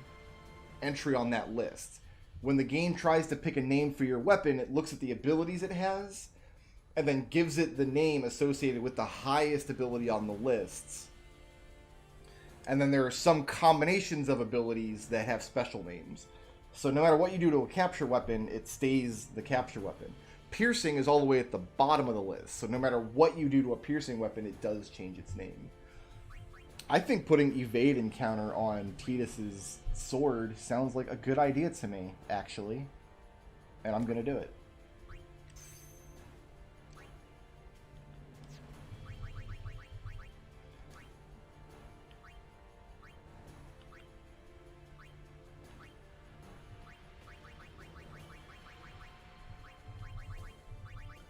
entry on that list. When the game tries to pick a name for your weapon, it looks at the abilities it has and then gives it the name associated with the highest ability on the lists. And then there are some combinations of abilities that have special names. So no matter what you do to a capture weapon, it stays the capture weapon. Piercing is all the way at the bottom of the list. So no matter what you do to a piercing weapon, it does change its name. I think putting Evade and Counter on Tidus's sword sounds like a good idea to me, actually. And I'm going to do it.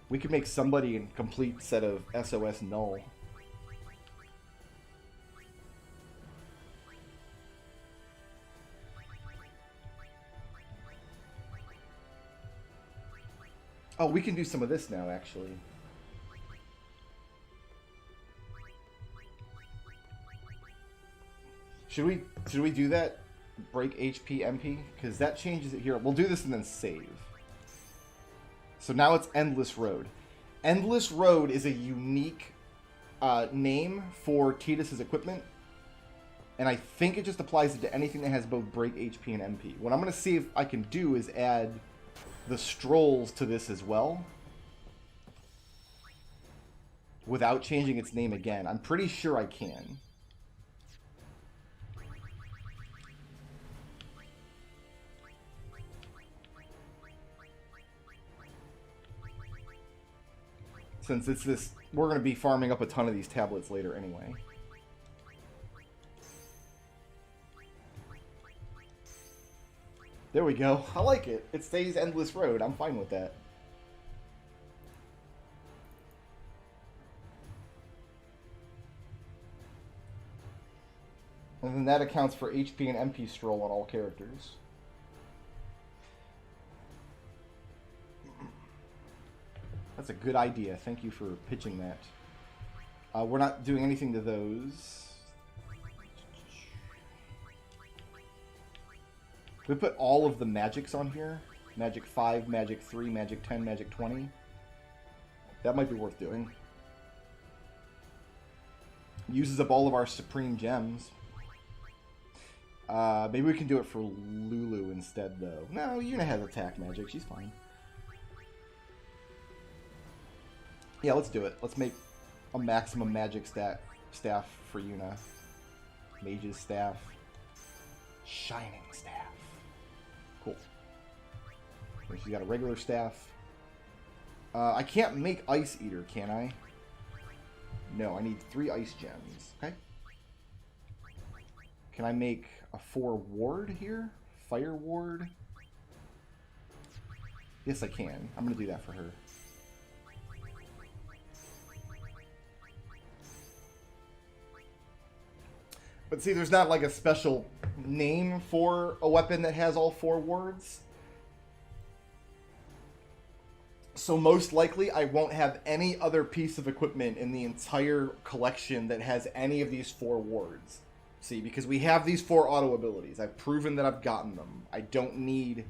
We could make somebody a complete set of SOS Null. Oh, we can do some of this now, actually. Should we do that? Break HP MP? Because that changes it here. We'll do this and then save. So now it's Endless Road. Endless Road is a unique name for Tidus's equipment. And I think it just applies to anything that has both Break HP and MP. What I'm going to see if I can do is add the Strolls to this as well. Without changing its name again. I'm pretty sure I can. Since it's this, we're going to be farming up a ton of these tablets later anyway. There we go. I like it. It stays Endless Road. I'm fine with that. And then that accounts for HP and MP stroll on all characters. That's a good idea. Thank you for pitching that. We're not doing anything to those. We put all of the magics on here. Magic 5, Magic 3, Magic 10, Magic 20. That might be worth doing. Uses up all of our Supreme Gems. Maybe we can do it for Lulu instead, though. No, Yuna has attack magic. She's fine. Yeah, let's do it. Let's make a maximum magic staff for Yuna. Mage's staff. Shining staff. Cool. And she's got a regular staff. I can't make Ice Eater, can I? No, I need 3 ice gems. Okay. Can I make a 4 ward here? Fire ward? Yes, I can. I'm going to do that for her. But see, there's not like a special name for a weapon that has all 4 wards. So most likely I won't have any other piece of equipment in the entire collection that has any of these 4 wards. See, because we have these 4 auto abilities. I've proven that I've gotten them. I don't need...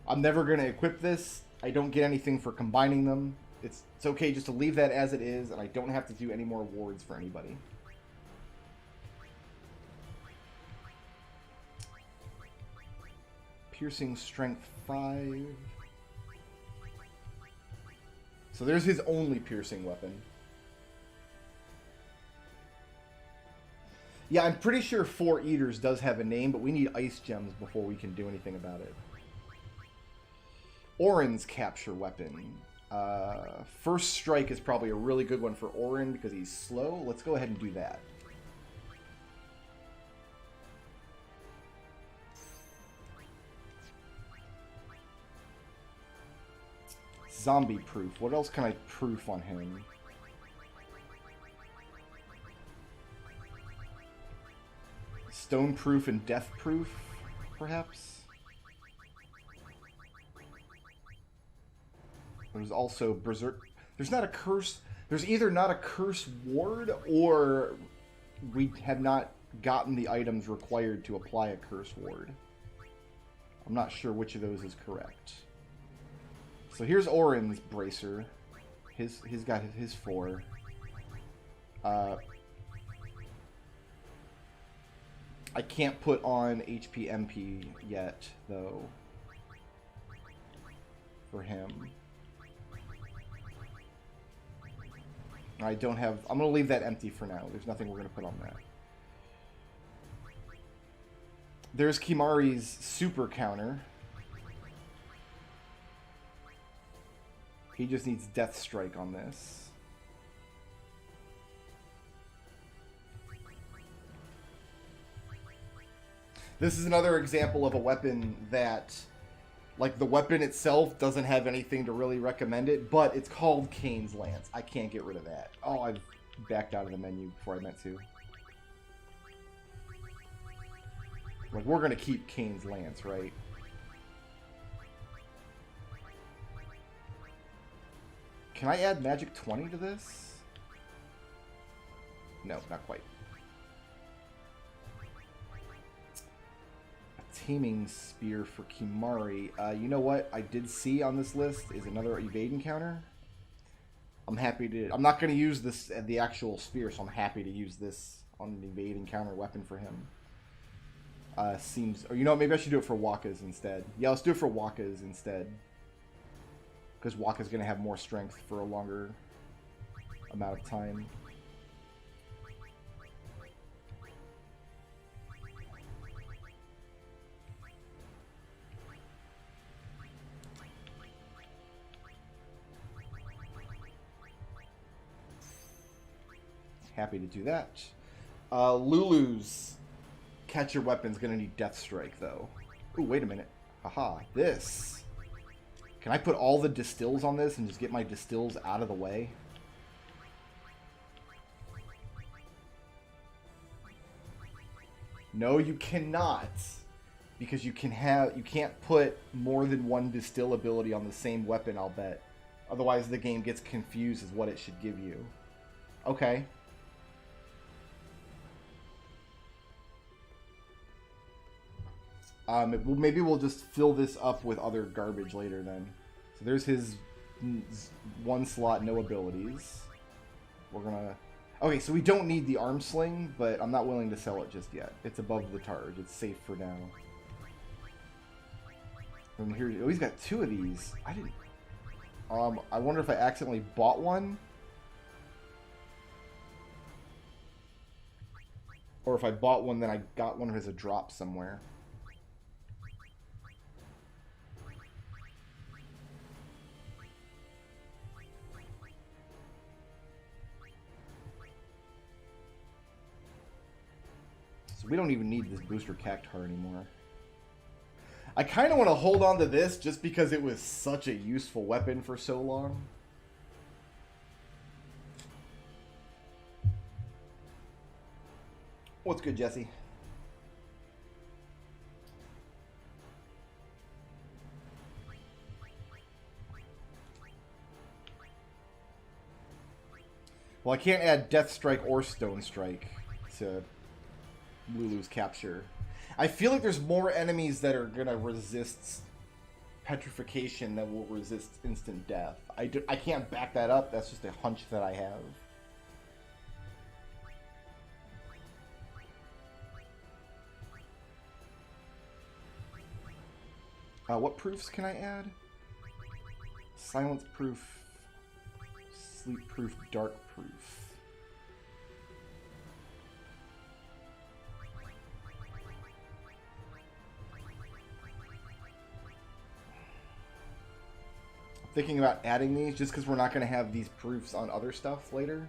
I'm never going to equip this. I don't get anything for combining them. It's okay just to leave that as it is, and I don't have to do any more wards for anybody. Piercing Strength 5. So there's his only piercing weapon. Yeah, I'm pretty sure 4 Eaters does have a name, but we need ice gems before we can do anything about it. Orin's capture weapon. First Strike is probably a really good one for Orin because he's slow. Let's go ahead and do that. Zombie proof. What else can I proof on him? Stone proof and death proof, perhaps? There's also berserk. There's not a curse. There's either not a curse ward or we have not gotten the items required to apply a curse ward. I'm not sure which of those is correct. So here's Orin's bracer. He's got his 4. I can't put on HP MP yet, though. For him. I don't have... I'm going to leave that empty for now. There's nothing we're going to put on that. There's Kimari's super counter. He just needs Death Strike on this. This is another example of a weapon that, like, the weapon itself doesn't have anything to really recommend it, but it's called Kane's Lance. I can't get rid of that. Oh, I backed out of the menu before I meant to. Like, we're going to keep Kane's Lance, right? Can I add Magic 20 to this? No, not quite. A Taming Spear for Kimari. You know what I did see on this list is another evade encounter. I'm happy to... I'm not going to use this at the actual spear, so I'm happy to use this on an evade encounter weapon for him. Seems... Or you know what, maybe I should do it for Waka's instead. Yeah, let's do it for Waka's instead. Because Waka's going to have more strength for a longer amount of time. Happy to do that. Lulu's catcher weapon's gonna need Death Strike, though. Ooh, wait a minute. Haha, this. Can I put all the distills on this and just get my distills out of the way? No, you cannot. Because you can't put more than one distill ability on the same weapon, I'll bet. Otherwise the game gets confused as what it should give you. Okay. Maybe we'll just fill this up with other garbage later then. So there's his one slot, no abilities. We're gonna... Okay, so we don't need the arm sling, but I'm not willing to sell it just yet. It's above the targe. It's safe for now. And here, oh, he's got two of these. I didn't... I wonder if I accidentally bought one? Or if I bought one, then I got one as a drop somewhere. So we don't even need this booster cactuar anymore. I kind of want to hold on to this just because it was such a useful weapon for so long. What's good, Jesse? Well, I can't add Death Strike or Stone Strike to Lulu's capture. I feel like there's more enemies that are gonna resist petrification than will resist instant death. I can't back that up. That's just a hunch that I have. What proofs can I add? Silence proof, sleep proof, dark proof. Thinking about adding these just because we're not going to have these proofs on other stuff later.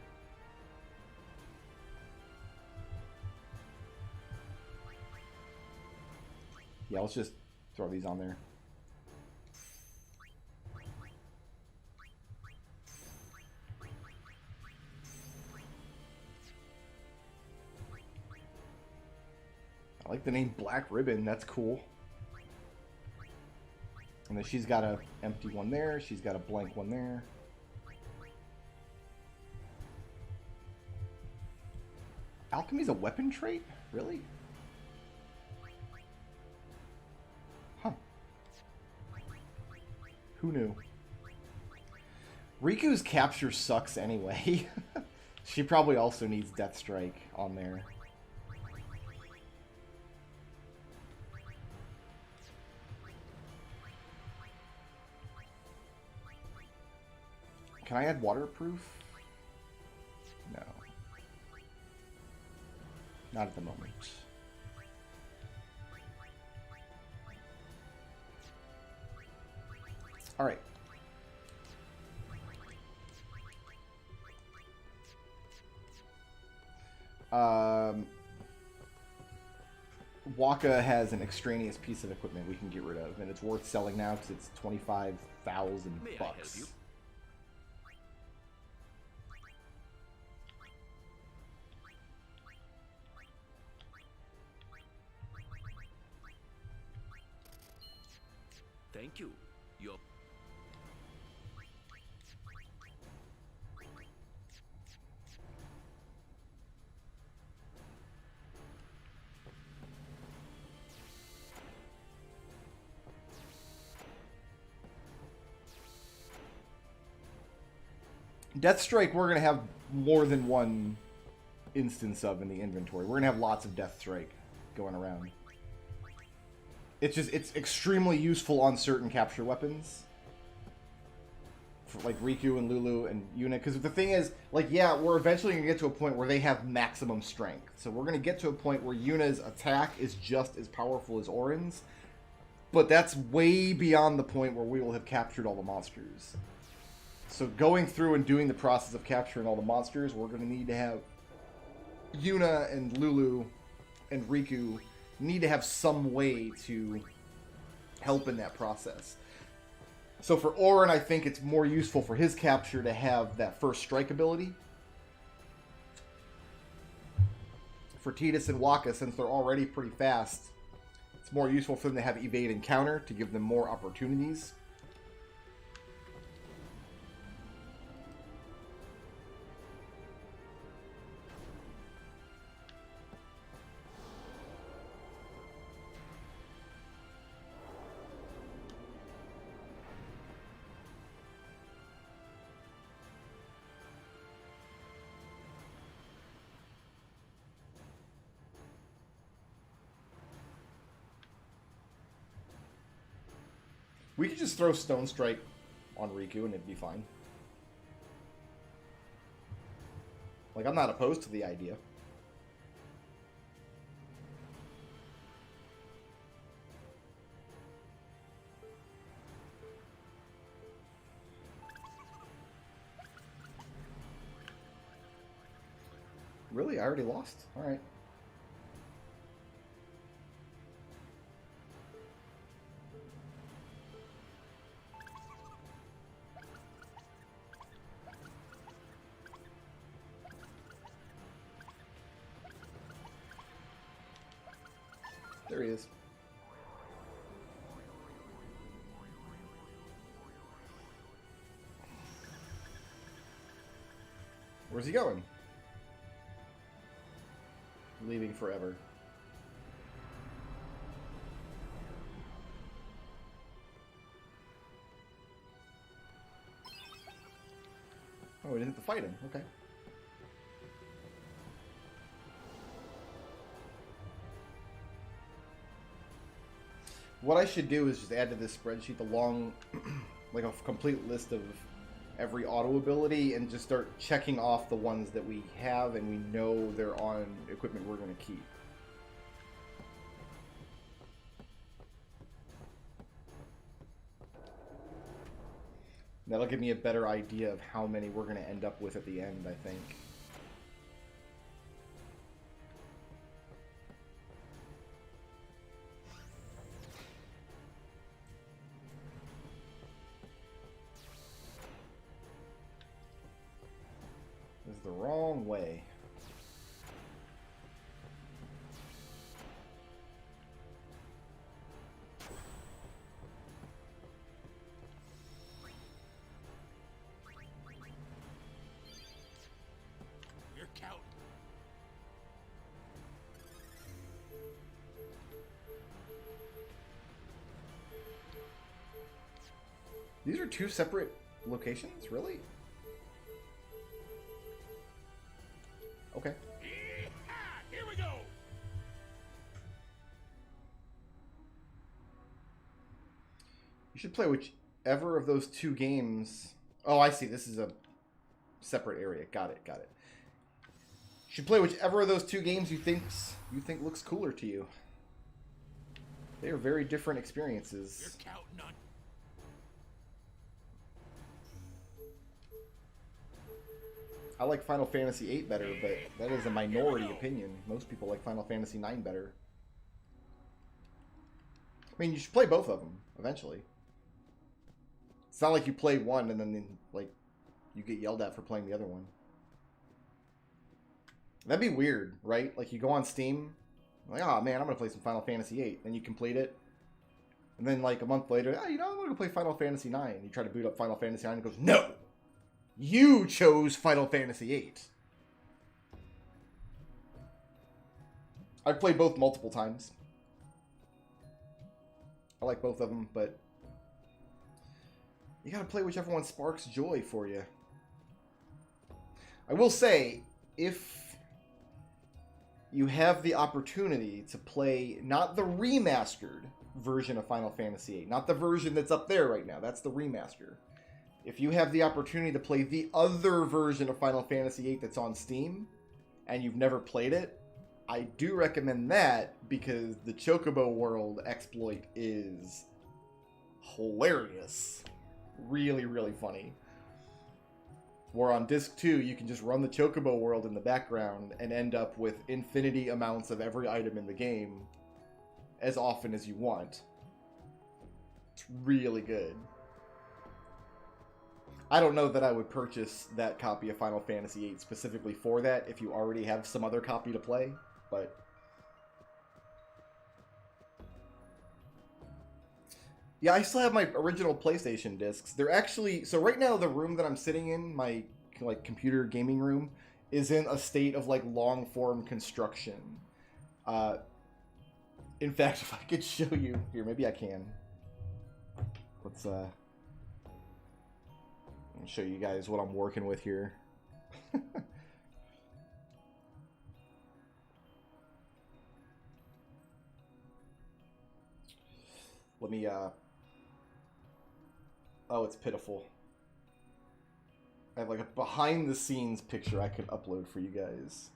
Yeah, let's just throw these on there. I like the name Black Ribbon, that's cool. And then she's got an empty one there. She's got a blank one there. Alchemy's a weapon trait? Really? Huh. Who knew? Riku's capture sucks anyway. She probably also needs Death Strike on there. Can I add waterproof? No. Not at the moment. Alright. Waka has an extraneous piece of equipment we can get rid of, and it's worth selling now because it's 25,000 May I help bucks. you? Thank you. Your Death Strike, we're going to have more than one instance of in the inventory. We're going to have lots of Death Strike going around. It's extremely useful on certain capture weapons. For like Riku and Lulu and Yuna. Because the thing is, like, yeah, we're eventually going to get to a point where they have maximum strength. So we're going to get to a point where Yuna's attack is just as powerful as Auron's. But that's way beyond the point where we will have captured all the monsters. So going through and doing the process of capturing all the monsters, we're going to need to have Yuna and Lulu and Riku need to have some way to help in that process. So for Auron, I think it's more useful for his capture to have that first strike ability. For Tidus and Wakka, since they're already pretty fast, it's more useful for them to have evade and counter to give them more opportunities. We could just throw Stone Strike on Riku and it'd be fine. Like, I'm not opposed to the idea. Really? I already lost? Alright. There he is. Where's he going? Leaving forever. Oh, we didn't have to fight him. Okay. What I should do is just add to this spreadsheet the long, like a complete list of every auto ability and just start checking off the ones that we have and we know they're on equipment we're going to keep. That'll give me a better idea of how many we're going to end up with at the end, I think. This is the wrong way. You're count. These are two separate locations? Really? Okay. Here we go. You should play whichever of those two games... Oh, I see. This is a separate area. Got it. Got it. You should play whichever of those two games you think looks cooler to you. They are very different experiences. You're counting on. I like Final Fantasy VIII better, but that is a minority opinion. Most people like Final Fantasy IX better. I mean, you should play both of them eventually. It's not like you play one and then like you get yelled at for playing the other one. That'd be weird, right? Like you go on Steam, like, oh man, I'm gonna play some Final Fantasy VIII. Then you complete it, and then like a month later, oh, you know, I'm gonna play Final Fantasy IX. You try to boot up Final Fantasy IX, and it goes, no, you chose Final Fantasy VIII. I've played both multiple times. I like both of them, but you gotta play whichever one sparks joy for you. I will say, if you have the opportunity to play not the remastered version of Final Fantasy VIII, not the version that's up there right now, that's the remaster. If you have the opportunity to play the other version of Final Fantasy VIII that's on Steam, and you've never played it, I do recommend that because the Chocobo World exploit is hilarious. Really, really funny. Where on disc 2, you can just run the Chocobo world in the background and end up with infinity amounts of every item in the game as often as you want. It's really good. I don't know that I would purchase that copy of Final Fantasy VIII specifically for that if you already have some other copy to play, but... Yeah, I still have my original PlayStation discs. They're actually... So right now, the room that I'm sitting in, my like computer gaming room, is in a state of like long-form construction. In fact, if I could show you... Here, maybe I can. Let's show you guys what I'm working with here. Let me, oh, it's pitiful. I have like a behind-the-scenes picture I could upload for you guys.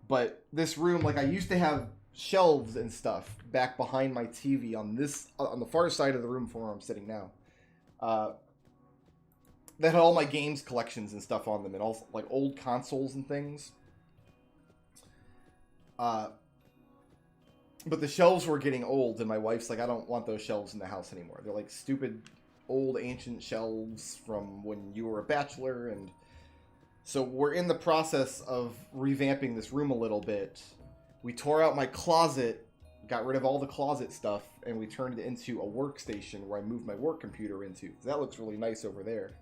But this room, like I used to have shelves and stuff back behind my TV on the far side of the room from where I'm sitting now. That had all my games collections and stuff on them, and also like old consoles and things. But the shelves were getting old, and my wife's like, I don't want those shelves in the house anymore. They're like stupid, old, ancient shelves from when you were a bachelor, and so we're in the process of revamping this room a little bit. We tore out my closet, got rid of all the closet stuff, and we turned it into a workstation where I moved my work computer into. That looks really nice over there.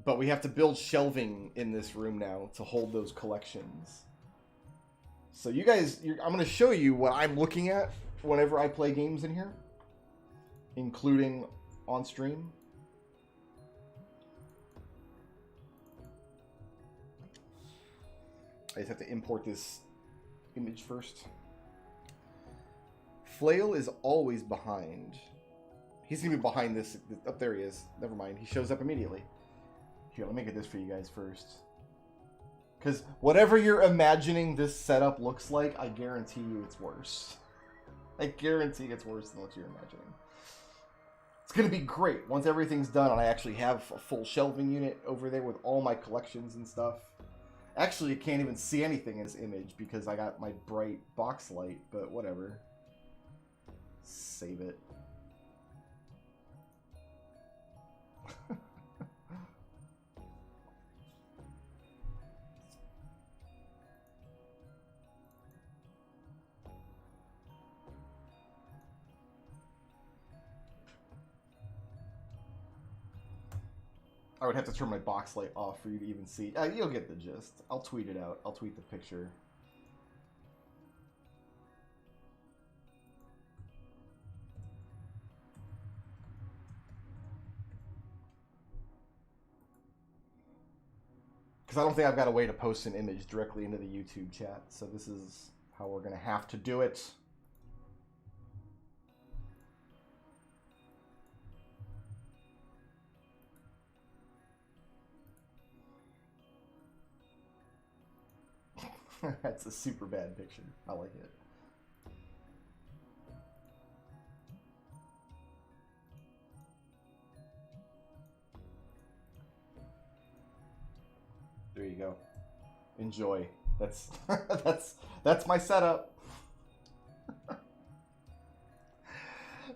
But we have to build shelving in this room now to hold those collections. So you guys, I'm going to show you what I'm looking at whenever I play games in here, including on stream. I just have to import this image first. Flail is always behind. He's going to be behind this. Up there he is. Never mind. He shows up immediately. Here, let me get this for you guys first. Because whatever you're imagining this setup looks like, I guarantee you it's worse. I guarantee it's worse than what you're imagining. It's going to be great once everything's done and I actually have a full shelving unit over there with all my collections and stuff. Actually, you can't even see anything in this image because I got my bright box light, but whatever. Save it. I would have to turn my box light off for you to even see. You'll get the gist. I'll tweet it out. I'll tweet the picture. Because I don't think I've got a way to post an image directly into the YouTube chat. So this is how we're going to have to do it. That's a super bad picture. I like it. There you go. Enjoy. That's that's my setup.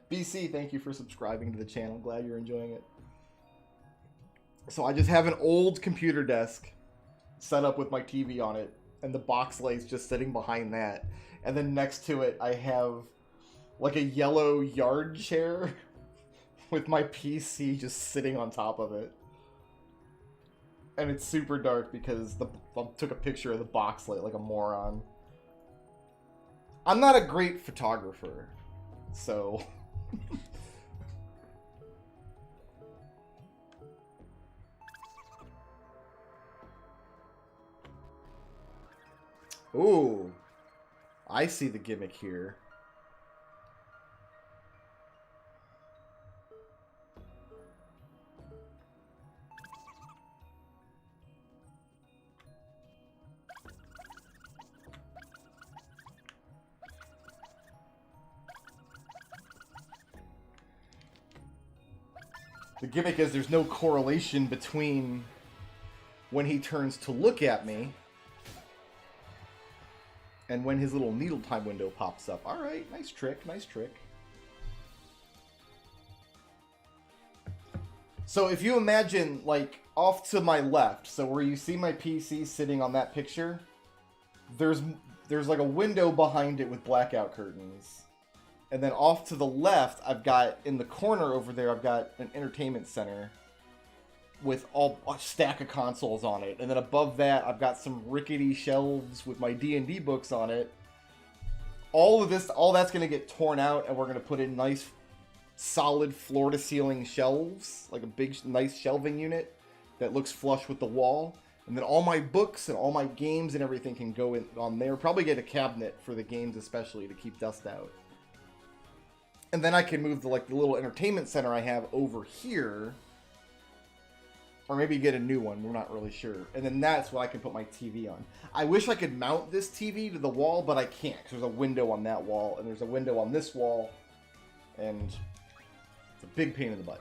BC, thank you for subscribing to the channel. Glad you're enjoying it. So I just have an old computer desk set up with my TV on it. And the box light's just sitting behind that. And then next to it, I have like a yellow yard chair with my PC just sitting on top of it. And it's super dark because I took a picture of the box light like a moron. I'm not a great photographer, so... Ooh, I see the gimmick here. The gimmick is there's no correlation between when he turns to look at me and when his little needle time window pops up. Alright, nice trick, nice trick. So if you imagine, like, off to my left, so where you see my PC sitting on that picture, there's like a window behind it with blackout curtains. And then off to the left, I've got, in the corner over there, I've got an entertainment center with a stack of consoles on it. And then above that, I've got some rickety shelves with my D&D books on it. All that's going to get torn out, and we're going to put in nice, solid floor-to-ceiling shelves, like a big, nice shelving unit that looks flush with the wall. And then all my books and all my games and everything can go in on there. Probably get a cabinet for the games especially to keep dust out. And then I can move the little entertainment center I have over here. Or maybe get a new one, we're not really sure. And then that's what I can put my TV on. I wish I could mount this TV to the wall, but I can't. Because there's a window on that wall, and there's a window on this wall. And it's a big pain in the butt.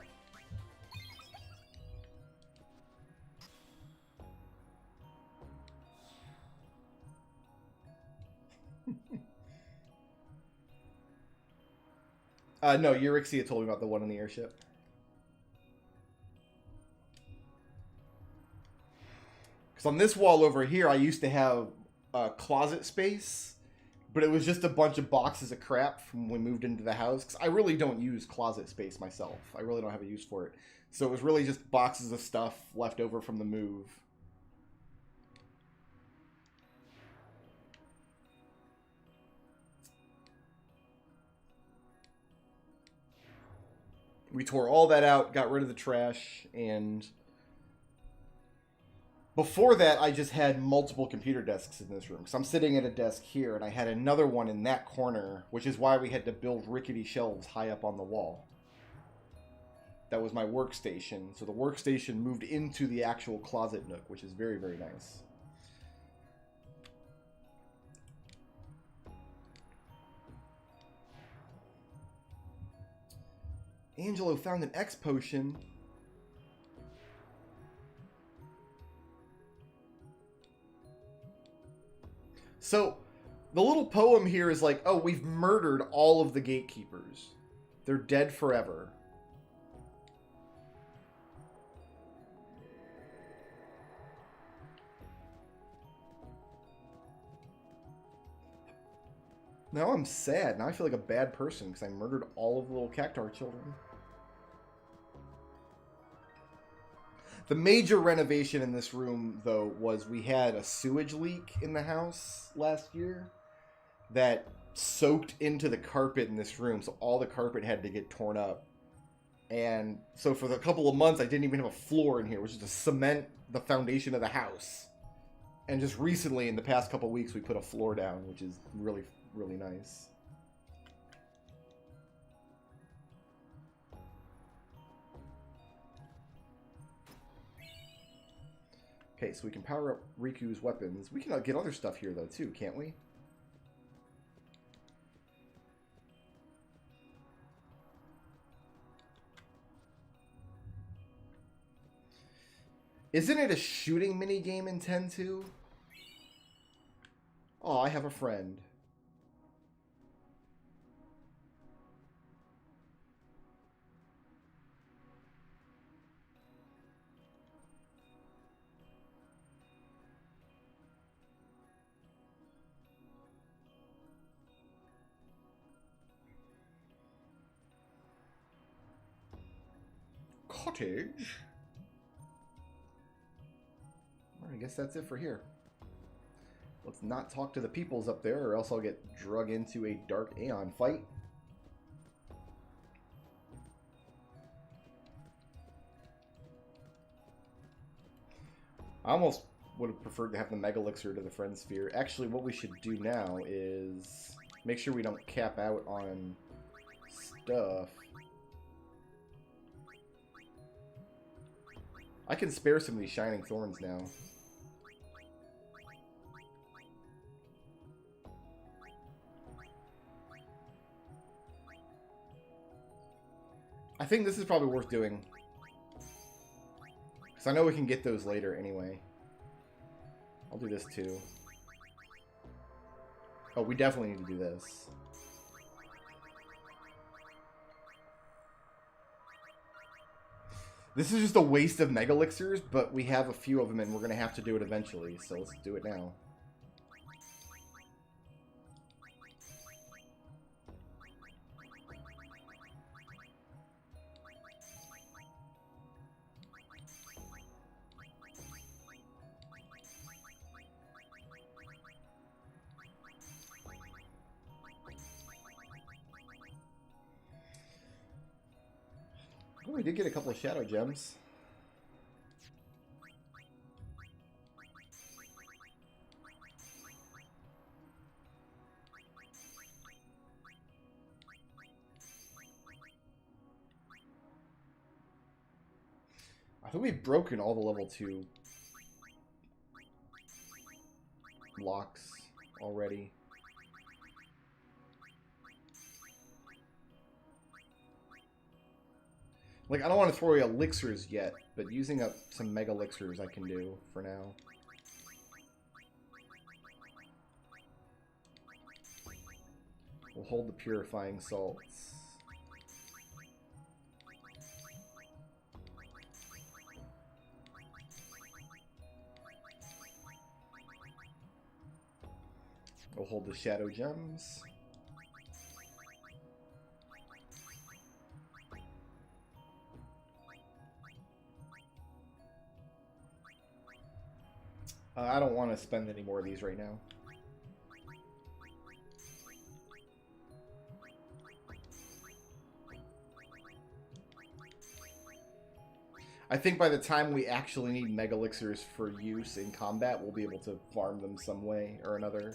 No, Eurexia told me about the one in the airship. Because on this wall over here, I used to have a closet space, but it was just a bunch of boxes of crap from when we moved into the house. Because I really don't use closet space myself. I really don't have a use for it. So it was really just boxes of stuff left over from the move. We tore all that out, got rid of the trash, and before that, I just had multiple computer desks in this room. So I'm sitting at a desk here, and I had another one in that corner, which is why we had to build rickety shelves high up on the wall. That was my workstation. So the workstation moved into the actual closet nook, which is very, very nice. Angelo found an X potion. So, the little poem here is like, oh, we've murdered all of the gatekeepers. They're dead forever. Now I'm sad. Now I feel like a bad person because I murdered all of the little cactuar children. The major renovation in this room, though, was we had a sewage leak in the house last year that soaked into the carpet in this room, so all the carpet had to get torn up. And so for the couple of months, I didn't even have a floor in here, which is to cement the foundation of the house. And just recently, in the past couple of weeks, we put a floor down, which is really, really nice. Okay, so we can power up Riku's weapons. We can get other stuff here, though, too, can't we? Isn't it a shooting minigame in 10-2? Oh, I have a friend. Cottage. Well, I guess that's it for here. Let's not talk to the peoples up there, or else I'll get drug into a Dark Aeon fight. I almost would have preferred to have the Mega Elixir to the Friend Sphere. Actually, what we should do now is make sure we don't cap out on stuff. I can spare some of these Shining Thorns now. I think this is probably worth doing. Because I know we can get those later anyway. I'll do this too. Oh, we definitely need to do this. This is just a waste of Mega Elixirs, but we have a few of them and we're going to have to do it eventually, so let's do it now. Oh, we did get a couple of Shadow Gems. I think we've broken all the level 2 locks already. Like, I don't want to throw away elixirs yet, but using up some Mega Elixirs I can do for now. We'll hold the Purifying Salts. We'll hold the Shadow Gems. I don't want to spend any more of these right now. I think by the time we actually need Mega Elixirs for use in combat, we'll be able to farm them some way or another.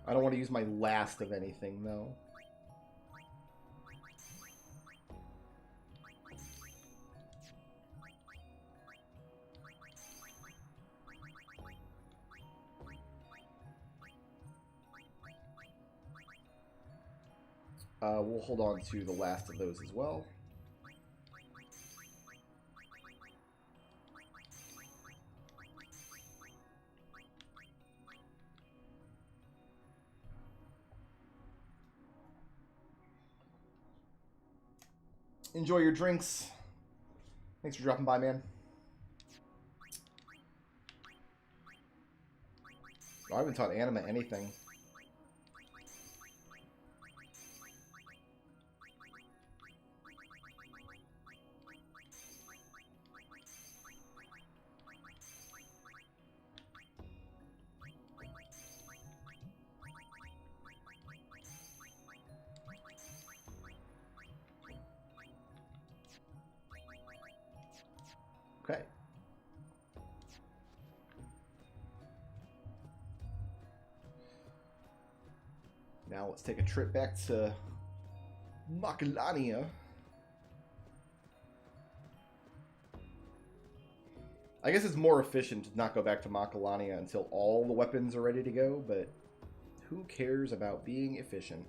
I don't want to use my last of anything, though. We'll hold on to the last of those as well. Enjoy your drinks. Thanks for dropping by, man. I haven't taught Anima anything. Okay. Now let's take a trip back to Macalania. I guess it's more efficient to not go back to Macalania until all the weapons are ready to go, but who cares about being efficient?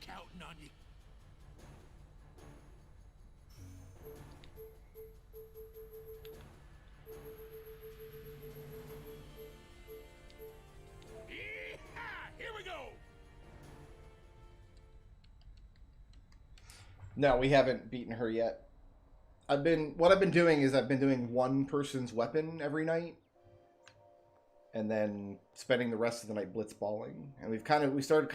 Counting on you. Here we go. No, we haven't beaten her yet. What I've been doing is I've been doing one person's weapon every night. and then spending the rest of the night blitzballing. And we started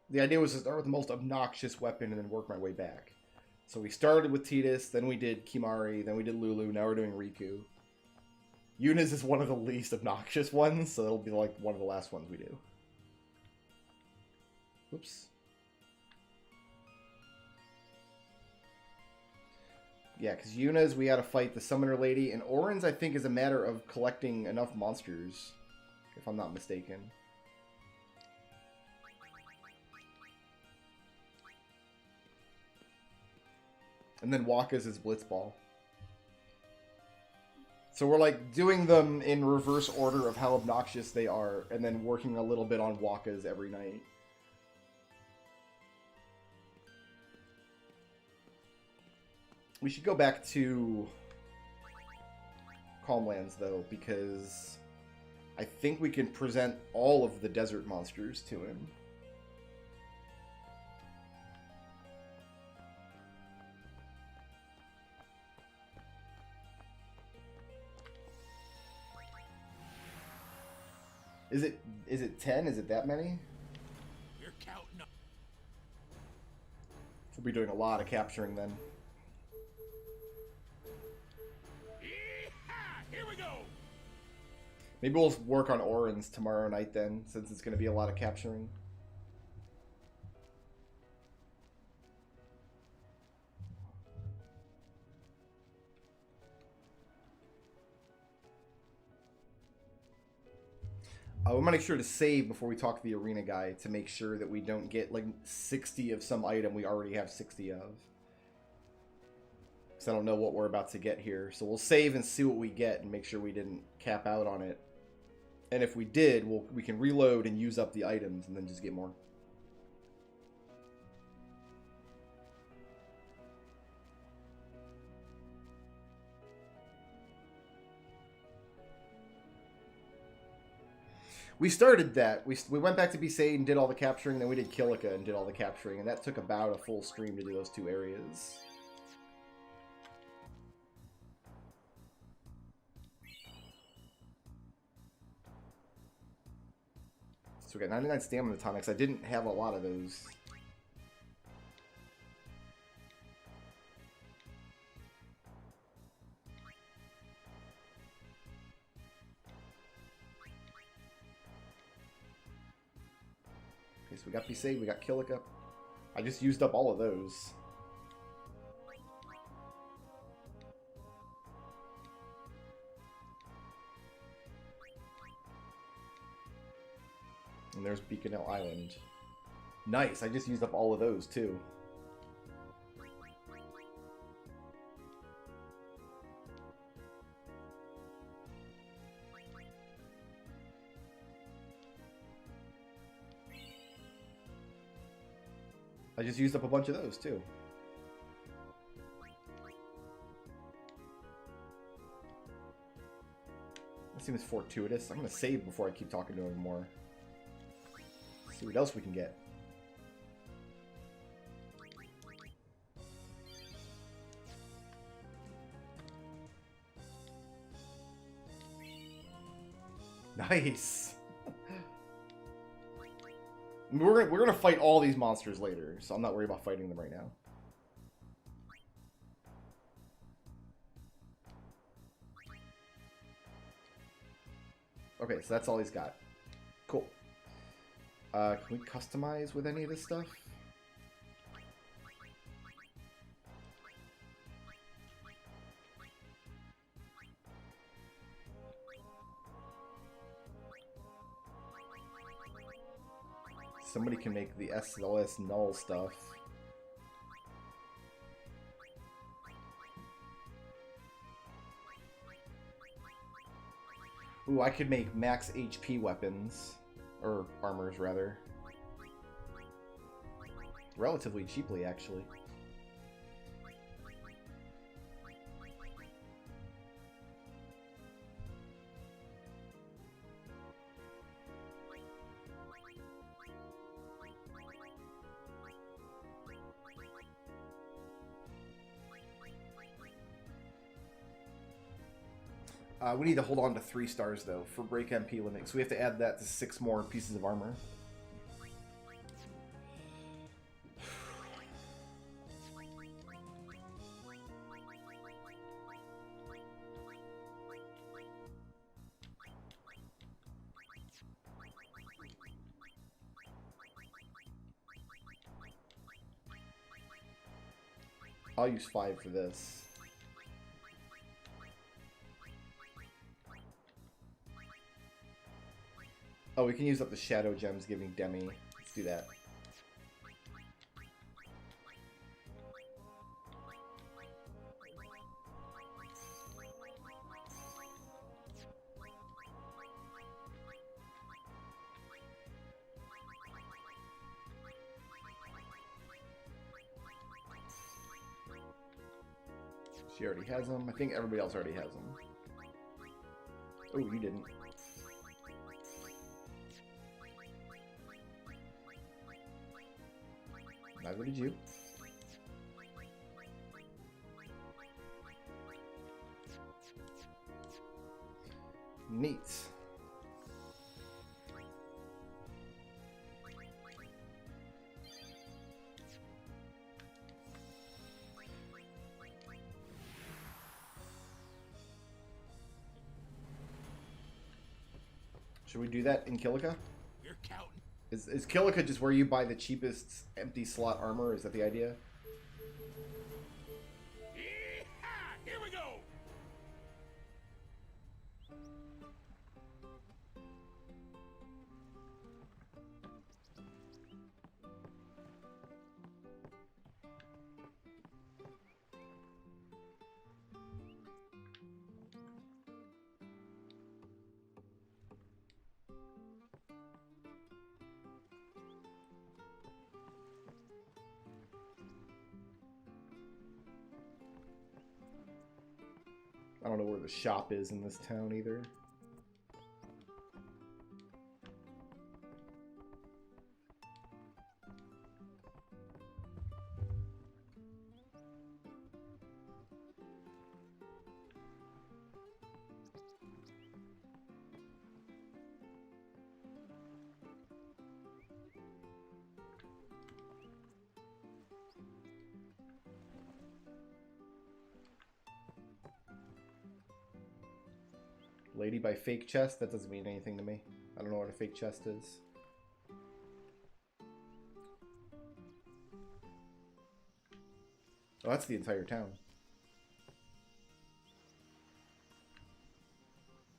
the idea was to start with the most obnoxious weapon and then work my way back. So we started with Tidus, then we did Kimari, then we did Lulu, now we're doing Riku. Yuna's is one of the least obnoxious ones, so it'll be like one of the last ones we do. Oops. Yeah, because Yuna's, we gotta fight the Summoner Lady, and Orin's, I think, is a matter of collecting enough monsters, if I'm not mistaken. And then Waka's is Blitzball. So we're like doing them in reverse order of how obnoxious they are, and then working a little bit on Waka's every night. We should go back to Calmlands, though, because I think we can present all of the desert monsters to him. Is it 10? Is it that many? You're counting on... We'll be doing a lot of capturing then. Yeehaw! Here we go! Maybe we'll work on Orin's tomorrow night then, since it's going to be a lot of capturing. We'll make sure to save before we talk to the arena guy to make sure that we don't get like 60 of some item we already have 60 of. Because I don't know what we're about to get here. So we'll save and see what we get and make sure we didn't cap out on it. And if we did, we can reload and use up the items and then just get more. We started that. We went back to Besaid and did all the capturing, then we did Kilika and did all the capturing, and that took about a full stream to do those two areas. So we got 99 stamina tonics. I didn't have a lot of those. Okay, so we got Besaid, we got Kilika. I just used up all of those. And there's Beaconell Island. Nice, I just used up all of those too. I just used up a bunch of those too. That seems fortuitous. I'm gonna save before I keep talking to him more. See what else we can get. Nice. We're gonna fight all these monsters later, so I'm not worried about fighting them right now. Okay, so that's all he's got. Cool. Can we customize with any of this stuff? Somebody can make the SLS null stuff. Ooh, I could make max HP weapons. Or armors, rather. Relatively cheaply, actually. We need to hold on to 3 stars, though, for break MP limit. So we have to add that to 6 more pieces of armor. I'll use 5 for this. Oh, we can use up the shadow gems giving Demi. Let's do that. She already has them. I think everybody else already has them. Oh, you didn't. Neither did you. Neat. Should we do that in Kilika? You're counting. Is Kilika just where you buy the cheapest empty slot armor? Is that the idea? Yee-haw! Here we go. I don't know where the shop is in this town either. Lady by fake chest? That doesn't mean anything to me. I don't know what a fake chest is. Oh, that's the entire town.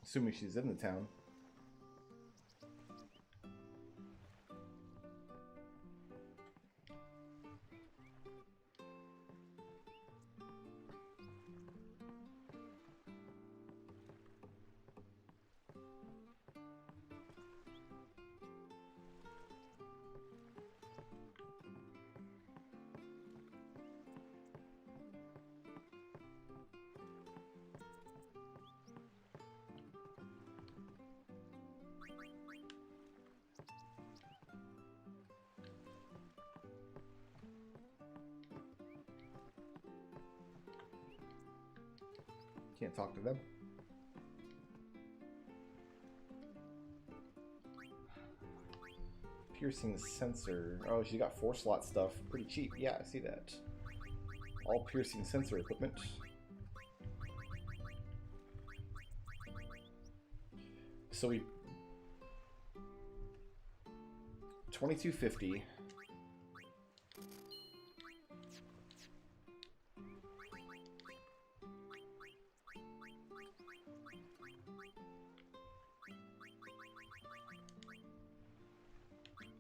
Assuming she's in the town. Can't talk to them. Piercing sensor. Oh, she got 4-slot stuff. Pretty cheap. Yeah, I see that. All piercing sensor equipment. So we... 2250.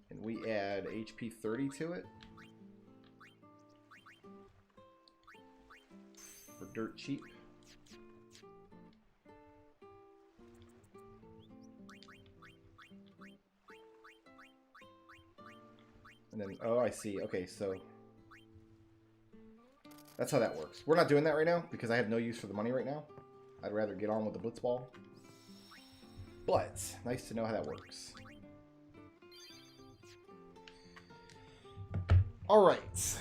And we add HP 30 to it. For dirt cheap. And then, oh, I see. Okay, so that's how that works. We're not doing that right now because I have no use for the money right now. I'd rather get on with the blitzball. But nice to know how that works. All right.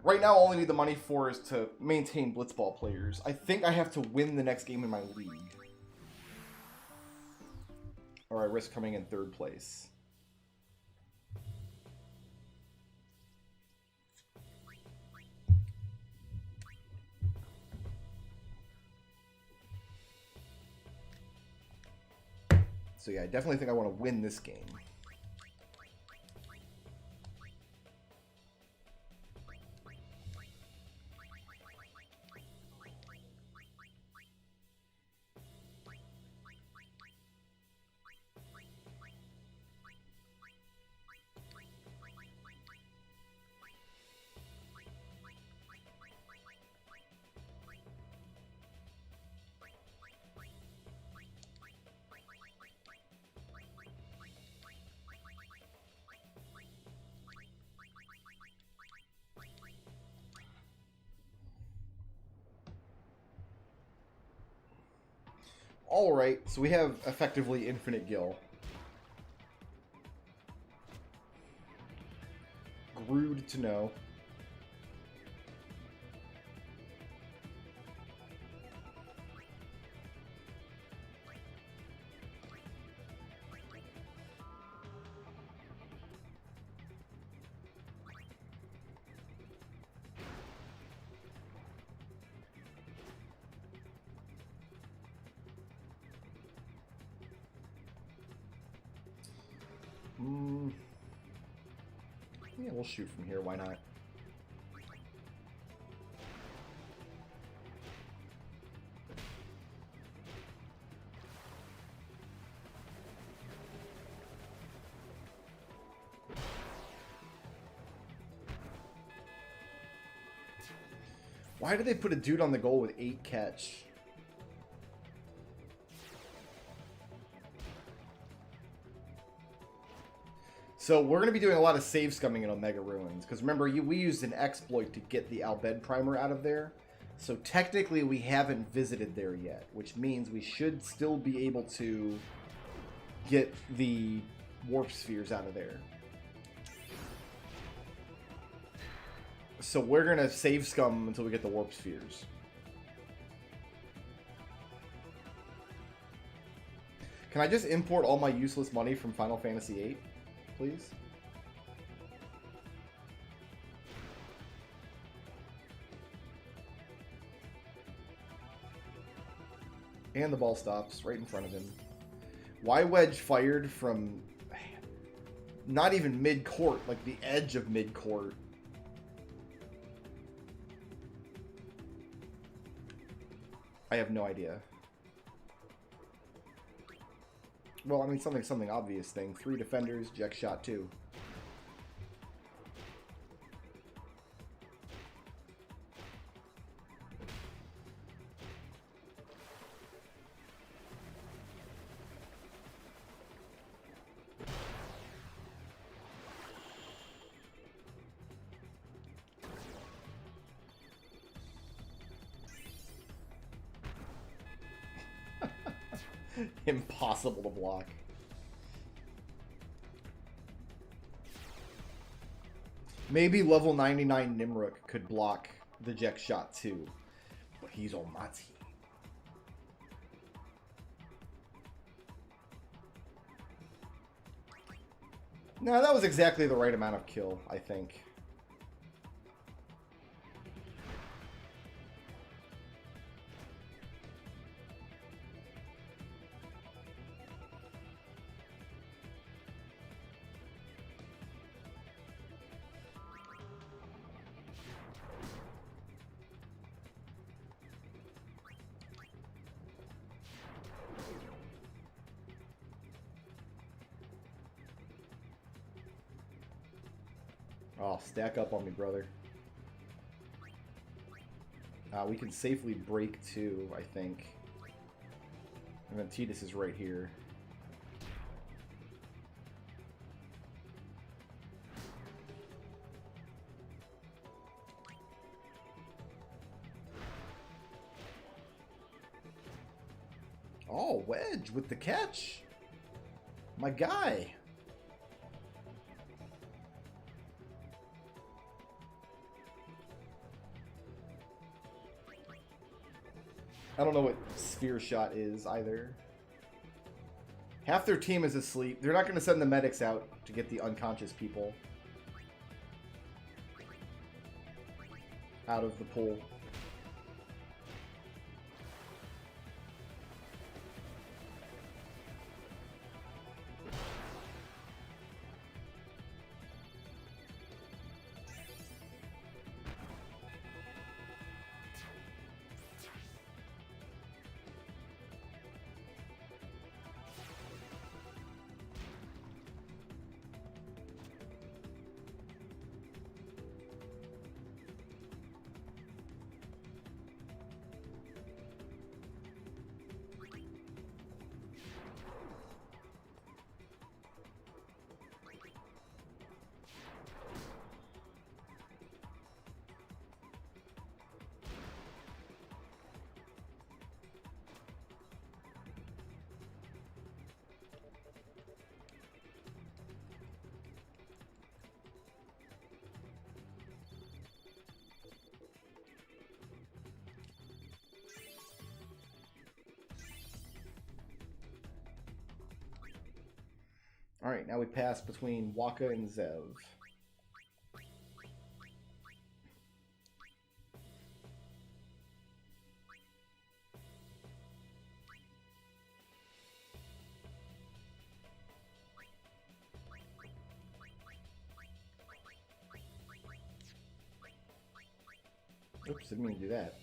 Right now, all I need the money for is to maintain blitzball players. I think I have to win the next game in my league. Or I risk coming in 3rd place. So yeah, I definitely think I want to win this game. Alright, so we have effectively infinite gil. Grued to know. Yeah, we'll shoot from here, why not? Why did they put a dude on the goal with 8 catch? So we're going to be doing a lot of save scumming in Omega Ruins. Because remember, we used an exploit to get the Albed Primer out of there. So technically we haven't visited there yet. Which means we should still be able to get the Warp Spheres out of there. So we're going to save scum until we get the Warp Spheres. Can I just import all my useless money from Final Fantasy VIII? Please. And the ball stops right in front of him. Why Wedge fired from not even mid-court, like the edge of mid-court? I have no idea. Well, I mean, something obvious thing. 3 defenders, Jack shot 2. Impossible to block. Maybe level 99 Nimruk could block the Jack shot too, but he's almighty. No, that was exactly the right amount of kill, I think. Oh, stack up on me, brother. We can safely break 2, I think. And then Tidus is right here. Oh, Wedge with the catch. My guy. I don't know what sphere shot is either. Half their team is asleep. They're not going to send the medics out to get the unconscious people out of the pool. Alright, now we pass between Waka and Zev. Oops, didn't mean to do that.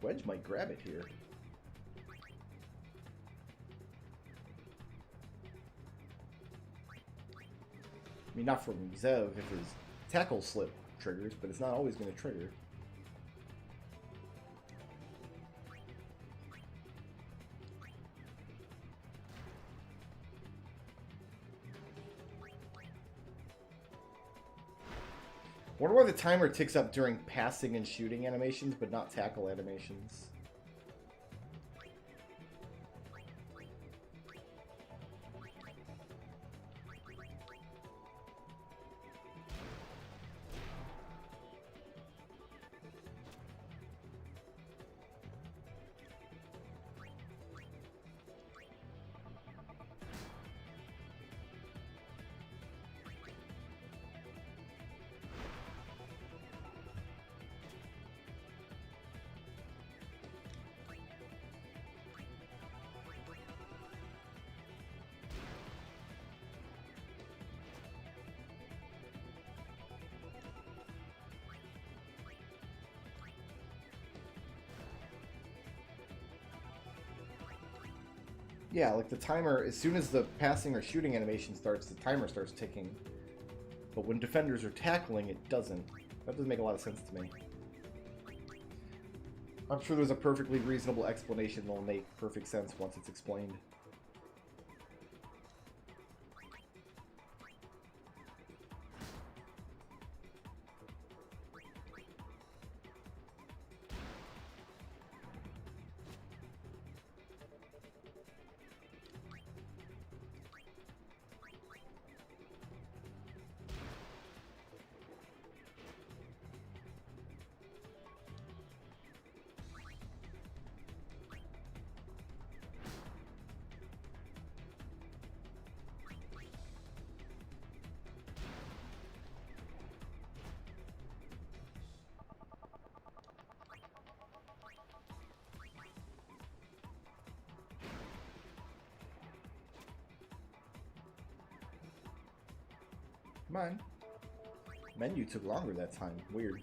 Wedge might grab it here. I mean, not from Zev if his tackle slip triggers, but it's not always going to trigger. Wonder why the timer ticks up during passing and shooting animations, but not tackle animations. Yeah, like the timer, as soon as the passing or shooting animation starts, the timer starts ticking. But when defenders are tackling, it doesn't. That doesn't make a lot of sense to me. I'm sure there's a perfectly reasonable explanation that will make perfect sense once it's explained. Come on. Menu took longer that time. Weird.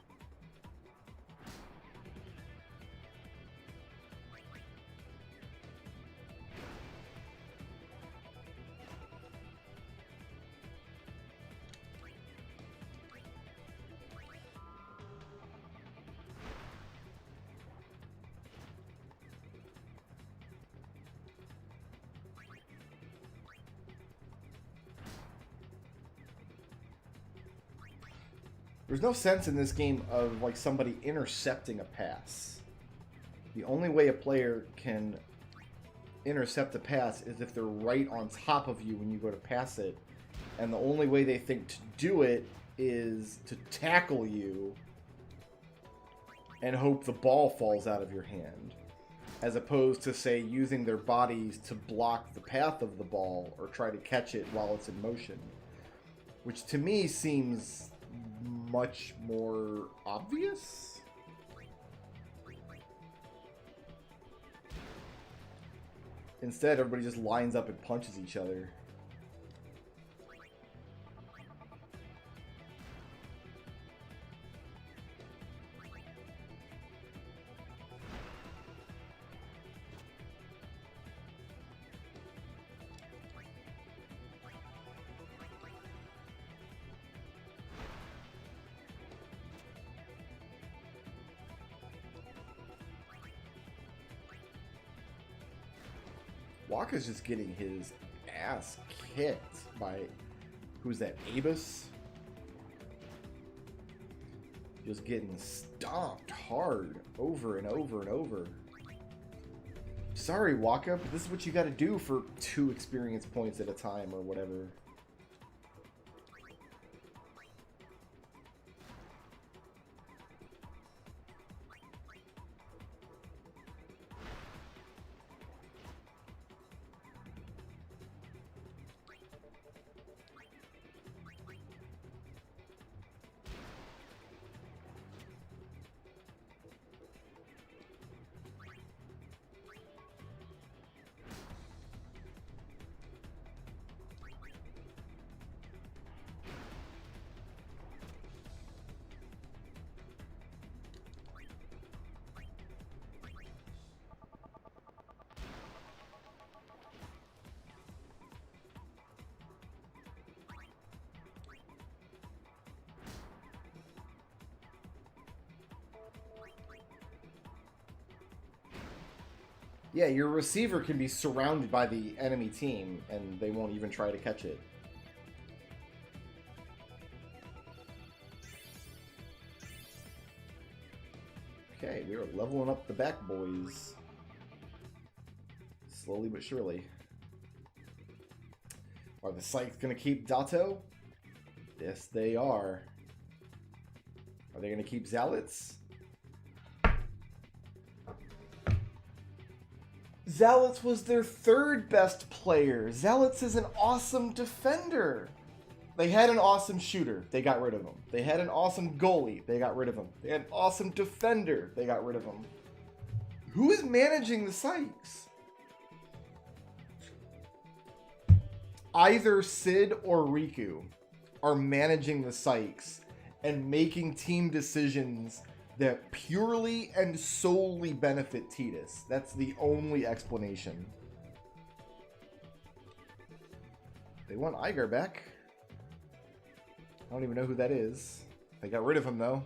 There's no sense in this game of like somebody intercepting a pass. The only way a player can intercept a pass is if they're right on top of you when you go to pass it. And the only way they think to do it is to tackle you and hope the ball falls out of your hand. As opposed to, say, using their bodies to block the path of the ball or try to catch it while it's in motion. Which to me seems much more obvious. Instead, everybody just lines up and punches each other. Waka's just getting his ass kicked by, who's that, Abus? Just getting stomped hard over and over and over. Sorry, Waka, but this is what you gotta do for 2 experience points at a time or whatever. Yeah, your receiver can be surrounded by the enemy team, and they won't even try to catch it. Okay, we are leveling up the back boys. Slowly but surely. Are the Scythes going to keep Dato? Yes, they are. Are they going to keep Zealots? Zealots was their 3rd best player. Zealots is an awesome defender. They had an awesome shooter. They got rid of him. They had an awesome goalie. They got rid of him. They had an awesome defender. They got rid of him. Who is managing the Sykes? Either Sid or Riku are managing the Sykes and making team decisions that purely and solely benefit Tidus. That's the only explanation. They want Igar back. I don't even know who that is. They got rid of him, though.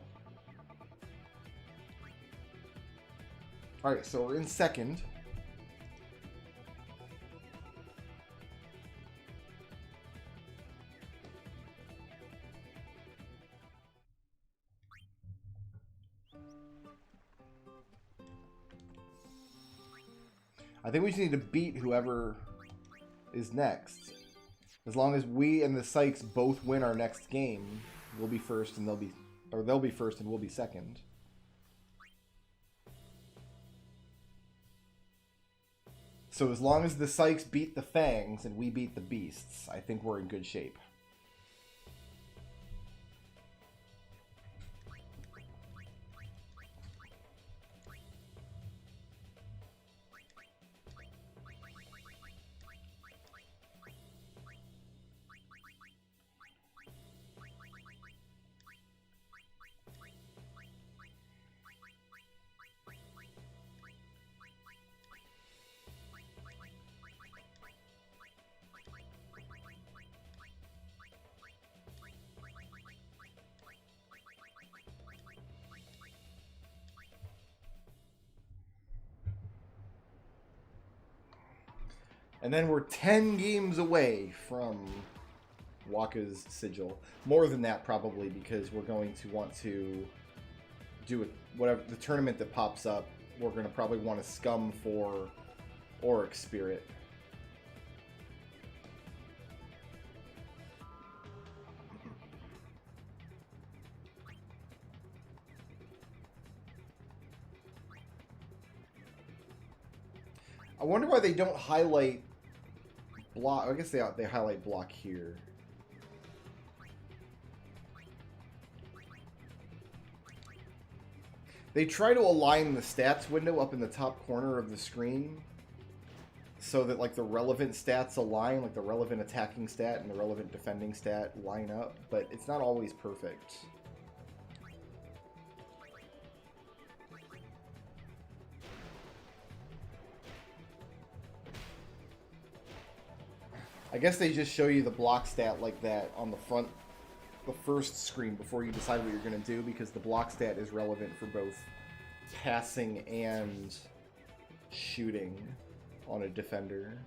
Alright, so we're in 2nd. I think we just need to beat whoever is next. As long as we and the Sykes both win our next game, we'll be first and they'll be first and we'll be second. So as long as the Sykes beat the Fangs and we beat the Beasts, I think we're in good shape. And then we're 10 games away from Waka's sigil. More than that, probably, because we're going to want to do it. Whatever the tournament that pops up, we're going to probably want to scum for Auric Spirit. I wonder why they don't highlight block. I guess they highlight block here. They try to align the stats window up in the top corner of the screen so that like the relevant stats align, like the relevant attacking stat and the relevant defending stat line up, but it's not always perfect. I guess they just show you the block stat like that on the front, the first screen before you decide what you're going to do, because the block stat is relevant for both passing and shooting on a defender.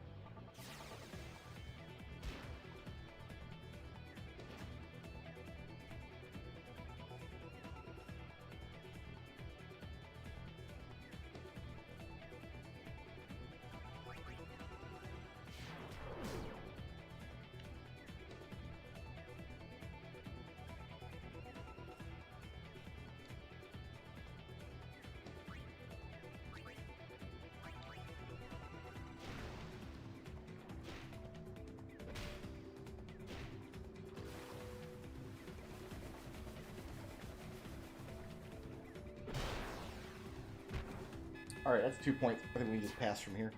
Alright, that's 2 points. I think we can just pass from here.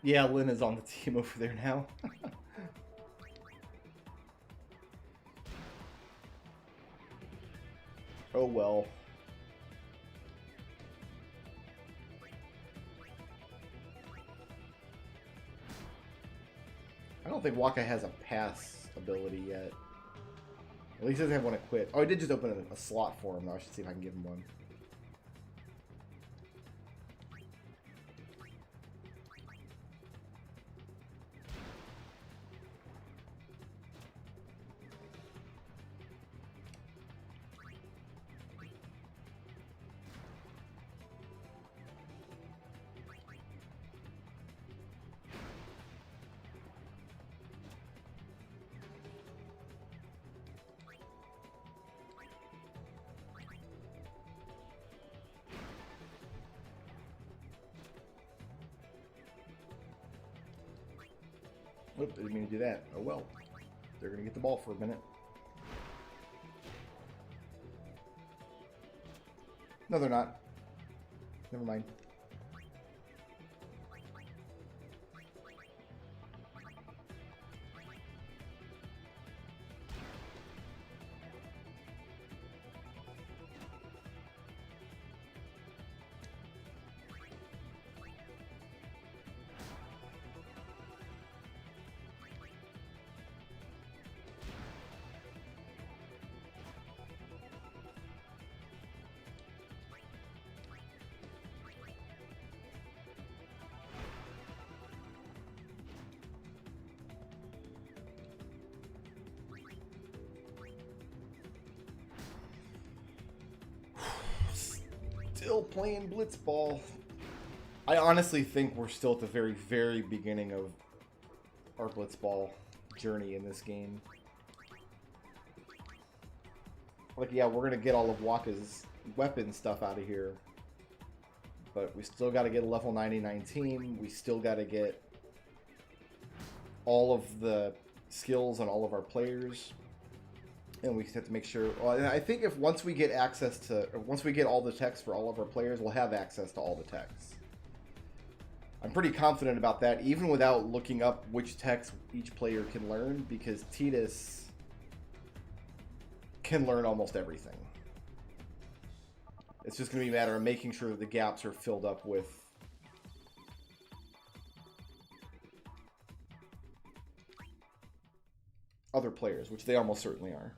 Yeah, Lynn is on the team over there now. Oh well. I don't think Waka has a pass ability yet. At least he doesn't have one equipped. Oh, I did just open a slot for him though. I should see if I can give him one. Oop, didn't mean to do that. Oh well. They're going to get the ball for a minute. No, they're not. Never mind. Still playing blitzball. I honestly think we're still at the very, very beginning of our blitzball journey in this game. Like, yeah, we're gonna get all of Waka's weapon stuff out of here, but we still got to get a level 99 team. We still got to get all of the skills on all of our players. And we have to make sure. Well, I think if once we get access to, once we get all the text for all of our players, we'll have access to all the texts. I'm pretty confident about that, even without looking up which text each player can learn, because Titus can learn almost everything. It's just going to be a matter of making sure that the gaps are filled up with other players, which they almost certainly are.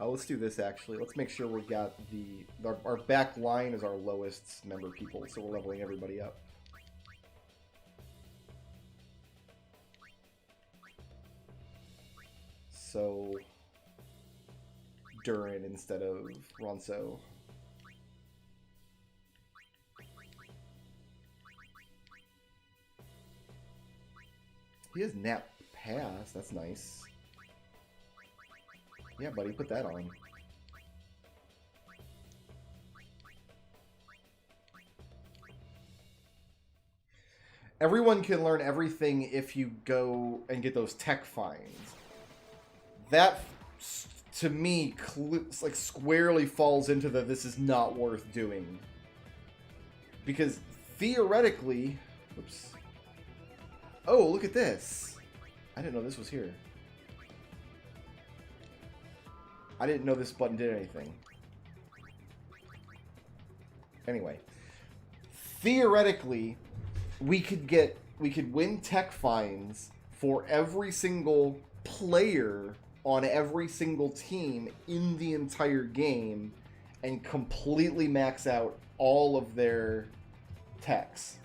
Let's do this actually. Let's make sure we got our back line is our lowest member people, so we're leveling everybody up. So Durin instead of Ronso. He has nap pass. That's nice. Yeah, buddy, put that on. Everyone can learn everything if you go and get those tech finds. That, to me, like squarely falls into the this is not worth doing. Because theoretically... Oops. Oh, look at this. I didn't know this was here. I didn't know this button did anything. Anyway. Theoretically, we could win tech finds for every single player on every single team in the entire game and completely max out all of their techs.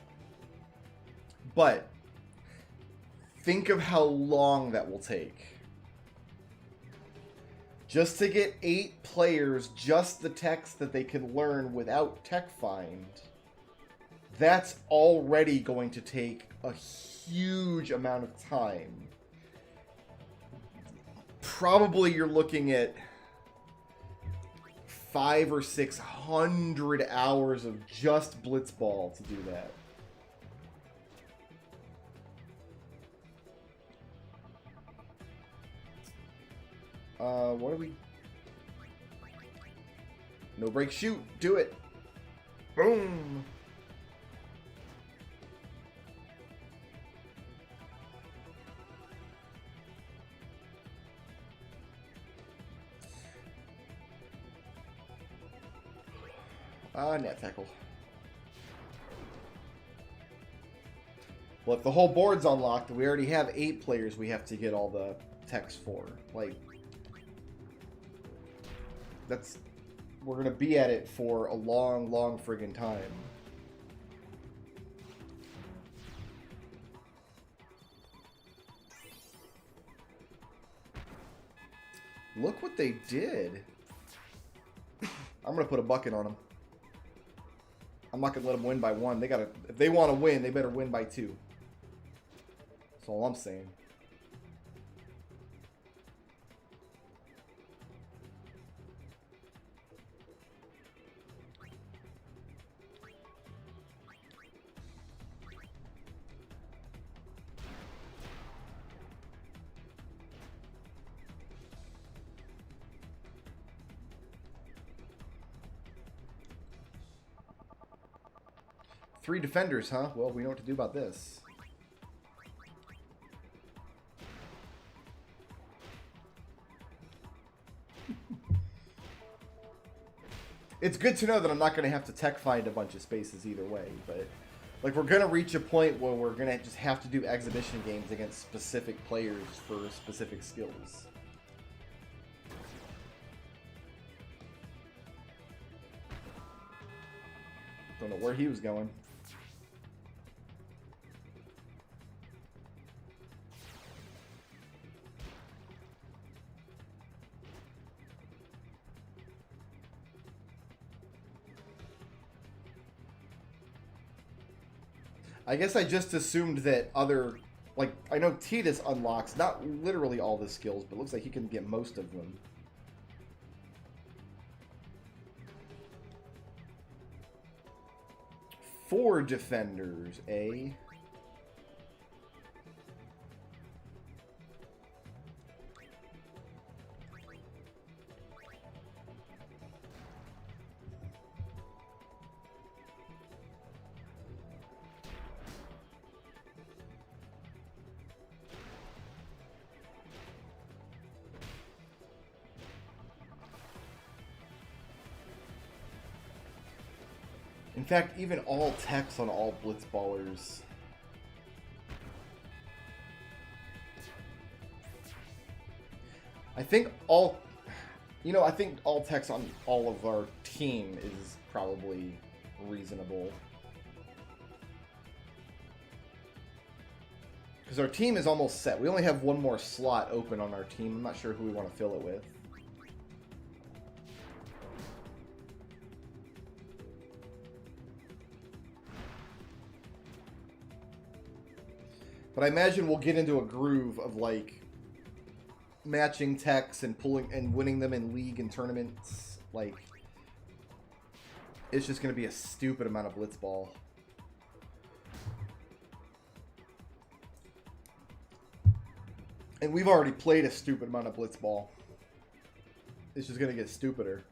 But think of how long that will take. Just to get 8 players, just the techs that they can learn without tech find, that's already going to take a huge amount of time. Probably you're looking at 500 or 600 hours of just blitzball to do that. What do we... No break, shoot! Do it! Boom! Net tackle. Well, if the whole board's unlocked, we already have 8 players we have to get all the techs for. Like... We're gonna be at it for a long, long friggin' time. Look what they did. I'm gonna put a bucket on them. I'm not gonna let them win by 1. They gotta, if they want to win, they better win by 2. That's all I'm saying. Three defenders, huh? Well, we know what to do about this. It's good to know that I'm not going to have to tech find a bunch of spaces either way, but like we're going to reach a point where we're going to just have to do exhibition games against specific players for specific skills. Don't know where he was going. I guess I just assumed that other, like, I know Titus unlocks not literally all the skills, but it looks like he can get most of them. 4 defenders, eh? In fact, even all techs on all blitzballers. I think all techs on all of our team is probably reasonable. Because our team is almost set. We only have one more slot open on our team. I'm not sure who we want to fill it with. But I imagine we'll get into a groove of like matching techs and pulling and winning them in league and tournaments. Like, it's just going to be a stupid amount of blitzball. And we've already played a stupid amount of blitzball. It's just going to get stupider.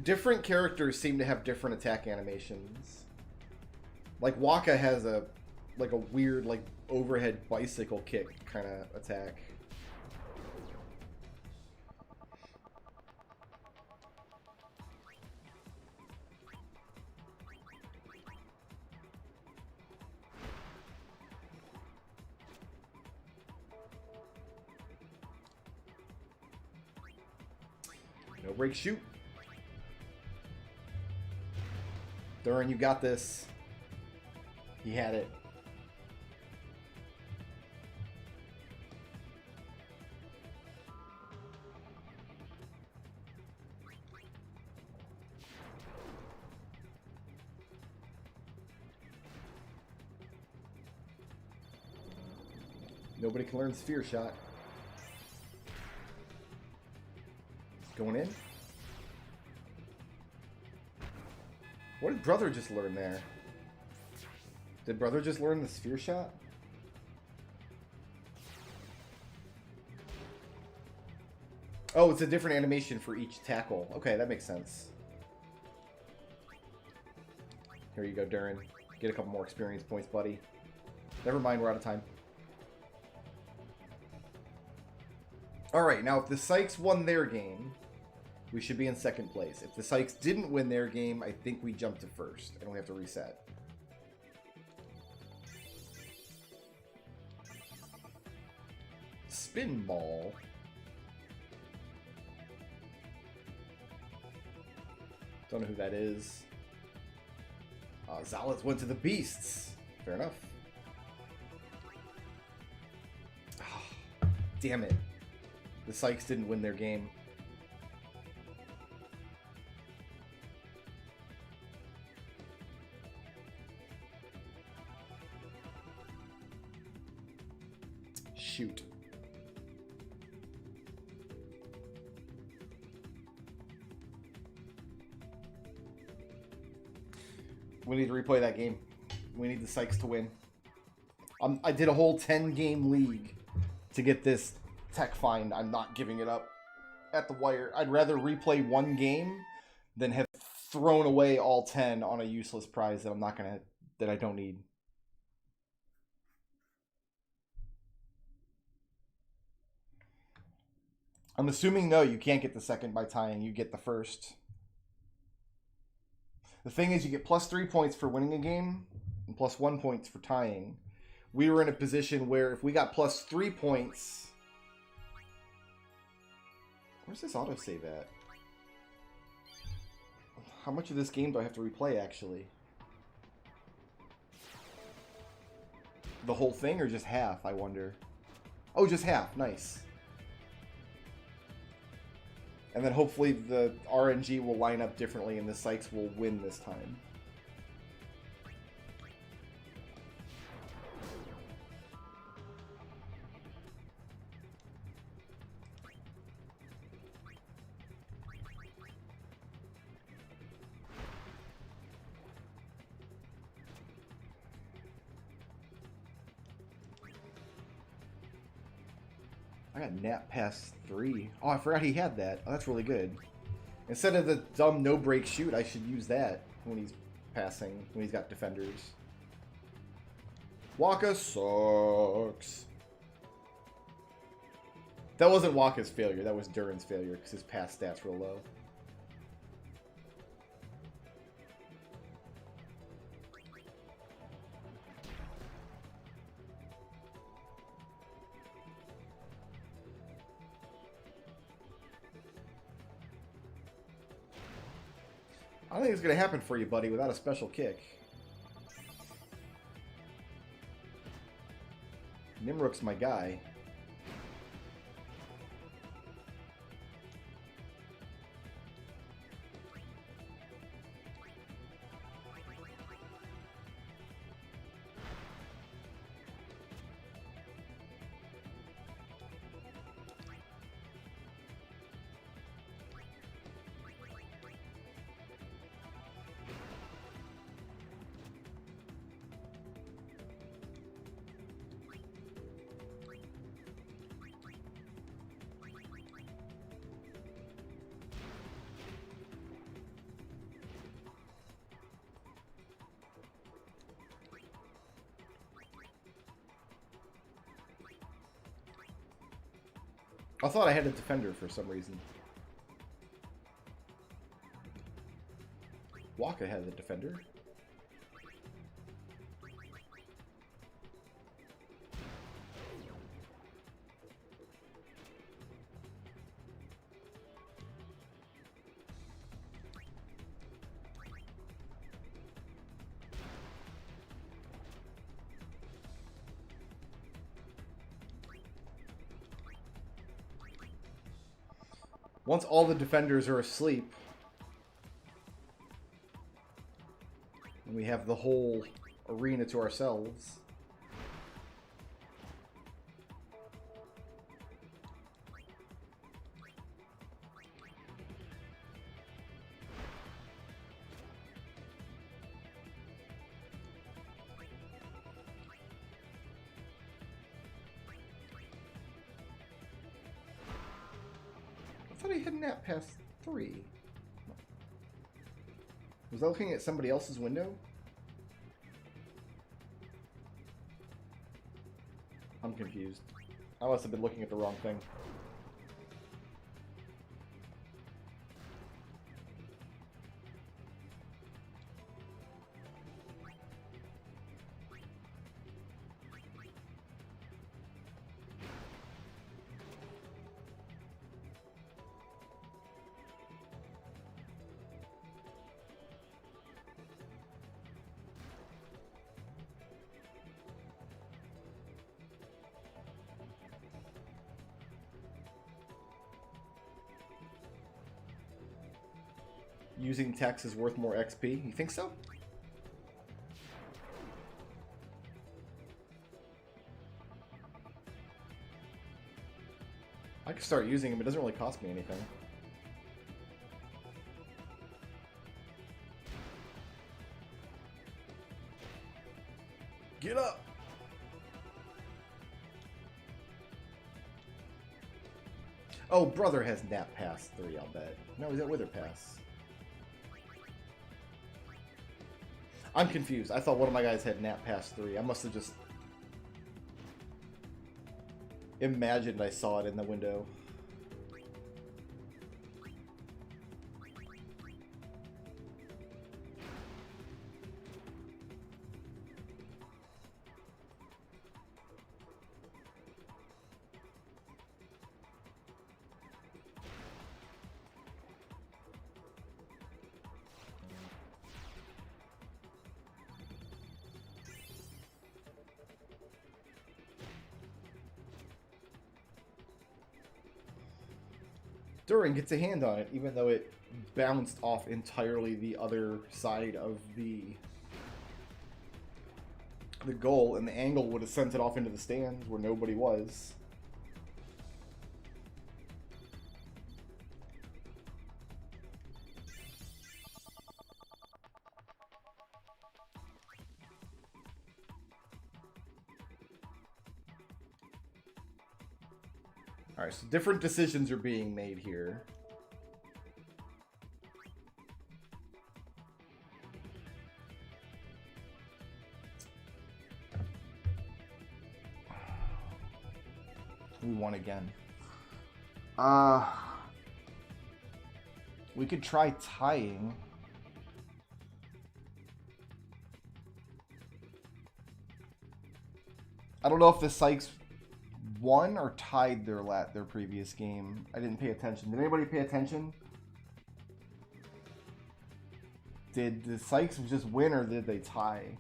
Different characters seem to have different attack animations. Like Waka has a weird like overhead bicycle kick kind of attack. No break, shoot. Duran, you got this. He had it. Nobody can learn sphere shot. Going in. What did Brother just learn there? Did Brother just learn the sphere shot? Oh, it's a different animation for each tackle. Okay, that makes sense. Here you go, Duran. Get a couple more experience points, buddy. Never mind, we're out of time. Alright, now if the Sykes won their game, we should be in second place. If the Sykes didn't win their game, I think we jump to first, and we have to reset. Spin ball. Don't know who that is. Zalaz went to the Beasts. Fair enough. Oh, damn it. The Sykes didn't win their game. Shoot. We need to replay that game. We need the Sykes to win. I did a whole 10-game league to get this tech find. I'm not giving it up at the wire. I'd rather replay one game than have thrown away all 10 on a useless prize that I don't need. I'm assuming, no, you can't get the second by tying. You get the first. The thing is, you get +3 points for winning a game and +1 points for tying. We were in a position where if we got +3 points... Where's this autosave at? How much of this game do I have to replay, actually? The whole thing or just half, I wonder? Oh, just half. Nice. And then hopefully the RNG will line up differently and the Sykes will win this time. I got nap pass 3. Oh, I forgot he had that. Oh, that's really good. Instead of the dumb no-break shoot, I should use that when he's passing, when he's got defenders. Waka sucks. That wasn't Waka's failure, that was Durin's failure, because his pass stats were low. I don't think it's going to happen for you, buddy, without a special kick. Nimruk's my guy. I thought I had a defender for some reason. Waka had a defender. Once all the defenders are asleep, and we have the whole arena to ourselves. I thought he had nap past 3. Was I looking at somebody else's window? I'm confused. I must have been looking at the wrong thing. Using text is worth more XP? You think so? I could start using them, it doesn't really cost me anything. Get up! Oh, brother has nap pass 3, I'll bet. No, he's at wither pass. I'm confused. I thought one of my guys had nap pass 3. I must have just imagined I saw it in the window. Durin gets a hand on it, even though it bounced off entirely the other side of the goal, and the angle would have sent it off into the stands where nobody was. Alright, so different decisions are being made here. We won again. We could try tying. I don't know if the Sykes won or tied their previous game. I didn't pay attention. Did anybody pay attention? Did the Sykes just win or did they tie?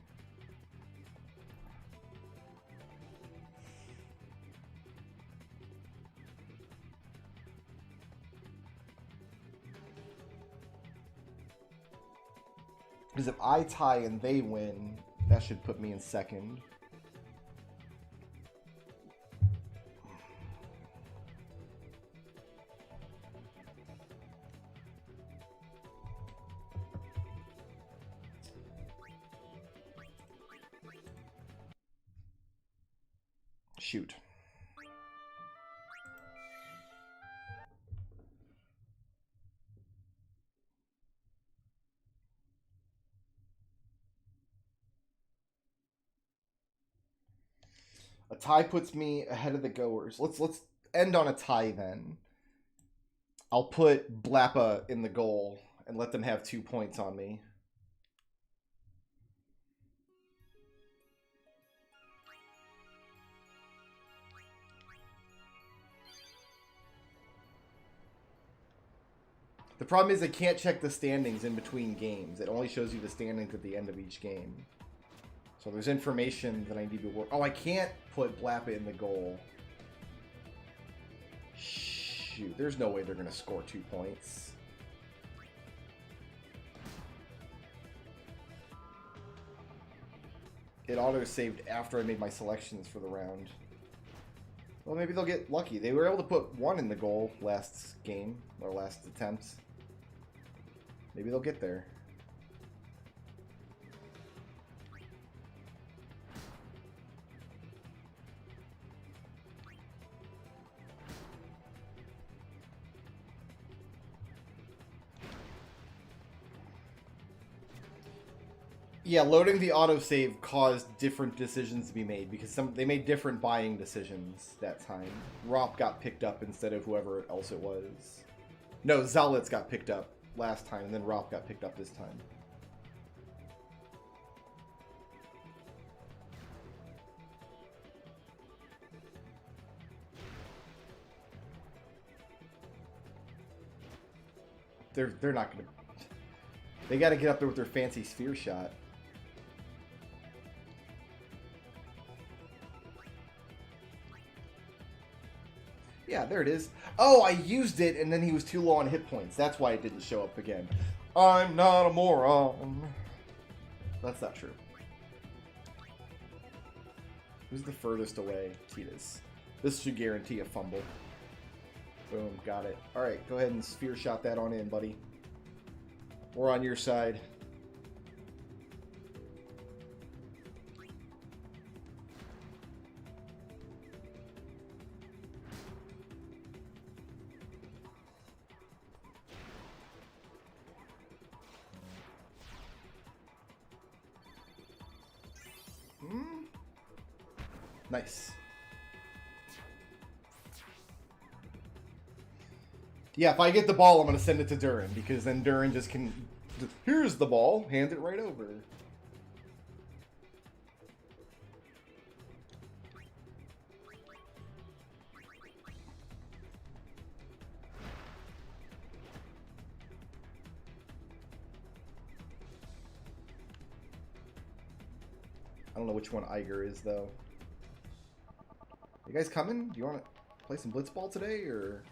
Because if I tie and they win, that should put me in second. Shoot. A tie puts me ahead of the goers. Let's end on a tie then. I'll put Blappa in the goal and let them have 2 points on me. The problem is I can't check the standings in between games. It only shows you the standings at the end of each game. So there's information that I need to work. Oh, I can't put Blappa in the goal. Shoot, there's no way they're going to score 2 points. It auto-saved after I made my selections for the round. Well, maybe they'll get lucky. They were able to put 1 in the goal last game, or last attempt. Maybe they'll get there. Yeah, loading the autosave caused different decisions to be made because they made different buying decisions that time. Rop got picked up instead of whoever else it was. No, Zealots got picked up last time, and then Rop got picked up this time. They're not gonna. They got to get up there with their fancy sphere shot. Yeah, there it is. Oh, I used it, and then he was too low on hit points. That's why it didn't show up again. I'm not a moron. That's not true. Who's the furthest away? Titus. This should guarantee a fumble. Boom, got it. Alright, go ahead and sphere shot that on in, buddy. We're on your side. Nice. Yeah, if I get the ball, I'm going to send it to Duran, because then Duran just can... Here's the ball. Hand it right over. I don't know which one Iger is, though. You guys coming? Do you want to play some blitzball today, or...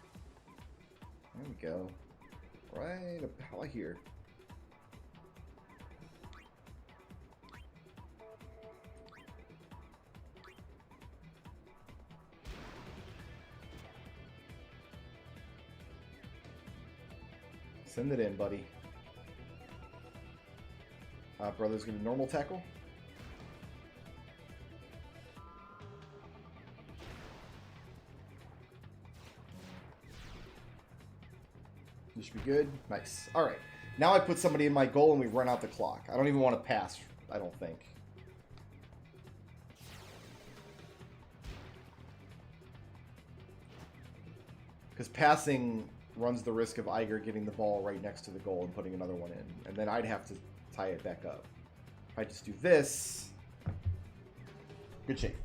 There we go. Right about here. Send it in, buddy. Brother's gonna normal tackle. This should be good. Nice. All right. Now I put somebody in my goal and we run out the clock. I don't even want to pass, I don't think. Because passing runs the risk of Iger getting the ball right next to the goal and putting another one in. And then I'd have to tie it back up. If I just do this... Good shape.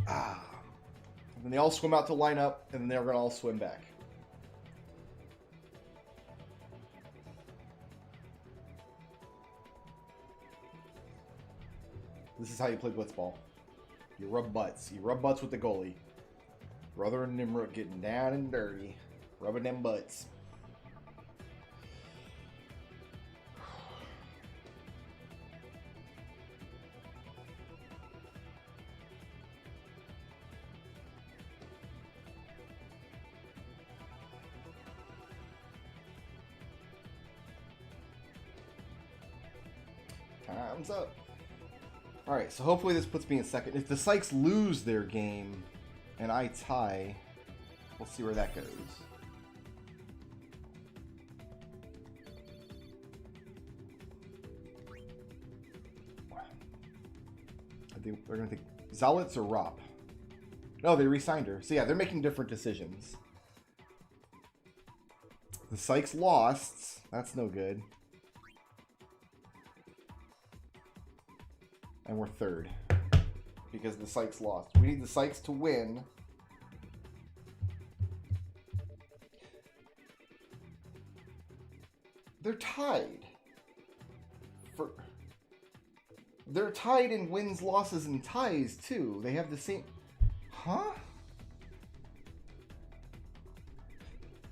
Ah. And then they all swim out to line up, and then they're going to all swim back. This is how you play blitzball. You rub butts. You rub butts with the goalie. Brother and Nimrod getting down and dirty. Rubbing them butts. Time's up. Alright, so hopefully this puts me in second. If the Sykes lose their game and I tie, we'll see where that goes. I think they're going to think Zalitz or Rop. No, they re-signed her. So yeah, they're making different decisions. The Sykes lost. That's no good. And we're third. Because the Sykes lost. We need the Sykes to win. They're tied. They're tied in wins, losses, and ties, too. They have the same... Huh?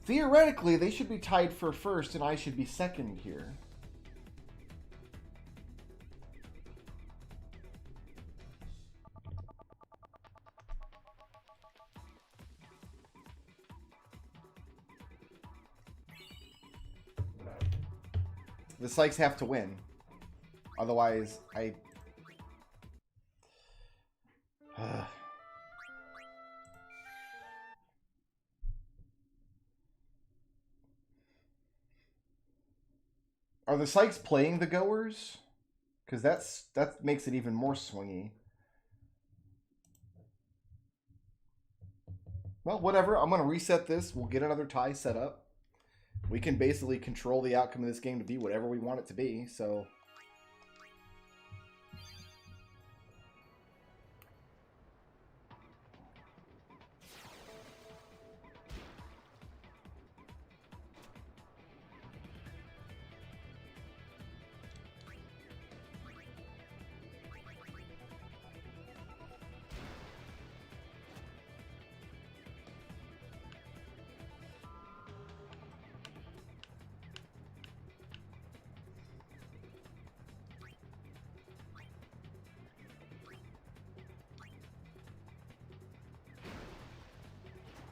Theoretically, they should be tied for first, and I should be second here. The Sykes have to win. Otherwise, Are the Sykes playing the goers? Because that makes it even more swingy. Well, whatever. I'm going to reset this. We'll get another tie set up. We can basically control the outcome of this game to be whatever we want it to be, so...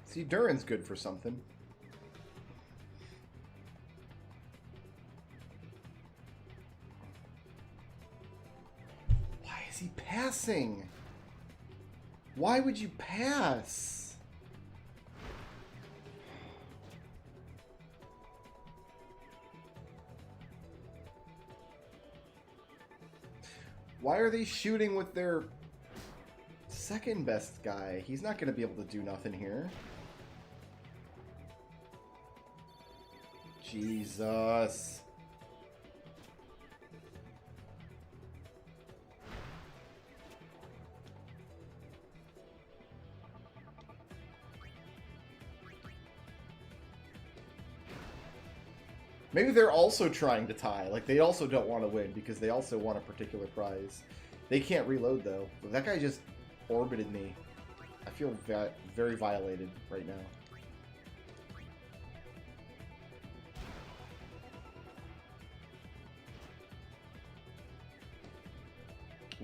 See, Duran's good for something. Why is he passing? Why would you pass? Why are they shooting with their second best guy? He's not going to be able to do nothing here. Jesus. Maybe they're also trying to tie. Like, they also don't want to win because they also want a particular prize. They can't reload, though. But that guy just orbited me. I feel very violated right now.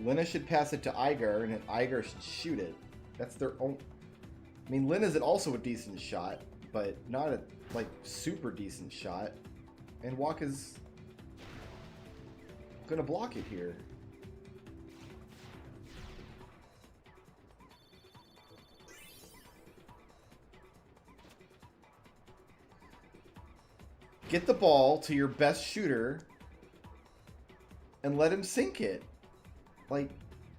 Lina should pass it to Iger, and then Iger should shoot it. That's their own... I mean, Lina's also a decent shot, but not a, like, super decent shot. And Waka's gonna block it here. Get the ball to your best shooter and let him sink it. Like,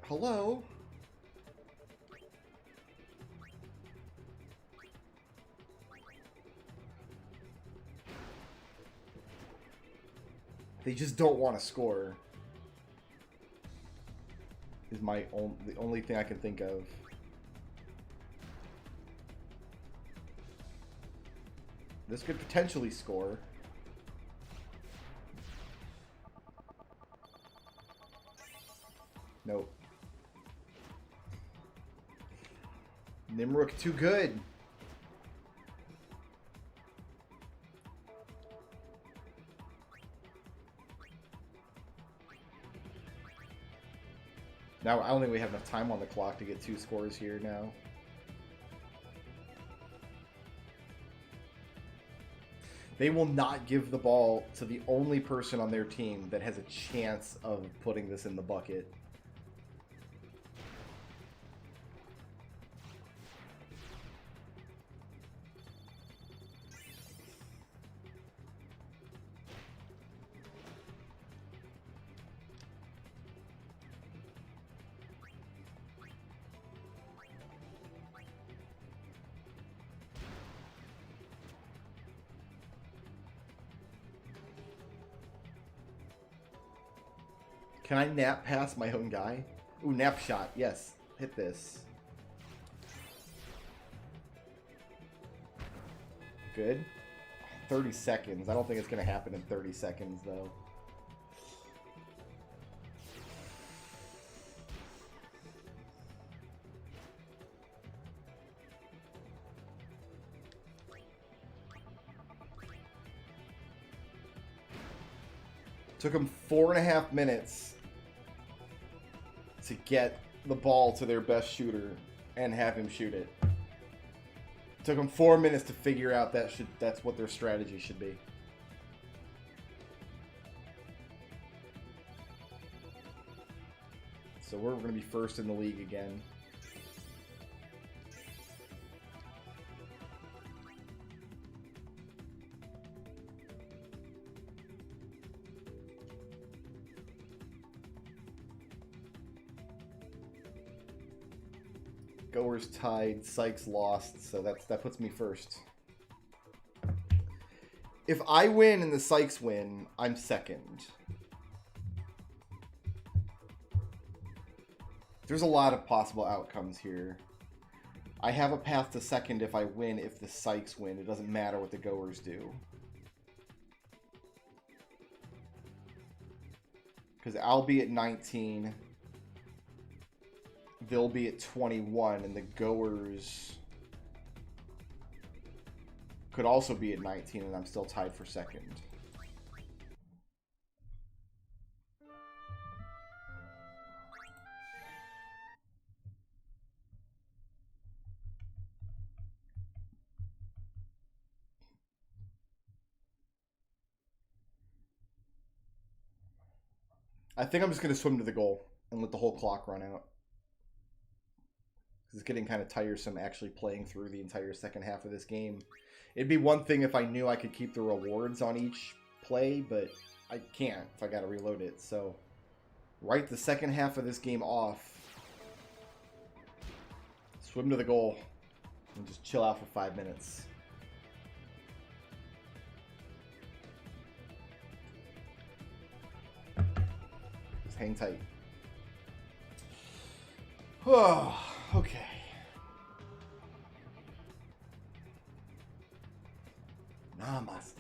hello? They just don't want to score. Is the only thing I can think of. This could potentially score. Nope. Nimrook too good. Now, I don't think we have enough time on the clock to get 2 scores here now. They will not give the ball to the only person on their team that has a chance of putting this in the bucket. Can I nap past my own guy? Ooh, nap shot. Yes. Hit this. Good. 30 seconds. I don't think it's going to happen in 30 seconds, though. Took them 4.5 minutes to get the ball to their best shooter and have him shoot it. Took them 4 minutes to figure out that's what their strategy should be. So we're going to be first in the league again. Goers tied, Sykes lost, so that puts me first. If I win and the Sykes win, I'm second. There's a lot of possible outcomes here. I have a path to second if I win. If the Sykes win, it doesn't matter what the Goers do. Because I'll be at 19. They'll be at 21, and the Goers could also be at 19, and I'm still tied for second. I think I'm just going to swim to the goal and let the whole clock run out. It's getting kind of tiresome actually playing through the entire second half of this game. It'd be one thing if I knew I could keep the rewards on each play, but I can't if I gotta reload it. So, write the second half of this game off. Swim to the goal. And just chill out for 5 minutes. Just hang tight. Oh. Okay. Namaste.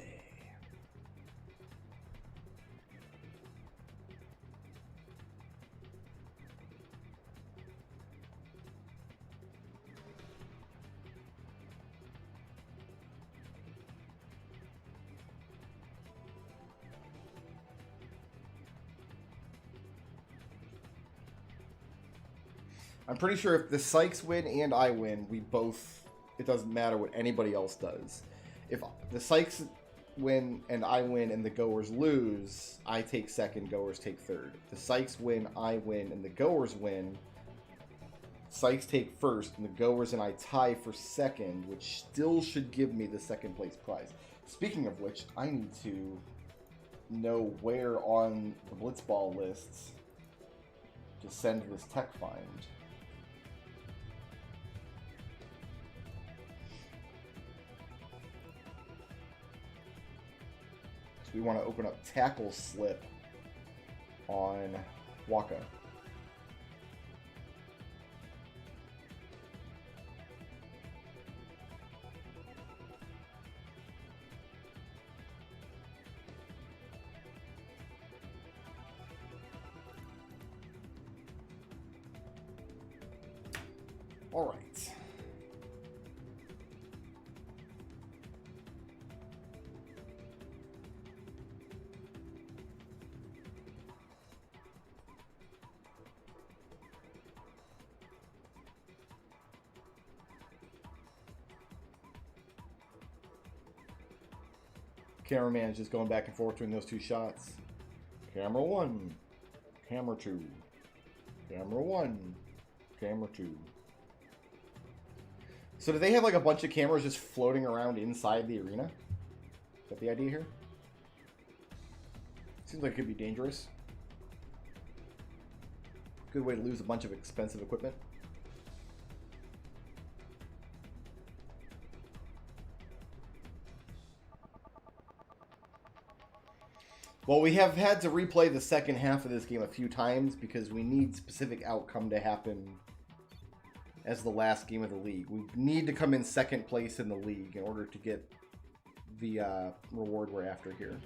I'm pretty sure if the Sykes win and I win, we both... It doesn't matter what anybody else does. If the Sykes win and I win and the Goers lose, I take second, Goers take third. If the Sykes win, I win, and the Goers win, Sykes take first, and the Goers and I tie for second, which still should give me the second place prize. Speaking of which, I need to know where on the blitzball lists to send this tech find. So we want to open up tackle slip on Waka. All right. Cameraman is just going back and forth between those two shots. Camera 1, camera 2, camera 1, camera 2. So do they have like a bunch of cameras just floating around inside the arena? Is that the idea here? Seems like it could be dangerous. Good way to lose a bunch of expensive equipment. Well, we have had to replay the second half of this game a few times because we need specific outcome to happen as the last game of the league. We need to come in second place in the league in order to get the reward we're after here.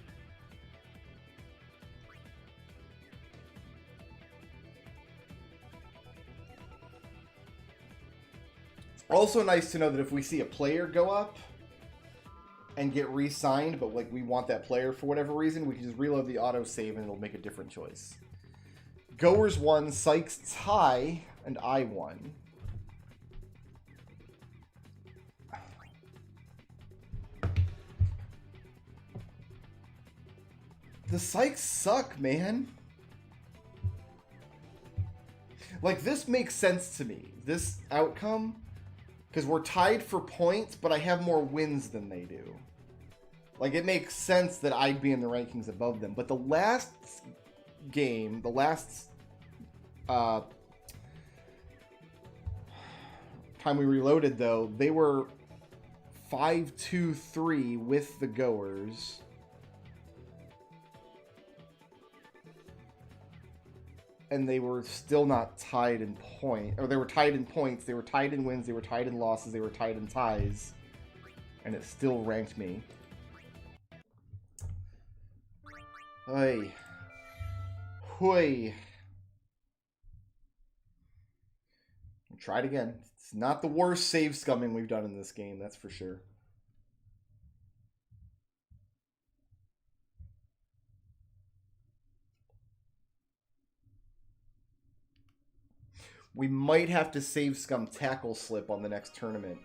It's also nice to know that if we see a player go up and get re-signed, but like we want that player for whatever reason, we can just reload the autosave and it'll make a different choice. Goers won, Sykes tie, and I won. The Sykes suck, man. Like, this makes sense to me, this outcome, because we're tied for points, but I have more wins than they do. Like, it makes sense that I'd be in the rankings above them. But the last game, the last time we reloaded, though, they were 5-2-3 with the goers. And they were still not tied in point, or they were tied in points, they were tied in wins, they were tied in losses, they were tied in ties, and it still ranked me. Hey. Hoi. We'll try it again. It's not the worst save scumming we've done in this game, that's for sure. We might have to save scum tackle slip on the next tournament.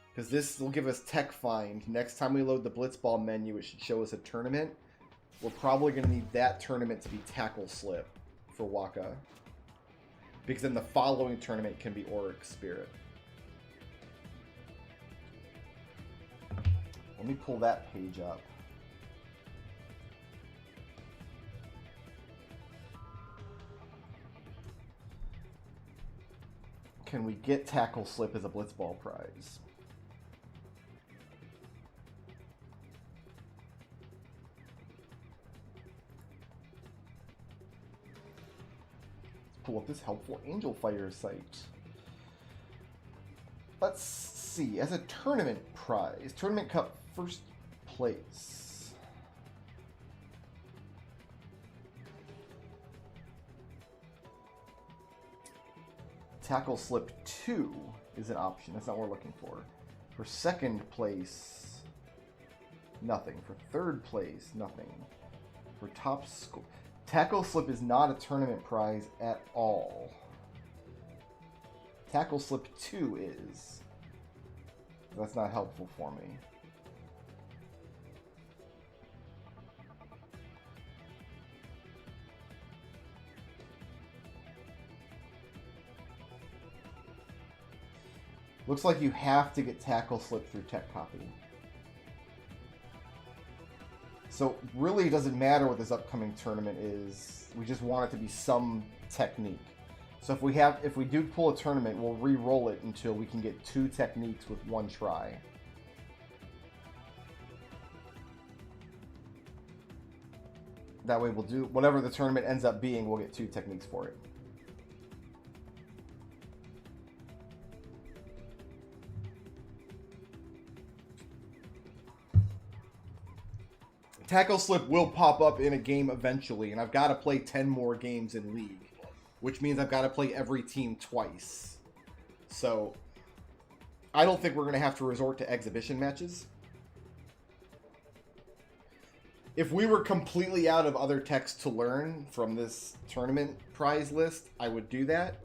Because this will give us tech find. Next time we load the blitzball menu, it should show us a tournament. We're probably going to need that tournament to be tackle slip for Waka. Because then the following tournament can be Auric Spirit. Let me pull that page up. Can we get tackle slip as a blitzball prize? Let's pull up this helpful Angel Fire site. Let's see. As a tournament prize, Tournament Cup first place. Tackle slip 2 is an option. That's not what we're looking for. For second place, nothing. For third place, nothing. For top score, tackle slip is not a tournament prize at all. Tackle slip 2 is. That's not helpful for me. Looks like you have to get tackle slip through tech copy. So really, it doesn't matter what this upcoming tournament is. We just want it to be some technique. So if we do pull a tournament, we'll re-roll it until we can get 2 techniques with 1 try. That way we'll do whatever the tournament ends up being, we'll get 2 techniques for it. Tackle slip will pop up in a game eventually, and I've got to play 10 more games in League, which means I've got to play every team twice. So, I don't think we're going to have to resort to exhibition matches. If we were completely out of other techs to learn from this tournament prize list, I would do that.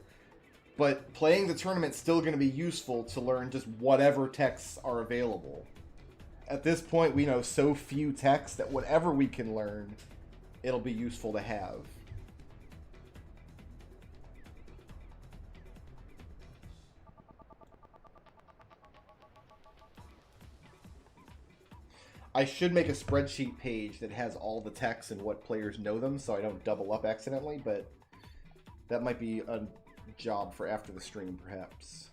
But playing the tournament's still going to be useful to learn just whatever techs are available. At this point, we know so few techs that whatever we can learn, it'll be useful to have. I should make a spreadsheet page that has all the techs and what players know them so I don't double up accidentally, but that might be a job for after the stream, perhaps.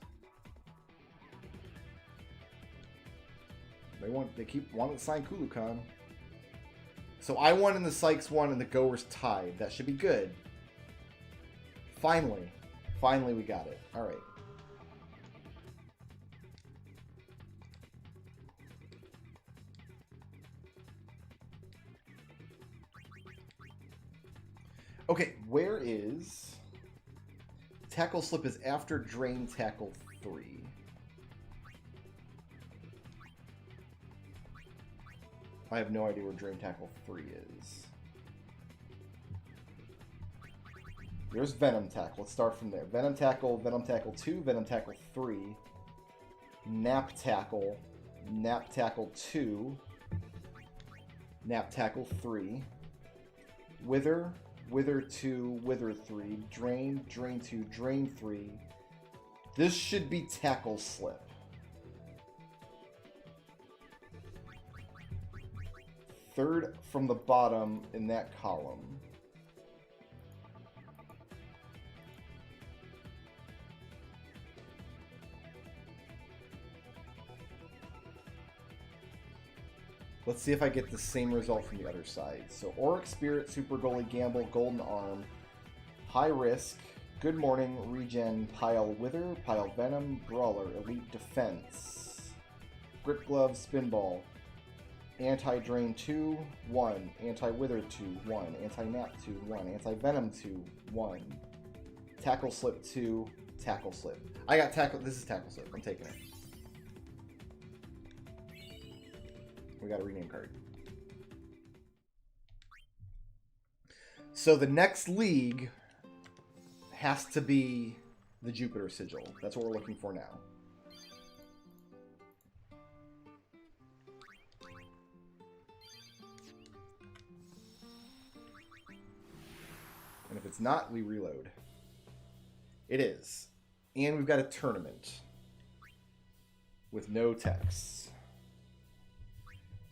They keep wanting to sign Kulukan. So I won in the Sykes one and the Goers tied. That should be good. Finally. Finally we got it. Alright. Okay, where is... Tackle slip is after drain tackle 3. I have no idea where drain tackle 3 is. There's venom tackle. Let's start from there. Venom tackle 2, venom tackle 3, nap tackle 2, nap tackle 3, wither 2, wither 3, drain 2, drain 3. This should be tackle slip. Third from the bottom in that column. Let's see if I get the same result from the other side. So Auric Spirit, Super Goalie, Gamble, Golden Arm, High Risk, Good Morning, Regen, Pile Wither, Pile Venom, Brawler, Elite Defense, Grip Glove, Spinball, Anti-Drain 2, 1, Anti-Wither 2, 1, Anti-Nap 2, 1, Anti-Venom 2, 1, Tackle Slip 2, Tackle Slip. I got Tackle, this is Tackle Slip, I'm taking it. We got a rename card. So the next league has to be the Jupiter Sigil. That's what we're looking for now. And if it's not, we reload. It is. And we've got a tournament with no texts.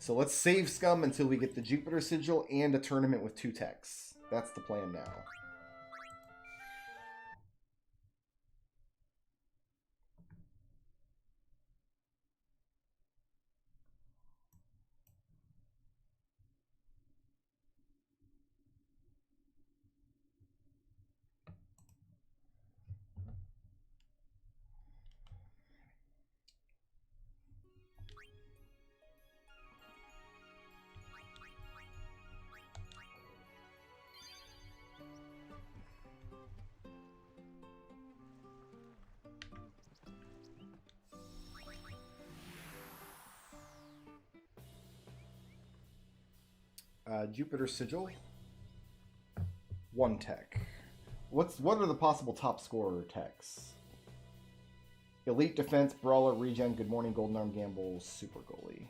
So let's save Scum until we get the Jupiter Sigil and a tournament with 2 texts. That's the plan now. Jupiter Sigil. 1 tech. What are the possible top scorer techs? Elite Defense, Brawler, Regen, Good Morning, Golden Arm, Gamble, Super Goalie.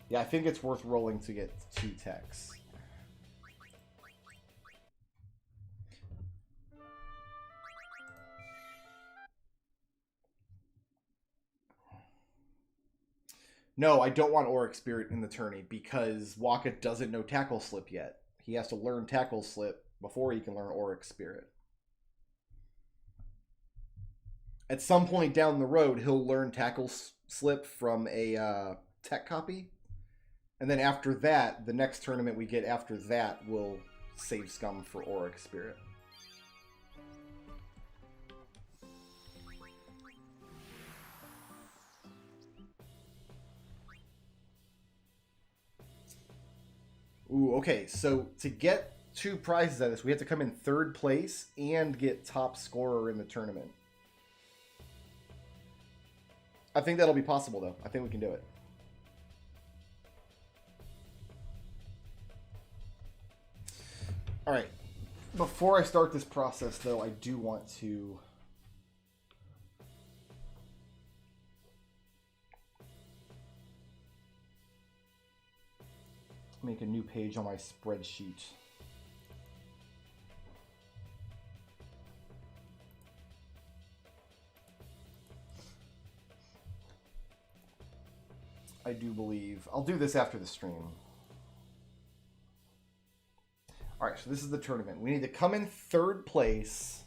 Yeah, I think it's worth rolling to get 2 techs. No, I don't want Auric Spirit in the tourney because Waka doesn't know Tackle Slip yet. He has to learn Tackle Slip before he can learn Auric Spirit. At some point down the road, he'll learn Tackle Slip from a tech copy. And then after that, the next tournament we get after that will save Scum for Auric Spirit. Ooh, okay, so to get 2 prizes out of this, we have to come in 3rd place and get top scorer in the tournament. I think that'll be possible, though. I think we can do it. All right. Before I start this process, though, I do want to make a new page on my spreadsheet. I do believe. I'll do this after the stream. Alright, so this is the tournament. We need to come in 3rd place.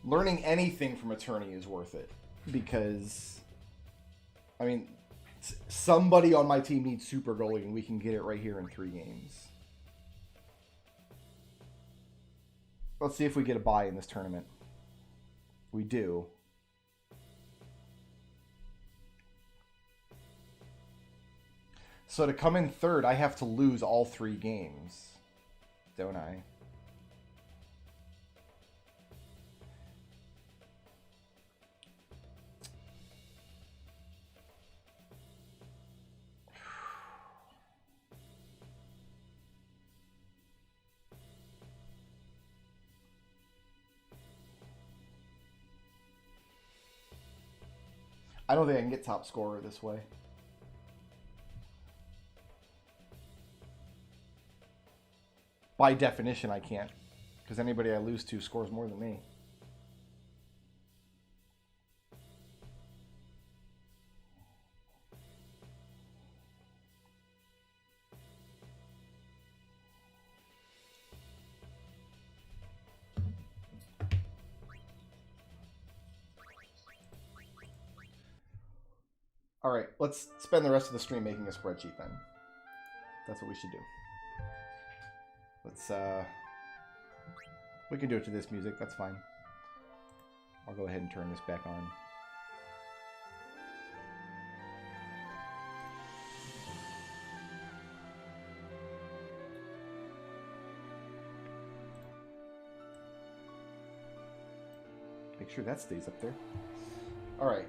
Learning anything from a tourney is worth it. Because, I mean, somebody on my team needs super goalie, and we can get it right here in 3 games. Let's see if we get a bye in this tournament. We do. So to come in 3rd, I have to lose all 3 games, don't I? I don't think I can get top scorer this way. By definition, I can't. Because anybody I lose to scores more than me. Alright, let's spend the rest of the stream making a spreadsheet then. That's what we should do. Let's, we can do it to this music, that's fine. I'll go ahead and turn this back on. Make sure that stays up there. Alright,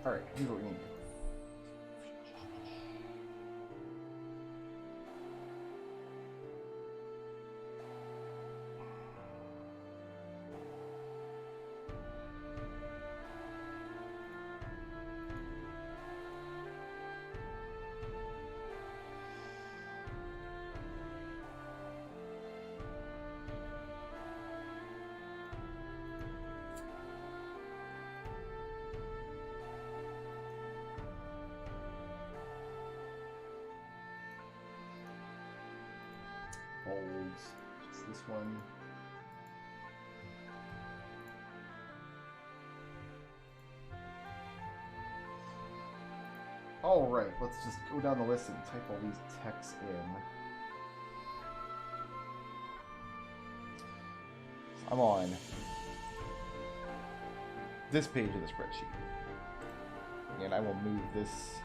Alright, here's what we need. Holds. Just this one. Alright, let's just go down the list and type all these texts in. So I'm on this page of the spreadsheet. And I will move this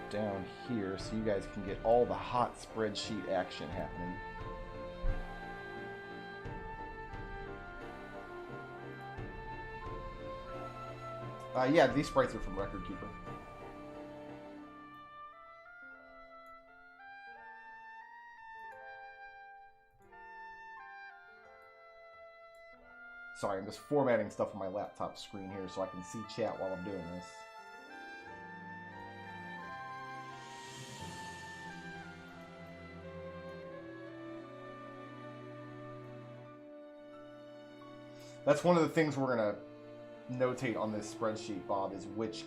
down here so you guys can get all the hot spreadsheet action happening. Yeah, these sprites are from Record Keeper. Sorry, I'm just formatting stuff on my laptop screen here so I can see chat while I'm doing this. That's one of the things we're gonna notate on this spreadsheet, Bob, is which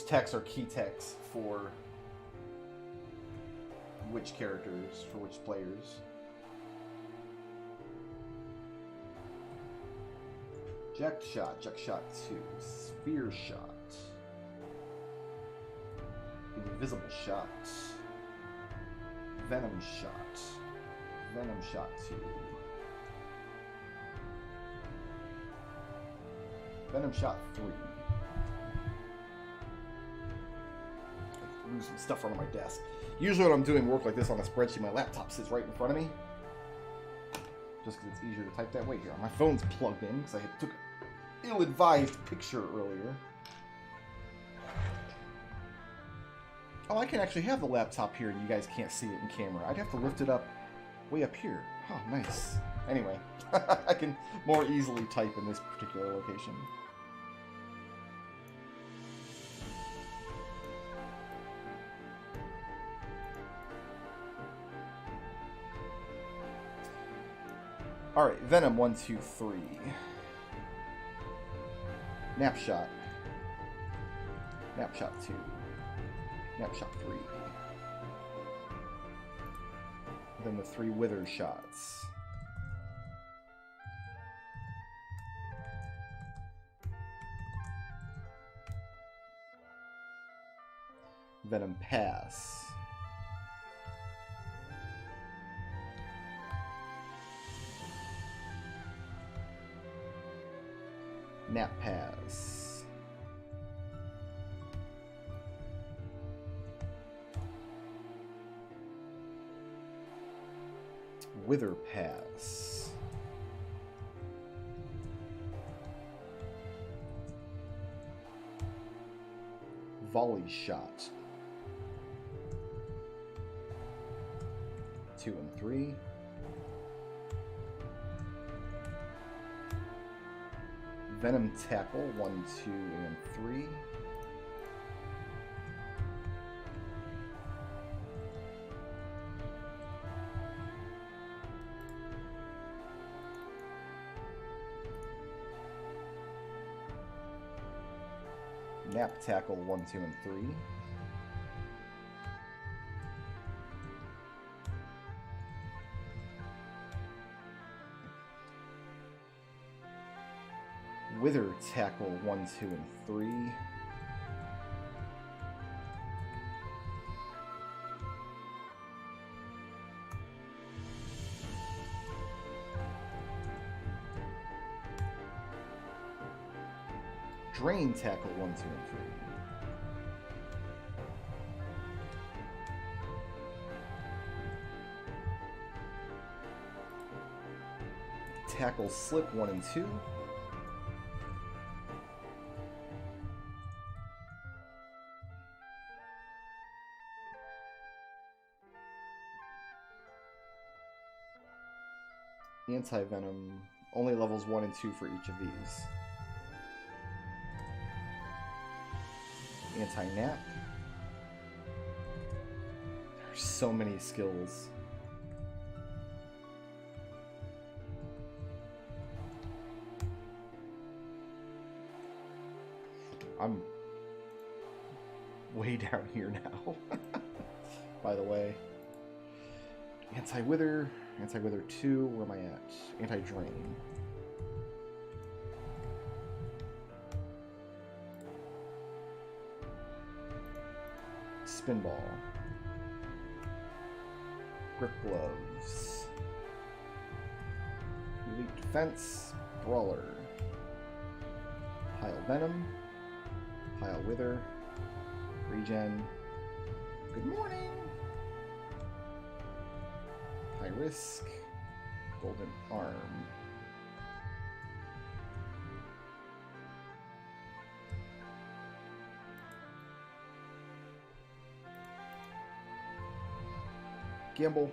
texts are key texts for which characters, for which players. Jack shot 2, sphere shot, invisible shot, venom shot 2, venom shot 3. I threw some stuff onto my desk. Usually when I'm doing work like this on a spreadsheet, my laptop sits right in front of me. Just because it's easier to type that way here. My phone's plugged in because I took an ill-advised picture earlier. Oh, I can actually have the laptop here and you guys can't see it in camera. I'd have to lift it up way up here. Oh, nice. Anyway, I can more easily type in this particular location. Alright, Venom 1, 2, 3. Napshot. Napshot 2. Napshot 3. Then the 3 wither shots. Venom pass. Nap pass. Wither pass. Volley shot. 2 and 3. Venom tackle 1, 2, and 3. Nap tackle 1, 2, and 3. Wither tackle 1, 2, and 3. Drain tackle 1, 2, and 3. Tackle slip 1 and 2. Anti-venom, only levels 1 and 2 for each of these. Anti-nap. There's so many skills. I'm way down here now, by the way. Anti-wither. Anti-wither 2, where am I at? Anti-drain. Spinball. Grip gloves. Elite defense. Brawler. Pile venom. Pile wither. Regen. Good morning! High risk. Golden arm. Gamble.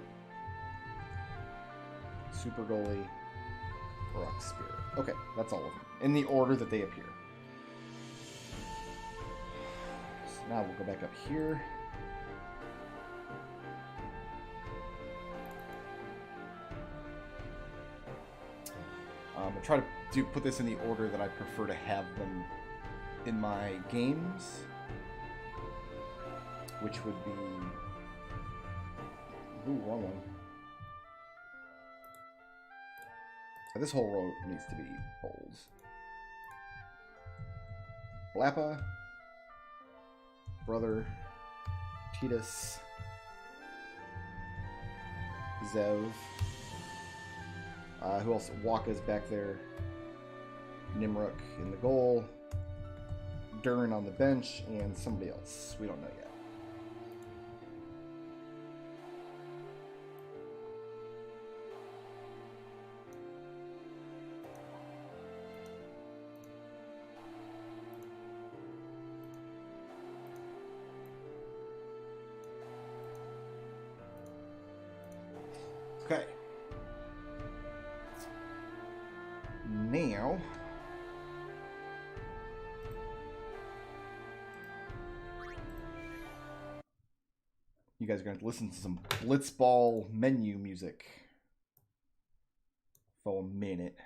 Super goalie. Rock spirit. Okay, that's all of them. In the order that they appear. So now we'll go back up here. I try to put this in the order that I prefer to have them in my games, which would be... Ooh, wrong one. This whole row needs to be bold. Blappa, Brother, Titus, Zev. Who else? Waka's back there. Nimruk in the goal. Durin on the bench, and somebody else. We don't know yet. Okay. Now, you guys are going to listen to some blitzball menu music for a minute.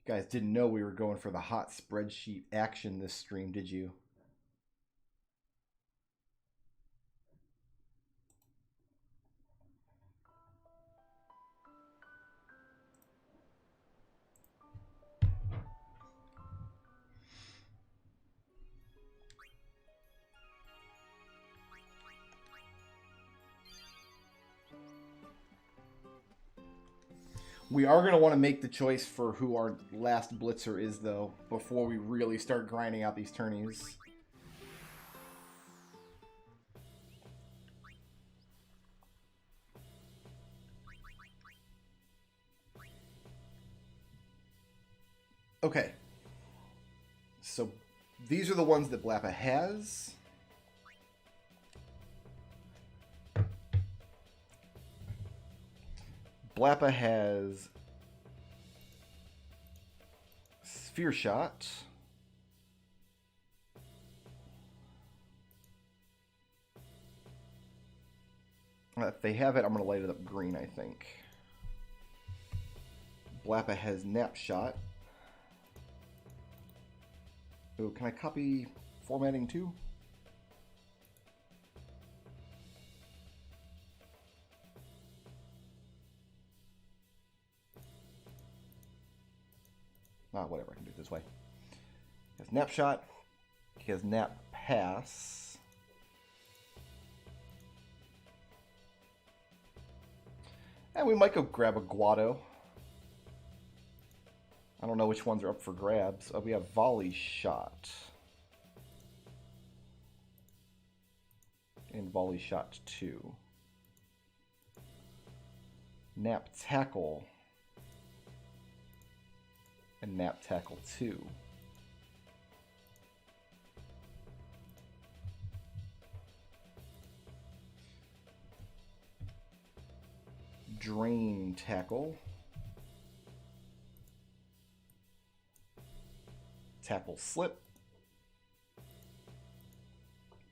You guys didn't know we were going for the hot spreadsheet action this stream, did you? We are going to want to make the choice for who our last blitzer is, though, before we really start grinding out these tourneys. Okay. So, these are the ones that Blappa has. Blappa has Sphere Shot. If they have it, I'm going to light it up green, I think. Blappa has Nap Shot. Oh, can I copy formatting too? Whatever, I can do it this way. He has Nap Shot. He has Nap Pass. And we might go grab a Guado. I don't know which ones are up for grabs. We have Volley Shot. And Volley Shot 2. Nap Tackle. And Nap Tackle 2. Drain Tackle. Tackle Slip.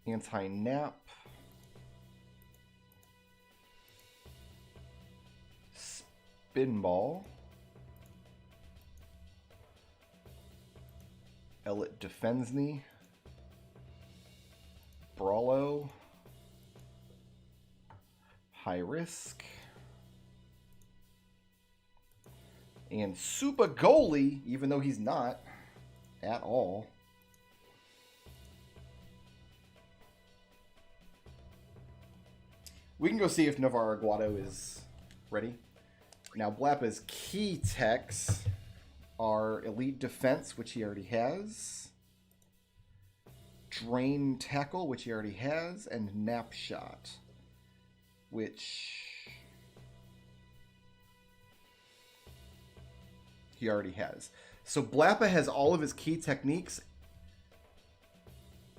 Anti-Nap. Spinball. Elliot Defensny, Brawlo, High Risk, and Super Goalie, even though he's not at all. We can go see if Navarro Aguado is ready. Now, Blappa's key techs are Elite Defense, which he already has, Drain Tackle, which he already has, and Nap Shot, which he already has. So Blappa has all of his key techniques,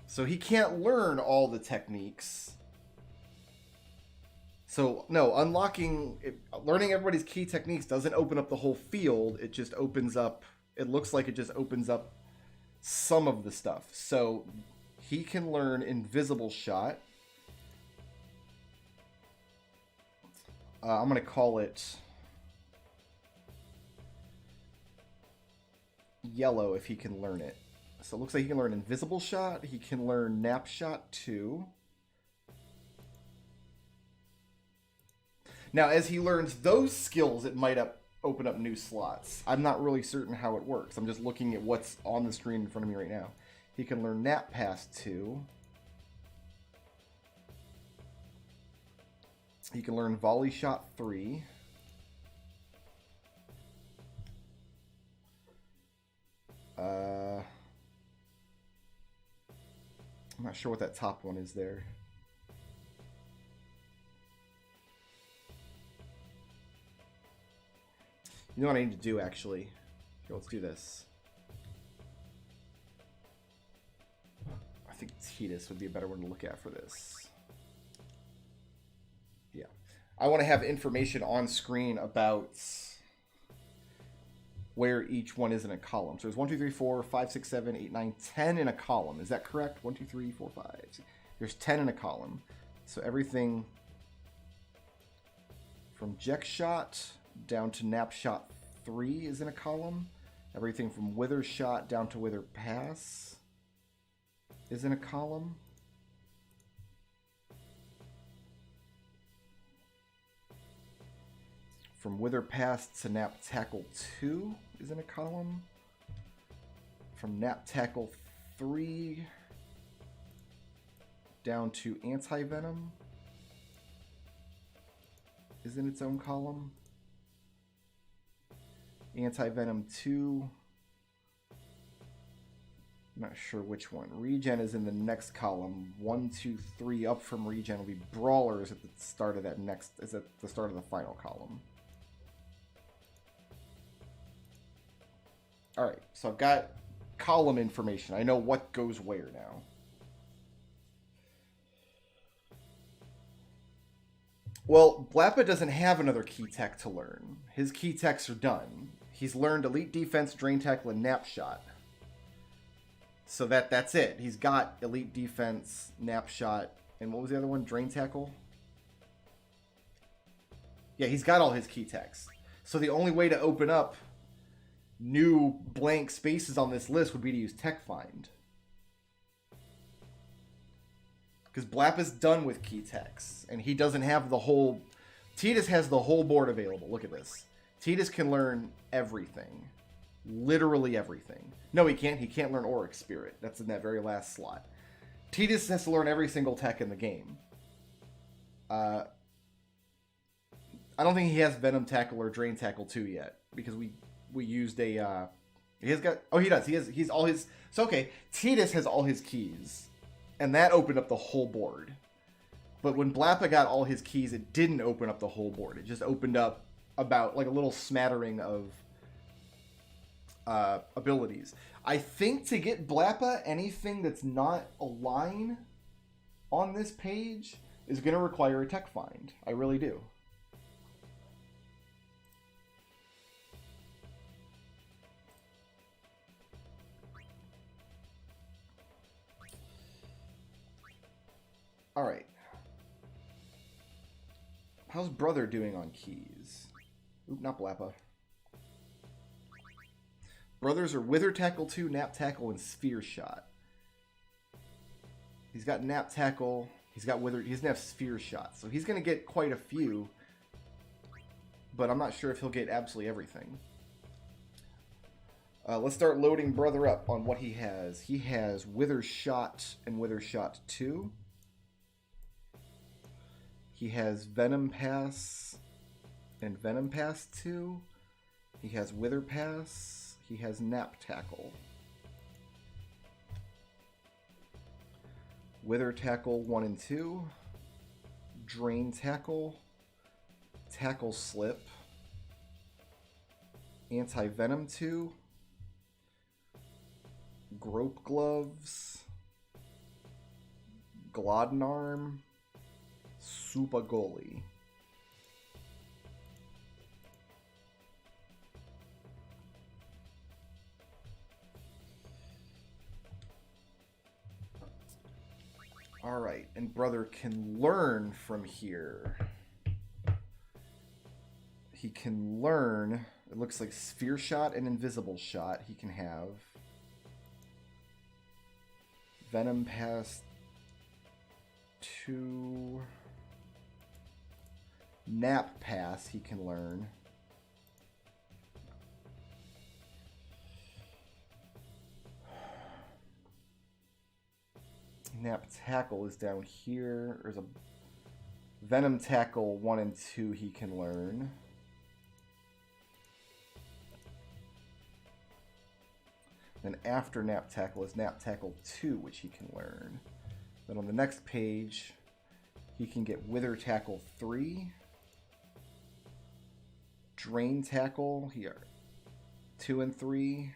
so he can't learn all the techniques. So, no, learning everybody's key techniques doesn't open up the whole field. It just opens up, it looks like it just opens up some of the stuff. So, he can learn Invisible Shot, I'm going to call it yellow if he can learn it. So it looks like he can learn Invisible Shot. He can learn Nap Shot 2. Now, as he learns those skills, it might open up new slots. I'm not really certain how it works. I'm just looking at what's on the screen in front of me right now. He can learn Nap Pass 2. He can learn Volley Shot 3. I'm not sure what that top one is there. You know what I need to do, actually? Here, let's do this. I think Titus would be a better one to look at for this. Yeah. I want to have information on screen about where each one is in a column. So there's 1, 2, 3, 4, 5, 6, 7, 8, 9, 10 in a column. Is that correct? 1, 2, 3, 4, 5. There's 10 in a column. So everything from Jeck Shot down to Nap Shot 3 is in a column. Everything from Wither Shot down to Wither Pass is in a column. From Wither Pass to Nap Tackle 2 is in a column. From Nap Tackle 3 down to Anti-Venom is in its own column. Anti-Venom 2, I'm not sure which one. Regen is in the next column. 1, 2, 3 up from Regen will be Brawlers at the start of that next, is at the start of the final column. Alright, so I've got column information. I know what goes where now. Well, Blappa doesn't have another key tech to learn. His key techs are done. He's learned Elite Defense, Drain Tackle, and Nap Shot. So that's it. He's got Elite Defense, Nap Shot, and what was the other one? Drain Tackle? Yeah, he's got all his key techs. So the only way to open up new blank spaces on this list would be to use Tech Find. Because Blappa's done with key techs, and he doesn't have the whole... Titus has the whole board available. Look at this. Titus can learn everything. Literally everything. No, he can't. He can't learn Auric Spirit. That's in that very last slot. Titus has to learn every single tech in the game. I don't think he has Venom Tackle or Drain Tackle 2 yet, because we used a... he has got... Oh, he does. He's all his... So, okay. Titus has all his keys. And that opened up the whole board. But when Blappa got all his keys, it didn't open up the whole board. It just opened up about like a little smattering of abilities. I think to get Blappa, anything that's not a line on this page is going to require a Tech Find. I really do. Alright. How's Brother doing on keys? Oop, not Blappa. Brothers are Wither Tackle 2, Nap Tackle, and Sphere Shot. He's got Nap Tackle. He's got Wither. He doesn't have Sphere Shot. So he's going to get quite a few. But I'm not sure if he'll get absolutely everything. Let's start loading Brother up on what he has. He has Wither Shot and Wither Shot 2. He has Venom Pass and Venom Pass 2. He has Wither Pass. He has Nap Tackle. Wither Tackle 1 and 2. Drain Tackle. Tackle Slip. Anti-Venom 2. Grope Gloves. Glodden Arm. Super Goalie. Alright, and Brother can learn from here. he can learn, it looks like Sphere Shot and Invisible Shot he can have. Venom Pass 2. Nap Pass he can learn. Nap Tackle is down here. There's a Venom Tackle 1 and 2 he can learn. Then after Nap Tackle is Nap Tackle 2, which he can learn. Then on the next page, he can get Wither Tackle 3. Drain Tackle here. 2 and 3.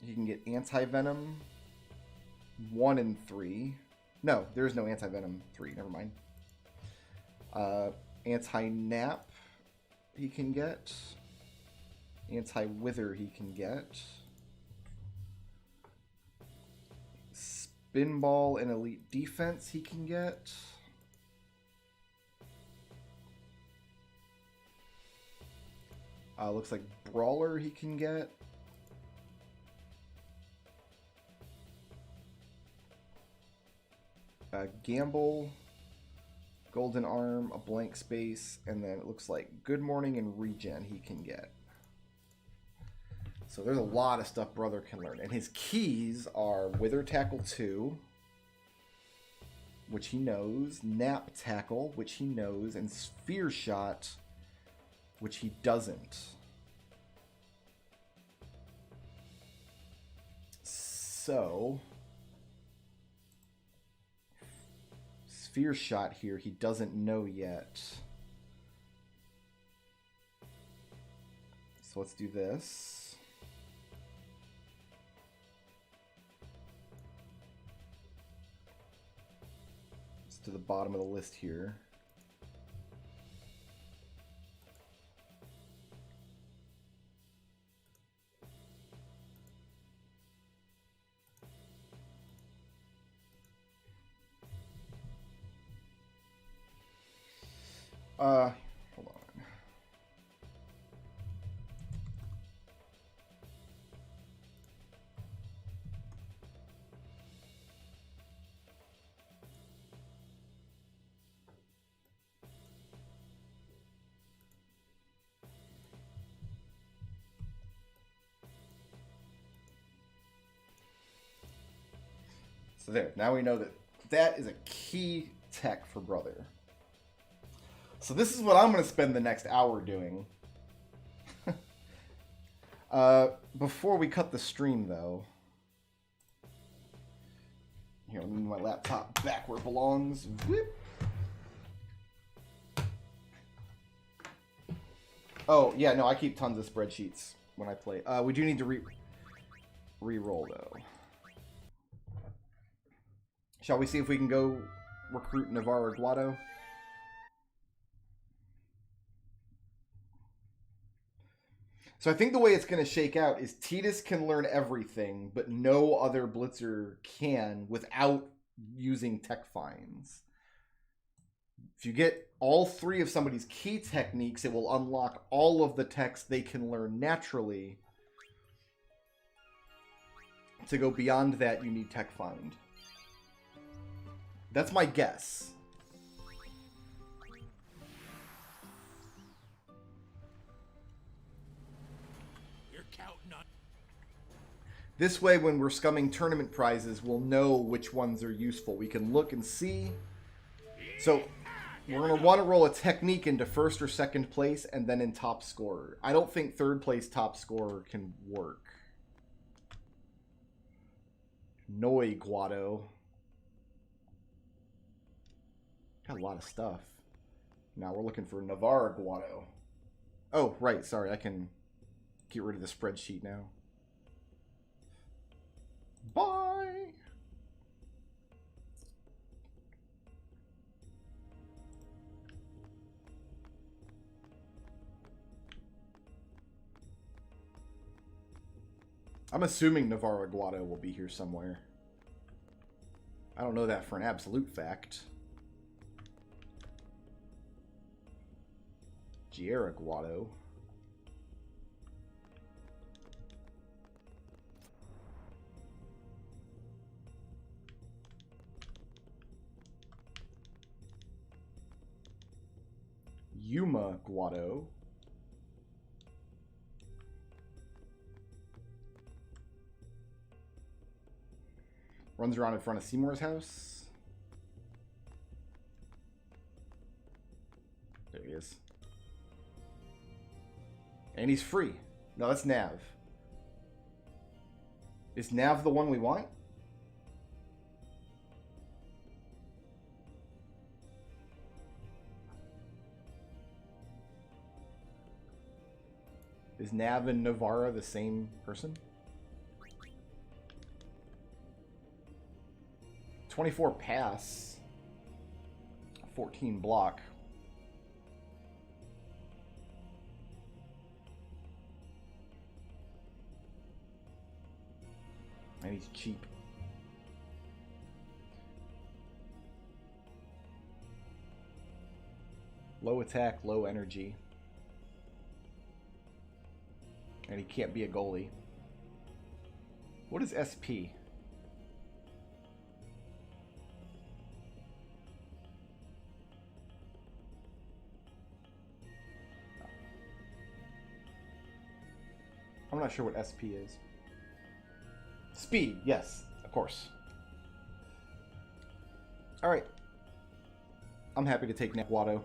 He can get Anti-Venom 1 and 3. No, there's no Anti-Venom 3. Never mind. Anti-Nap he can get. Anti-Wither he can get. Spinball and Elite Defense he can get. Looks like Brawler he can get. Gamble, Golden Arm, a Blank Space, and then it looks like Good Morning and Regen he can get. So there's a lot of stuff Brother can learn. And his keys are Wither Tackle 2, which he knows, Nap Tackle, which he knows, and Sphere Shot, which he doesn't. So Sphere Shot here, he doesn't know yet. So let's do this. It's to the bottom of the list here. Hold on. So there, now we know that that is a key tech for Brother. So this is what I'm going to spend the next hour doing. Before we cut the stream, though. Here, let me move my laptop back where it belongs. Whoop. Oh, yeah, no, I keep tons of spreadsheets when I play. We do need to re-roll, though. Shall we see if we can go recruit Navarro Guado? So I think the way it's going to shake out is Tidus can learn everything, but no other Blitzer can without using tech finds. If you get all three of somebody's key techniques, it will unlock all of the techs they can learn naturally. To go beyond that, you need tech find. That's my guess. This way, when we're scumming tournament prizes, we'll know which ones are useful. We can look and see. So, we're going to want to roll a technique into first or second place and then in top scorer. I don't think third place top scorer can work. Noi Guado. Got a lot of stuff. Now we're looking for Navarro Guado. Oh, right. Sorry, I can get rid of the spreadsheet now. Bye! I'm assuming Navarro Guado will be here somewhere. I don't know that for an absolute fact. Guado. Guado. Runs around in front of Seymour's house. There he is. And he's free. No, that's Nav. Is Nav the one we want? Is Nav and Navarra the same person? 24 pass. 14 block. And he's cheap. Low attack, low energy. And he can't be a goalie. What is SP? I'm not sure what SP is. Speed, yes, of course. Alright. I'm happy to take Guado.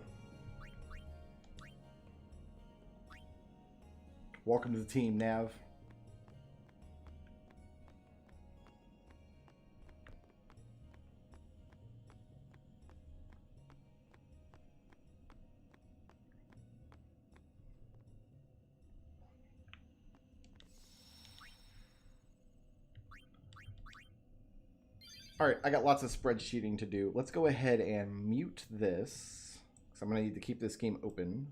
Welcome to the team, Nav. Alright, I got lots of spreadsheeting to do. Let's go ahead and mute this, because I'm going to need to keep this game open.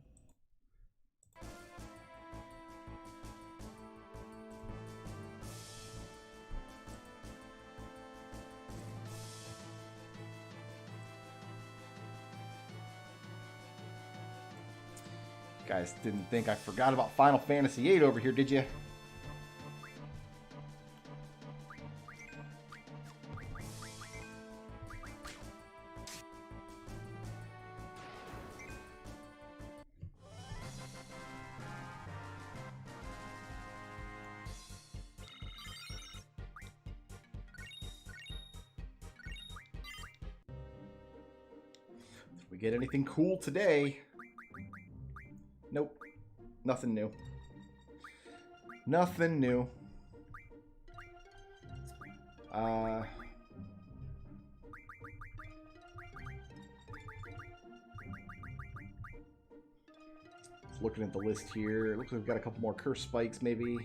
You guys didn't think I forgot about Final Fantasy VIII over here, did you? We get anything cool today? Nope. Nothing new. Nothing new. Looking at the list here, it looks like we've got a couple more curse spikes, maybe.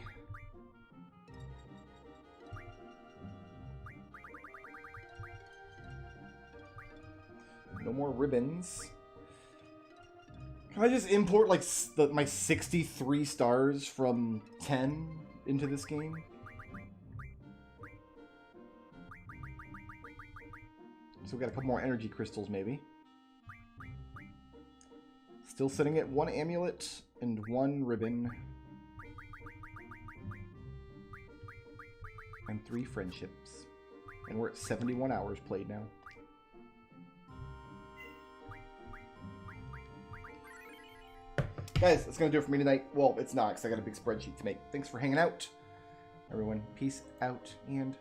No more ribbons. Can I just import like my 63 stars from 10 into this game? So we got a couple more energy crystals, maybe. Still sitting at 1 amulet and 1 ribbon. And 3 friendships. And we're at 71 hours played now. Guys, that's going to do it for me tonight. Well, it's not, because I got a big spreadsheet to make. Thanks for hanging out. Everyone, peace out and